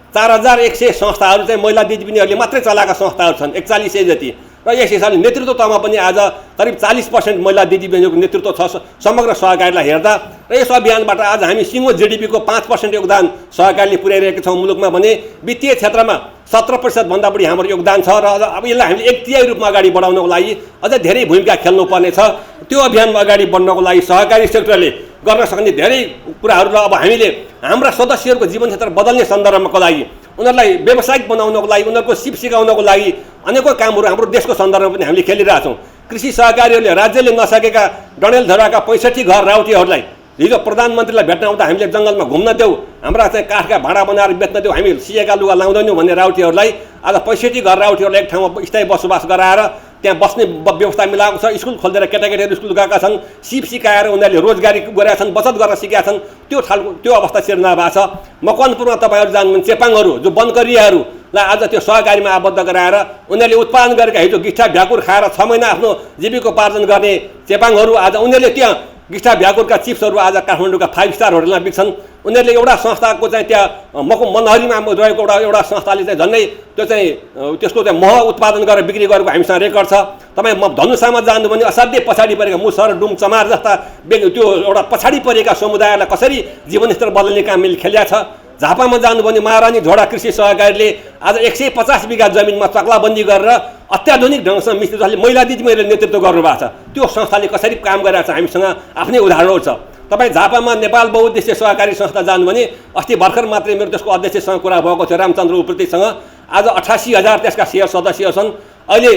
4100 संस्थाहरू चाहिँ महिला दिदीबहिनीहरूले मात्रै चलाएका संस्थाहरू छन्, 4100 जति। र यस हिसाबले नेतृत्व तहमा पनि आज करिब 40% महिला दिदीबहिनीहरूको नेतृत्व छ समग्र सहकारीलाई हेर्दा। र यस अभियानबाट आज हामी सिङ्गो जिडिपीको 5% योगदान सहकारीले पुर्याइरहेका छौँ मुलुकमा भने। वित्तीय क्षेत्रमा 17% भन्दा बढी हाम्रो योगदान छ। र अब यसलाई हामीले 1/3 रूपमा अगाडि बढाउनको लागि अझ धेरै भूमिका खेल्नुपर्ने छ। त्यो अभियानमा अगाडि बढ्नको लागि सहकारी सेक्टरले गर्न सक्ने धेरै कुराहरू र अब हामीले हाम्रा सदस्यहरूको जीवनक्षेत्र बदल्ने सन्दर्भको लागि, उनीहरूलाई व्यावसायिक बनाउनको लागि, उनीहरूको सिप सिकाउनको लागि अनेकौँ कामहरू हाम्रो देशको सन्दर्भमा पनि हामीले खेलिरहेछौँ। कृषि सहकारीहरूले राज्यले नसकेका डडेलधुराका 65 घर राउटीहरूलाई हिजो प्रधानमन्त्रीलाई भेट्न आउँदा हामीले जङ्गलमा घुम्न देऊ, हाम्रा चाहिँ काठका भाँडा बनाएर बेच्न देऊ, हामी सिएका लुगा लाउँदैनौँ भन्ने राउटीहरूलाई आज 65 घर राउटीहरूलाई एक ठाउँमा स्थायी बसोबास गराएर त्यहाँ बस्ने व्यवस्था मिलाएको छ। स्कुल खोलेर केटाकेटीहरू स्कुल गएका छन्, सिप सिकाएर उनीहरूले रोजगारी गरेका छन्, बचत गर्न सिकेका छन्। त्यो अवस्था सिर्जना भएको छ। मकवानपुरमा तपाईँहरू जानुभयो चेपाङहरू जो वनकर्मीहरूलाई आज त्यो सहकारीमा आबद्ध गराएर उनीहरूले उत्पादन गरेका हिजो गिट्ठा भ्याकुर खाएर 6 महिना आफ्नो जीविकोपार्जन गर्ने चेपाङहरू आज उनीहरूले त्यहाँ गिस्टा भ्याकुरका चिप्सहरू आज काठमाडौँका 5 स्टार होटलमा बिक्छन्। उनीहरूले एउटा संस्थाको चाहिँ त्यहाँ मनहरीमा रहेको एउटा संस्थाले चाहिँ झन्डै त्यो चाहिँ त्यसको चाहिँ मह उत्पादन गरेर बिक्री गरेको हामीसँग रेकर्ड छ। तपाईँ धनुषामा जानु भने असाध्यै पछाडि परेका मुसर डुम चमार जस्ता त्यो एउटा पछाडि परेका समुदायलाई कसरी जीवनस्तर बदल्ने काम मिल खेलिया छ। झापामा जानु भने महारानी झोडा कृषि सहकारीले आज 150 बिघा जमिनमा चक्लाबन्दी गरेर अत्याधुनिक ढङ्गसँग मिस्त्रीहरूले महिला दिदीबहिनीले नेतृत्व गर्नुभएको छ। त्यो संस्थाले कसरी काम गरिरहेको छ हामीसँग आफ्नै उदाहरणहरू छ। तपाईँ झापामा नेपाल बहुउद्देश्य सहकारी संस्था जानु भने अस्ति भर्खर मात्रै मेरो त्यसको अध्यक्षसँग कुरा भएको थियो रामचन्द्र उप्रेतीसँग। आज 88,000 त्यसका सेयर सदस्य छन्। अहिले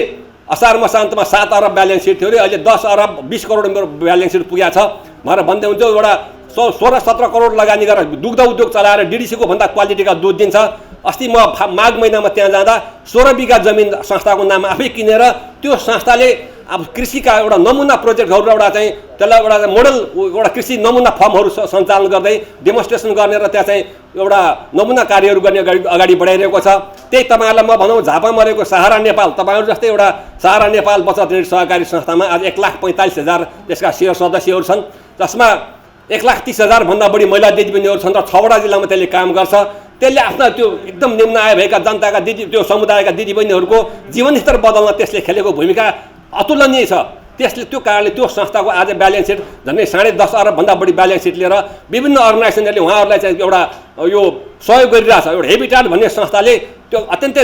असार मसान्तमा 7 अरब ब्यालेन्स सिट थियो अरे, अहिले 10 अरब 20 करोड मेरो ब्यालेन्स सिट पुगेको छ भनेर भन्दै हुन्थ्यो। एउटा 16-17 करोड लगानी गरेर दुग्ध उद्योग चलाएर डिडिसीको भन्दा क्वालिटीका दुध दिन्छ। अस्ति म माघ महिनामा त्यहाँ जाँदा 16 बिघा जमिन संस्थाको नाम आफै किनेर त्यो संस्थाले अब कृषिका एउटा नमुना प्रोजेक्टहरू एउटा चाहिँ त्यसलाई एउटा मोडल एउटा कृषि नमुना फर्महरू सञ्चालन गर्दै डेमोन्स्ट्रेसन गर्ने र त्यहाँ चाहिँ एउटा नमुना कार्यहरू गर्ने अगाडि बढाइरहेको छ। त्यही तपाईँहरूलाई म भनौँ झापामा रहेको सहारा नेपाल, तपाईँहरू जस्तै एउटा सहारा नेपाल बचत ऋण सहकारी संस्थामा आज 1,45,000 त्यसका सेयर सदस्यहरू छन्, जसमा 1,30,000 भन्दा बढी महिला दिदीबहिनीहरू छन् र 6वटा जिल्लामा त्यसले काम गर्छ। त्यसले आफ्ना त्यो एकदम निम्न आय भएका जनताका त्यो समुदायका दिदीबहिनीहरूको जीवनस्तर बदल्न त्यसले खेलेको भूमिका अतुलनीय छ। त्यसले त्यो कारणले त्यो संस्थाको आज ब्यालेन्स सिट झन्डै 10.5 अरब भन्दा बढी ब्यालेन्स सिट लिएर विभिन्न अर्गनाइजेसनहरूले उहाँहरूलाई चाहिँ एउटा यो सहयोग गरिरहेछ। एउटा हेबिटाट भन्ने संस्थाले त्यो अत्यन्तै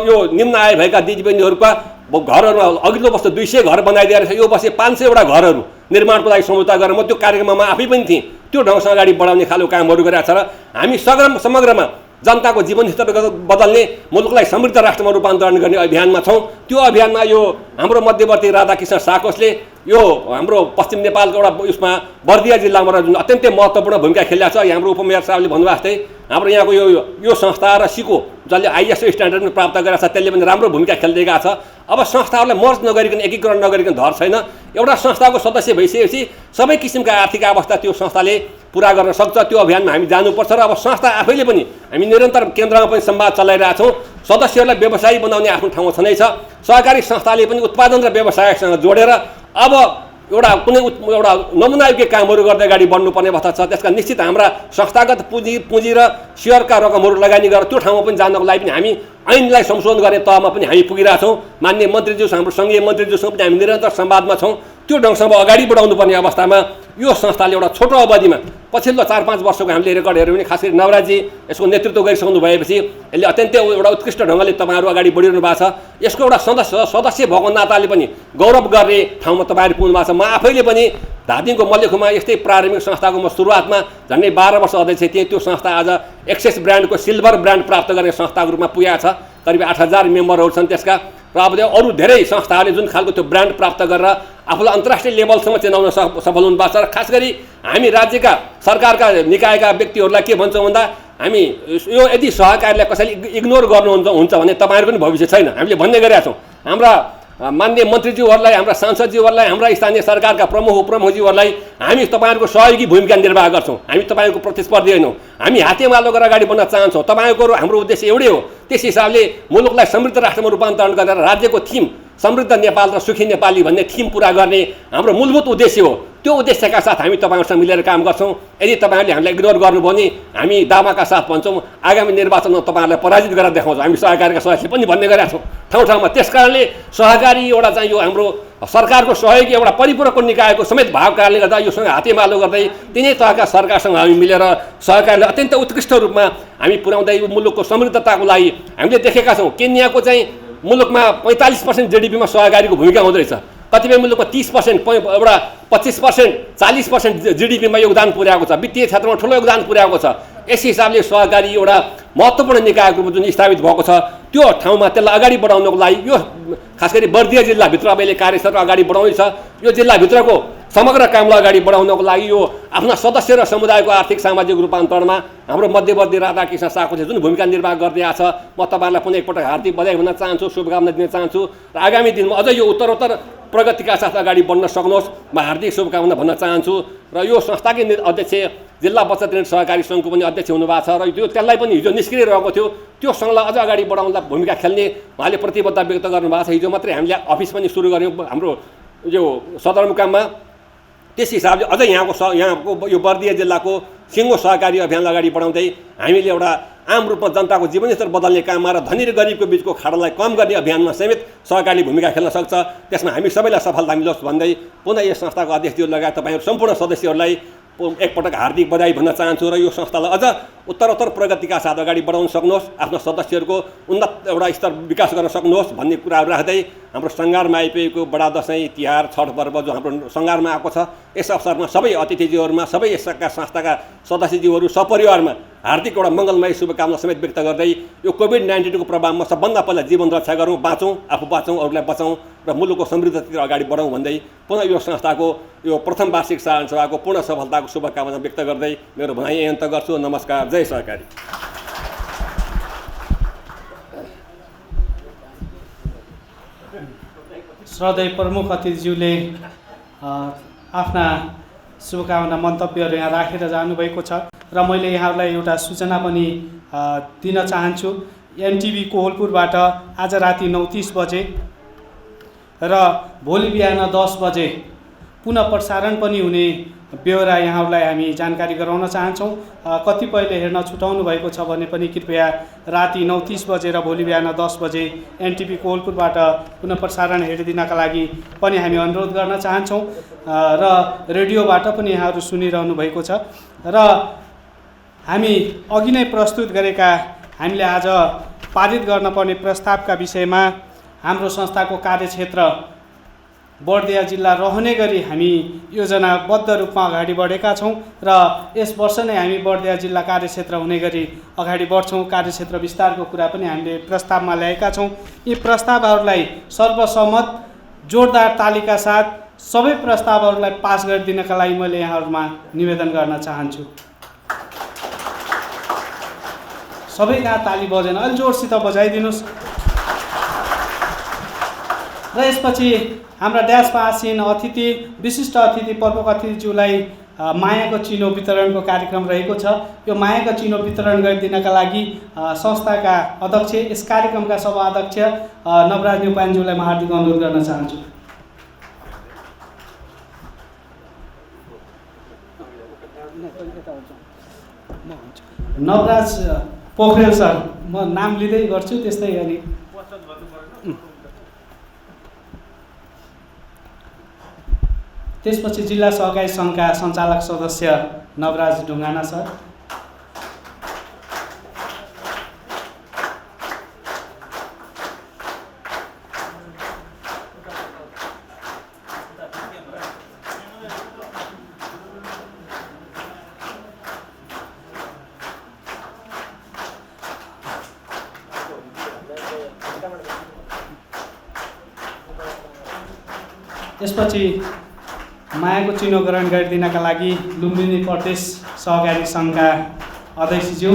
यो निम्न आय भएका दिदीबहिनीहरूका घरहरूमा अघिल्लो वर्ष 200 घर बनाइदिएर यो वर्ष 500वटा घरहरू निर्माणको लागि सम्झौता गरेर म त्यो कार्यक्रममा आफै पनि थिएँ। त्यो ढङ्गसँग अगाडि बढाउने खालको कामहरू गरिरहेको छ र हामी समग्रमा जनताको जीवनस्तर बदल्ने मुलुकलाई समृद्ध राष्ट्रमा रूपान्तरण गर्ने अभियानमा छौँ। त्यो अभियानमा यो हाम्रो मध्यवर्ती राधाकृष्ण साकोसले यो हाम्रो पश्चिम नेपालको एउटा उसमा बर्दिया जिल्लामा जुन अत्यन्तै महत्त्वपूर्ण भूमिका खेलेको छ। हाम्रो उपमेयर साहबले भन्नुभएको जस्तै हाम्रो यहाँको यो संस्था र सिको जसले ISO स्ट्यान्डर्ड पनि प्राप्त गरेको छ त्यसले पनि राम्रो भूमिका खेल्दै गएको छ। अब संस्थाहरूलाई मर्ज नगरिकन एकीकरण नगरिकन धर छैन। एउटा संस्थाको सदस्य भइसकेपछि सबै किसिमका आर्थिक अवस्था त्यो संस्थाले पुरा गर्न सक्छ। त्यो अभियानमा हामी जानुपर्छ र अब संस्था आफैले पनि हामी निरन्तर केन्द्रमा पनि संवाद चलाइरहेका छौँ। सदस्यहरूलाई व्यवसायी बनाउने आफ्नो ठाउँ छँदै छ। सहकारी संस्थाले पनि उत्पादन र व्यवसायसँग जोडेर अब एउटा कुनै एउटा नमुनायुक्त कामहरू गर्दै अगाडि बढ्नुपर्ने अवस्था छ। त्यसका निश्चित हाम्रा संस्थागत पुँजी र सेयरका रकमहरू लगानी गरेर त्यो ठाउँमा पनि जानको लागि पनि हामी ऐनलाई संशोधन गर्ने तहमा पनि हामी पुगिरहेछौँ। माननीय मन्त्रीज्यू हाम्रो सङ्घीय मन्त्रीज्यूसँग पनि हामी निरन्तर संवादमा छौँ। त्यो ढङ्गसँग अगाडि बढाउनु पर्ने अवस्थामा यो संस्थाले एउटा छोटो अवधिमा पछिल्लो 4-5 वर्षको हामीले रेकर्ड हेऱ्यौँ भने खास गरी नवराजी यसको नेतृत्व गरिसक्नु भएपछि यसले अत्यन्तै एउटा उत्कृष्ट ढङ्गले तपाईँहरू अगाडि बढिरहनु भएको छ। यसको एउटा सदस्य भएको नाताले पनि गौरव गर्ने ठाउँमा तपाईँहरू पुग्नु भएको छ। म आफैले पनि धादिङको मल्लेखुमा यस्तै प्रारम्भिक संस्थाको म सुरुवातमा झन्डै 12 वर्ष अध्यक्ष थिएँ। त्यो संस्था आज एक्सेस ब्रान्डको सिल्भर ब्रान्ड प्राप्त गर्ने संस्थाको रूपमा पुगेको छ। करिब 8,000 मेम्बरहरू छन् त्यसका र अब अरू धेरै संस्थाहरूले जुन खालको त्यो ब्रान्ड प्राप्त गरेर आफूलाई अन्तर्राष्ट्रिय लेभलसम्म चिनाउन सफल हुनुभएको छ। र खास गरी हामी राज्यका सरकारका निकायका व्यक्तिहरूलाई के भन्छौँ भन्दा हामी यो यदि सहकारीलाई कसैले इग्नोर गर्नुहुन्छ भने तपाईँहरू पनि भविष्य छैन हामीले भन्ने गरेका छौँ। हाम्रा माननीय मन्त्रीज्यूहरूलाई, हाम्रा सांसदज्यूहरूलाई, हाम्रा स्थानीय सरकारका प्रमुखज्यूहरूलाई हामी तपाईँहरूको सहयोगी भूमिका निर्वाह गर्छौँ। हामी तपाईँहरूको प्रतिस्पर्धी होइनौँ। हामी हातेमालो गरेर अगाडि बढ्न चाहन्छौँ। तपाईँको हाम्रो उद्देश्य एउटै हो। त्यस हिसाबले मुलुकलाई समृद्ध राष्ट्रमा रूपान्तरण गरेर राज्यको थिम समृद्ध नेपाल र सुखी नेपाली भन्ने थिम पुरा गर्ने हाम्रो मूलभूत उद्देश्य हो। त्यो उद्देश्यका साथ हामी तपाईँहरूसँग मिलेर काम गर्छौँ। यदि तपाईँहरूले हामीलाई इग्नोर गर्नुभयो भने हामी दावाका साथ भन्छौँ आगामी निर्वाचनमा तपाईँहरूलाई पराजित गरेर देखाउँछौँ। हामी सहकारीका सदस्यले पनि भन्ने गरेका छौँ ठाउँ ठाउँमा। त्यस कारणले सहकारी एउटा चाहिँ यो हाम्रो सरकारको सहयोगी एउटा परिपूरकको निकायको समेत भाव कारणले गर्दा योसँग हातेमालो गर्दै तिनै तहका सरकारसँग हामी मिलेर सहकारीलाई अत्यन्त उत्कृष्ट रूपमा हामी पुर्याउँदै यो मुलुकको समृद्धताको लागि हामीले देखेका छौँ। केन्याको चाहिँ मुलुकमा 45% GDP-मा सहकारीको भूमिका हुँदो रहेछ। कतिपय मुलुकमा 30%, एउटा 25%, 40% GDP-मा योगदान पुर्याएको छ। वित्तीय क्षेत्रमा ठुलो योगदान पुर्याएको छ। यस हिसाबले सहकारी एउटा महत्त्वपूर्ण निकायको रूपमा जुन स्थापित भएको छ त्यो ठाउँमा त्यसलाई अगाडि बढाउनको लागि यो खास गरी बर्दिया जिल्लाभित्र अब यसले कार्यक्षेत्र अगाडि बढाउँदैछ। यो जिल्लाभित्रको समग्र कामलाई अगाडि बढाउनको लागि यो आफ्ना सदस्य र समुदायको आर्थिक सामाजिक रूपान्तरणमा हाम्रो मध्यवर्ती राधाकृष्ण साकोले जुन भूमिका निर्वाह गर्दै आछ म तपाईँहरूलाई पुनः एकपटक हार्दिक बधाई भन्न चाहन्छु, शुभकामना दिन चाहन्छु र आगामी दिनमा अझ यो उत्तरोत्तर प्रगतिका साथ अगाडि बढ्न सक्नुहोस् म हार्दिक शुभकामना भन्न चाहन्छु। र यो संस्थाकै अध्यक्ष जिल्ला बचत ऋण सहकारी सङ्घको पनि अध्यक्ष हुनुभएको छ र त्यो त्यसलाई पनि हिजो निष्क्रिय रहेको थियो। त्यो सङ्घलाई अझ अगाडि बढाउनलाई भूमिका खेल्ने उहाँले प्रतिबद्धता व्यक्त गर्नुभएको छ। हिजो मात्रै हामीले अफिस पनि सुरु गऱ्यौँ हाम्रो यो सदरमुकाममा त्यस हिसाबले अझै यहाँको यो बर्दिया जिल्लाको सिङ्गो सहकारी अभियान अगाडि बढाउँदै हामीले एउटा आम रूपमा जनताको जीवनस्तर बदल्ने काममा र धनी र गरिबको बिचको खाडललाई कम गर्ने अभियानमा समेत सहकारीले भूमिका खेल्न सक्छ। त्यसमा हामी सबैलाई सफलता मिलोस् भन्दै पुनः यस संस्थाको अध्यक्षज्यू लगायत तपाईँहरू सम्पूर्ण सदस्यहरूलाई एकपटक हार्दिक बधाई भन्न चाहन्छु र यो संस्थालाई अझ उत्तरोत्तर प्रगतिका साथ अगाडि बढाउन सक्नुहोस्, आफ्नो सदस्यहरूको उन्नत एउटा स्तर विकास गर्न सक्नुहोस् भन्ने कुराहरू राख्दै हाम्रो सङ्घारमा आइपुगेको बडा दसैँ तिहार छठ पर्व जो हाम्रो सङ्घारमा आएको छ यस अवसरमा सबै अतिथिज्यूहरूमा सबै यसका संस्थाका सदस्यज्यूहरू सपरिवारमा हार्दिक एउटा मङ्गलमय शुभकामना समेत व्यक्त गर्दै यो कोभिड-19को प्रभावमा सबभन्दा पहिला जीवन रक्षा गरौँ, बाँचौँ, आफू बाँचौँ, अरूलाई बचाउँ र मुलुकको समृद्धितिर अगाडि बढौँ भन्दै पुनः यो संस्थाको यो प्रथम वार्षिक साधारण सभाको पूर्ण सफलताको शुभकामना व्यक्त गर्दै मेरो भनाइ यही अन्त गर्छु। नमस्कार, जय सहकारी। श्रद्धेय प्रमुख अतिथिज्यूले आफ्ना शुभकामना मन्तव्यहरू यहाँ राखेर जानुभएको छ र मैले यहाँहरूलाई एउटा सूचना पनि दिन चाहन्छु। एनटिभी कोहलपुरबाट आज राति 9:30 बजे र भोलि बिहान 10 बजे पुनः प्रसारण पनि हुने ब्यौरा यहाँहरूलाई हामी जानकारी गराउन चाहन्छौँ। कतिपयले हेर्न छुटाउनु भएको छ भने पनि कृपया राति 9:30 बजे र भोलि बिहान 10 बजे एनटिभी कोहलपुरबाट पुनः प्रसारण हेरिदिनका लागि पनि हामी अनुरोध गर्न चाहन्छौँ र रेडियोबाट पनि यहाँहरू सुनिरहनु भएको छ र हामी अघि नै प्रस्तुत गरेका हामीले आज पारित गर्न पर्ने प्रस्तावका विषयमा हाम्रो संस्थाको कार्यक्षेत्र बर्दिया जिल्ला रहने गरी हामी योजनाबद्ध रूपमा अगाडि बढेका छौँ र यस वर्ष नै हामी बर्दिया जिल्ला कार्यक्षेत्र हुने गरी अगाडि बढ्छौँ। कार्यक्षेत्र विस्तारको कुरा पनि हामीले प्रस्तावमा ल्याएका छौँ। यी प्रस्तावहरूलाई सर्वसम्मत जोरदार तालिका साथ सबै प्रस्तावहरूलाई पास गरिदिनका लागि मैले यहाँहरूमा निवेदन गर्न चाहन्छु। सबै कहाँ ताली बजेन, अलि जोडसित बजाइदिनुहोस्। र यसपछि हाम्रा ड्यासमा आसीन अतिथि विशिष्ट अतिथि प्रमुख अतिथिज्यूलाई मायाको चिनो वितरणको कार्यक्रम रहेको छ। यो मायाको चिनो वितरण गरिदिनका लागि संस्थाका अध्यक्ष, यस कार्यक्रमका सभा अध्यक्ष नवराज न्यौपानेज्यूलाई म हार्दिक अनुरोध गर्न चाहन्छु। नवराज पोखरेल सर, म नाम लिँदै गर्छु त्यस्तै गरी त्यसपछि जिल्ला सहकारी सङ्घका सञ्चालक सदस्य नवराज ढुङ्गाना सर, त्यसपछि मायाको चिनो ग्रहण गरिदिनका लागि लुम्बिनी प्रदेश सहकारी सङ्घका अध्यक्षज्यू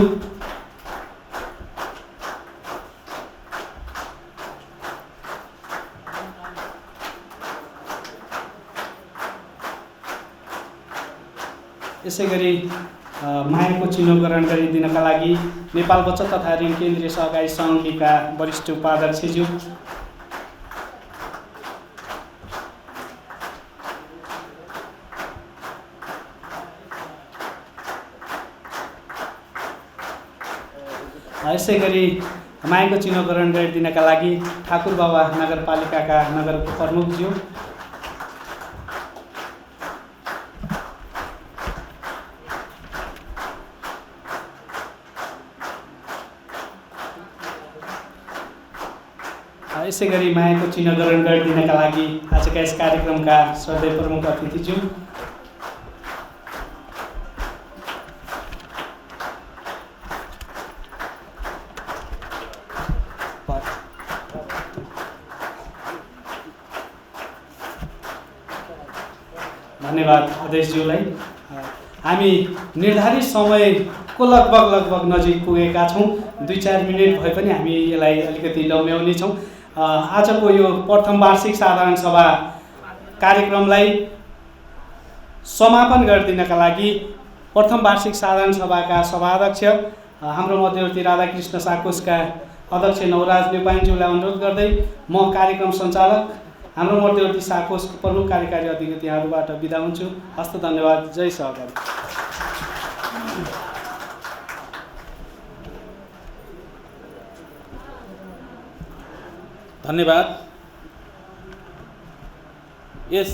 यसै गरी मायाको चिनो ग्रहण गरिदिनका लागि नेपाल बचत तथा ऋण केन्द्रीय सहकारी सङ्घका वरिष्ठ उपाध्यक्षज्यू यसै गरी मायाको चिनो ग्रहण गरिदिनका लागि ठाकुर बाबा नगरपालिकाका नगर प्रमुखज्यू यसै गरी मायाको चिनो ग्रहण गरिदिनका लागि आजका यस कार्यक्रमका श्रद्धेय प्रमुख अतिथिज्यू धन्यवाद अध्यक्षज्यूलाई। हामी निर्धारित समयको लगभग नजिक पुगेका छौँ। 2-4 मिनट भए पनि हामी यसलाई अलिकति लम्ब्याउने छौँ। आजको यो प्रथम वार्षिक साधारण सभा कार्यक्रमलाई समापन गरिदिनका लागि प्रथम वार्षिक साधारण सभाका सभाध्यक्ष हाम्रो मध्यवर्ती राधाकृष्ण साकोसका अध्यक्ष नवराज न्यौपानेज्यूलाई अनुरोध गर्दै म कार्यक्रम सञ्चालक हाम्रो मध्यवर्ती शाखाको प्रमुख कार्यकारी अधिकृत यहाँहरूबाट बिदा हुन्छु। हस्त धन्यवाद। जय सहकारी। धन्यवाद। यस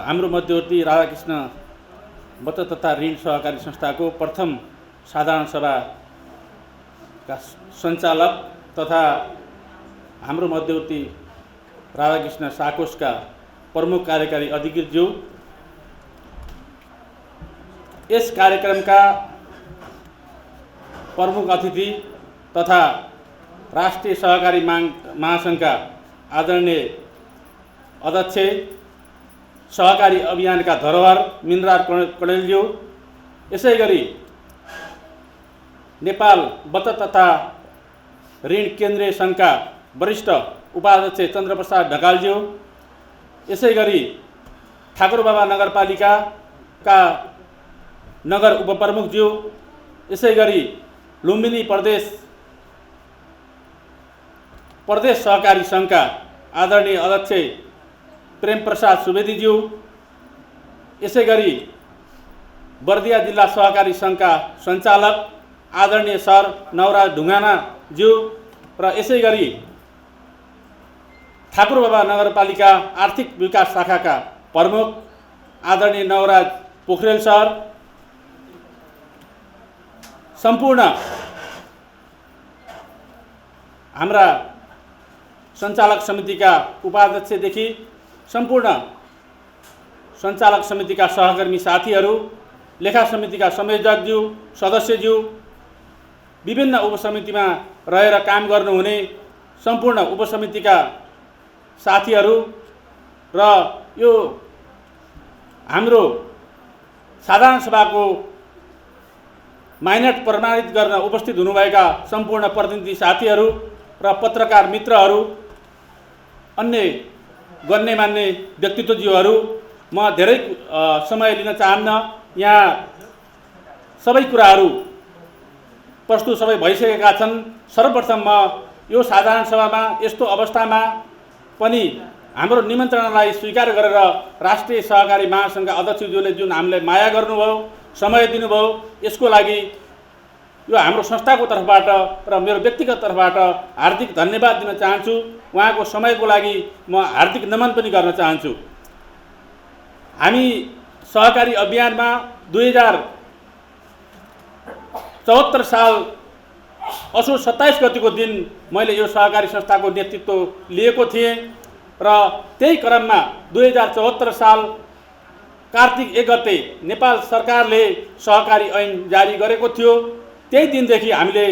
हाम्रो मध्यवर्ती राधाकृष्ण बचत तथा ऋण सहकारी संस्थाको प्रथम साधारण सभाका सञ्चालक तथा हाम्रो मध्यवर्ती राधाकृष्ण साकोसका प्रमुख कार्यकारी अधिकृतज्यू, यस कार्यक्रमका प्रमुख अतिथि तथा राष्ट्रिय सहकारी महासङ्घका आदरणीय अध्यक्ष, सहकारी अभियानका धरोहर मिनराज कडेलज्यू, यसै गरी नेपाल बचत तथा ऋण केन्द्रीय सङ्घका वरिष्ठ उपाध्यक्ष चन्द्रप्रसाद ढकालज्यू, यसै गरी ठाकुरबाबा नगरपालिकाका नगर उपप्रमुखज्यू, यसै गरी लुम्बिनी प्रदेश सहकारी सङ्घका आदरणीय अध्यक्ष प्रेम प्रसाद सुवेदीज्यू, यसै गरी बर्दिया जिल्ला सहकारी सङ्घका सञ्चालक आदरणीय सर नवराज ढुङ्गानाज्यू र यसै गरी ठाकुरबाबा नगरपालिका आर्थिक विकास शाखाका प्रमुख आदरणीय नवराज पोखरेल सर, सम्पूर्ण हाम्रा सञ्चालक समितिका उपाध्यक्षदेखि सम्पूर्ण सञ्चालक समितिका सहकर्मी साथीहरू, लेखा समितिका संयोजकज्यू, सदस्यज्यू, विभिन्न उपसमितिमा रहेर काम गर्नुहुने सम्पूर्ण उपसमितिका साथीहरू र यो हाम्रो साधारण सभाको माइनट प्रमाणित गर्न उपस्थित हुनुभएका सम्पूर्ण प्रतिनिधि साथीहरू र पत्रकार मित्रहरू, अन्य गण्यमान्य व्यक्तित्वज्यूहरू, म धेरै समय लिन चाहन्न। यहाँ सबै कुराहरू प्रस्तुत सबै भइसकेका छन्। सर्वप्रथम म यो साधारण सभामा यस्तो अवस्थामा पनि हाम्रो निमन्त्रणालाई स्वीकार गरेर राष्ट्रिय सहकारी महासङ्घका अध्यक्षज्यूले जुन हामीलाई माया गर्नुभयो, समय दिनुभयो, यसको लागि यो हाम्रो संस्थाको तर्फबाट र मेरो व्यक्तिगत तर्फबाट हार्दिक धन्यवाद दिन चाहन्छु। उहाँको समयको लागि म हार्दिक नमन पनि गर्न चाहन्छु। हामी सहकारी अभियानमा 2074 साल असोज 27 गतिको दिन मैले यो सहकारी संस्थाको नेतृत्व लिएको थिएँ र त्यही क्रममा 2074 साल कार्तिक 1 गते नेपाल सरकारले सहकारी ऐन जारी गरेको थियो। त्यही दिनदेखि हामीले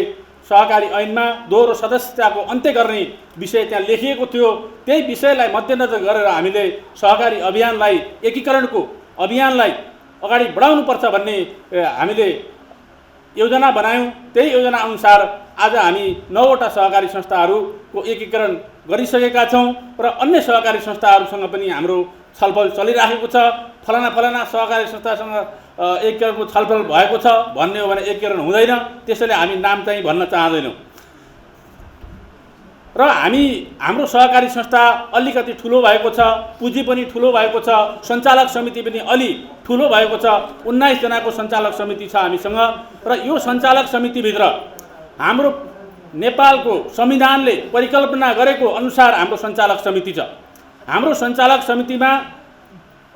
सहकारी ऐनमा दोहोरो सदस्यताको अन्त्य गर्ने विषय त्यहाँ लेखिएको थियो। त्यही विषयलाई मध्यनजर गरेर हामीले सहकारी अभियानलाई एकीकरणको अभियानलाई अगाडि बढाउनुपर्छ भन्ने हामीले योजना बनायौँ। त्यही योजना अनुसार आज हामी 9वटा सहकारी संस्थाहरूको एकीकरण गरिसकेका छौँ र अन्य सहकारी संस्थाहरूसँग पनि हाम्रो छलफल चलिरहेको छ। फलाना सहकारी संस्थासँग एकीकरणको छलफल भएको छ भन्ने हो भने एकीकरण हुँदैन, त्यसैले हामी नाम चाहिँ भन्न चाहँदैनौँ। र हाम्रो सहकारी संस्था अलिकति ठुलो भएको छ, पुँजी पनि ठुलो भएको छ, सञ्चालक समिति पनि अलि ठुलो भएको छ। 19 जनाको सञ्चालक समिति छ हामीसँग र यो सञ्चालक समितिभित्र हाम्रो नेपालको संविधानले परिकल्पना गरेको अनुसार हाम्रो सञ्चालक समिति छ। हाम्रो सञ्चालक समितिमा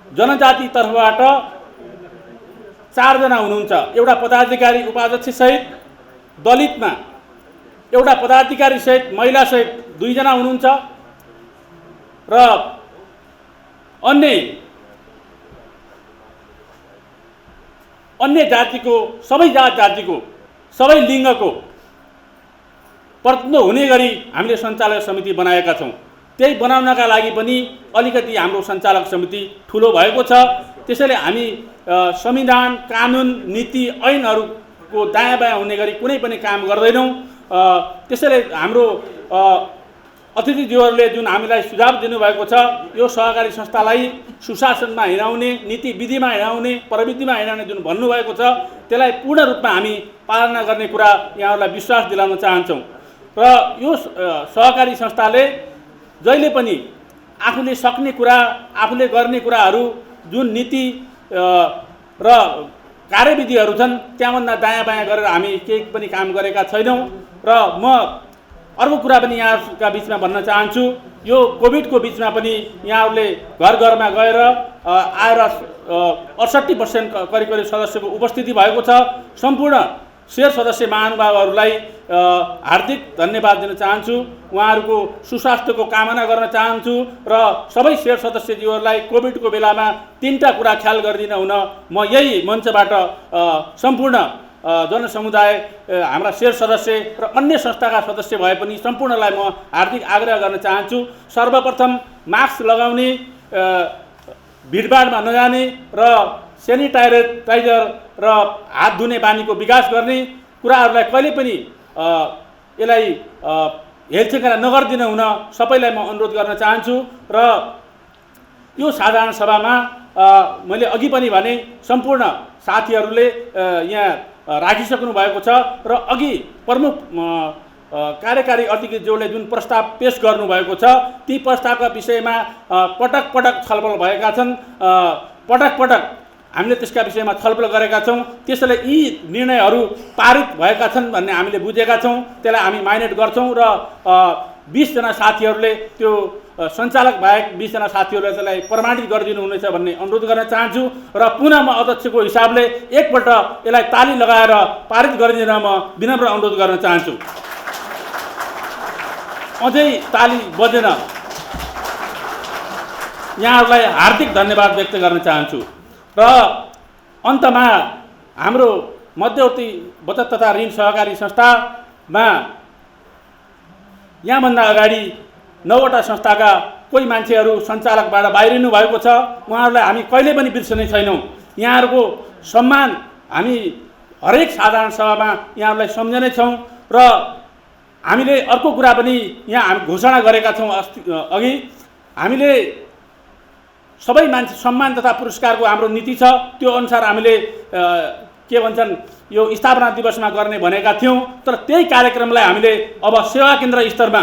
जनजाति तर्फबाट 4 जना हुनुहुन्छ, एउटा पदाधिकारी उपाध्यक्ष सहित, दलितमा एउटा पदाधिकारी सहित महिला सहित 2 जना हुनुहुन्छ र अन्य जातिको सबै जातिको सबै लिङ्गको प्रतिनिधित्व हुने गरी हामीले सञ्चालक समिति बनाएका छौँ। त्यही बनाउनका लागि पनि अलिकति हाम्रो सञ्चालक समिति ठुलो भएको छ। त्यसैले हामी संविधान, कानुन, नीति, ऐनहरूको दायाँ बायाँ हुने गरी कुनै पनि काम गर्दैनौँ। त्यसैले हाम्रो अतिथिज्यूहरूले जुन हामीलाई सुझाव दिनुभएको छ, यो सहकारी संस्थालाई सुशासनमा हिँडाउने, नीति विधिमा हिँडाउने, प्रवृत्तिमा हिँडाउने जुन भन्नुभएको छ, त्यसलाई पूर्ण रूपमा हामी पालना गर्ने कुरा यहाँहरूलाई विश्वास दिलाउन चाहन्छौँ। र यो सहकारी संस्थाले जहिले पनि आफूले सक्ने कुरा, आफूले गर्ने कुराहरू, जुन नीति र कार्यविधिहरू छन् त्यहाँभन्दा दायाँ बायाँ गरेर हामी केही पनि काम गरेका छैनौँ। र म अर्को कुरा पनि यहाँका बिचमा भन्न चाहन्छु। यो कोभिडको बिचमा पनि यहाँहरूले घर घरमा गएर आएर 68% करिब करिब सदस्यको उपस्थिति भएको छ। सम्पूर्ण शेर सदस्य महानुभावहरूलाई हार्दिक धन्यवाद दिन चाहन्छु। उहाँहरूको सुस्वास्थ्यको कामना गर्न चाहन्छु र सबै शेर सदस्यज्यूहरूलाई कोभिडको बेलामा 3टा कुरा ख्याल गरिदिन हुन म यही मञ्चबाट सम्पूर्ण जनसमुदाय, हाम्रा शेर सदस्य र अन्य संस्थाका सदस्य भए पनि सम्पूर्णलाई म हार्दिक आग्रह गर्न चाहन्छु। सर्वप्रथम मास्क लगाउने, भिडभाडमा नजाने र सेनिटाइजर र हात धुने बानीको विकास गर्ने कुराहरूलाई कहिले पनि यसलाई हेलचेक्रा नगरिदिन हुन सबैलाई म अनुरोध गर्न चाहन्छु। र यो साधारण सभामा मैले अघि पनि भने सम्पूर्ण साथीहरूले यहाँ राखिसक्नु भएको छ र अघि प्रमुख कार्यकारी अधिकृतज्यूले जुन प्रस्ताव पेश गर्नुभएको छ ती प्रस्तावका विषयमा पटक पटक छलफल भएका छन्। पटक पटक हामीले त्यसका विषयमा छलफल गरेका छौँ। त्यसैले यी निर्णयहरू पारित भएका छन् भन्ने हामीले बुझेका छौँ। त्यसलाई हामी माइनेट गर्छौँ र 20 जना साथीहरूले त्यो सञ्चालक बाहेक 20 जना साथीहरूले त्यसलाई प्रमाणित गरिदिनु हुनेछ भन्ने अनुरोध गर्न चाहन्छु। र पुनः म अध्यक्षको हिसाबले एकपल्ट यसलाई ताली लगाएर पारित गरिदिन म विनम्र अनुरोध गर्न चाहन्छु। अझै ताली बजेन, यहाँहरूलाई हार्दिक धन्यवाद व्यक्त गर्न चाहन्छु। र अन्तमा हाम्रो मध्यवर्ती बचत तथा ऋण सहकारी संस्थामा यहाँभन्दा अगाडि 9वटा संस्थाका कोही मान्छेहरू सञ्चालकबाट बाहिरिनु भएको छ। उहाँहरूलाई हामी कहिले पनि बिर्सने छैनौँ। यहाँहरूको सम्मान हामी हरेक साधारण सभामा यहाँहरूलाई सम्झने छौँ। र हामीले अर्को कुरा पनि यहाँ हामी घोषणा गरेका छौँ अघि, हामीले सबै मान्छे सम्मान तथा पुरस्कारको हाम्रो नीति छ। त्यो अनुसार हामीले के भन्छन् यो स्थापना दिवसमा गर्ने भनेका थियौँ। तर त्यही कार्यक्रमलाई हामीले अब सेवा केन्द्र स्तरमा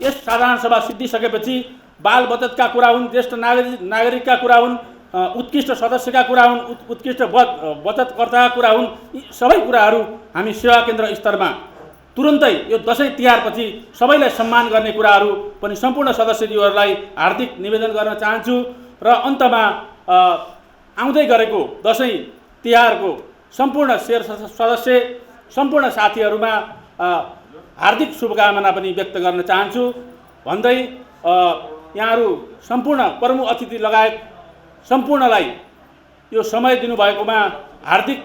यस साधारण सभा सिद्धिसकेपछि बाल बचतका कुरा हुन्, ज्येष्ठ नागरिकका कुरा हुन्, उत्कृष्ट सदस्यका कुरा हुन्, उत्कृष्ट बचतकर्ताका कुरा हुन्, यी सबै कुराहरू हामी सेवा केन्द्र स्तरमा तुरुन्तै यो दसैँ तिहारपछि सबैलाई सम्मान गर्ने कुराहरू पनि सम्पूर्ण सदस्यज्यूहरूलाई हार्दिक निवेदन गर्न चाहन्छु। र अन्तमा आउँदै गरेको दसैँ तिहारको सम्पूर्ण शेर सदस्य, सम्पूर्ण साथीहरूमा हार्दिक शुभकामना पनि व्यक्त गर्न चाहन्छु भन्दै यहाँहरू सम्पूर्ण प्रमुख अतिथि लगायत सम्पूर्णलाई यो समय दिनुभएकोमा हार्दिक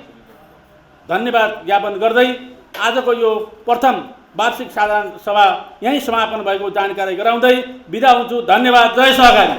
धन्यवाद ज्ञापन गर्दै आजको यो प्रथम वार्षिक साधारण सभा यहीँ समापन भएको जानकारी गराउँदै बिदा हुन्छु। धन्यवाद। जय सहकारी।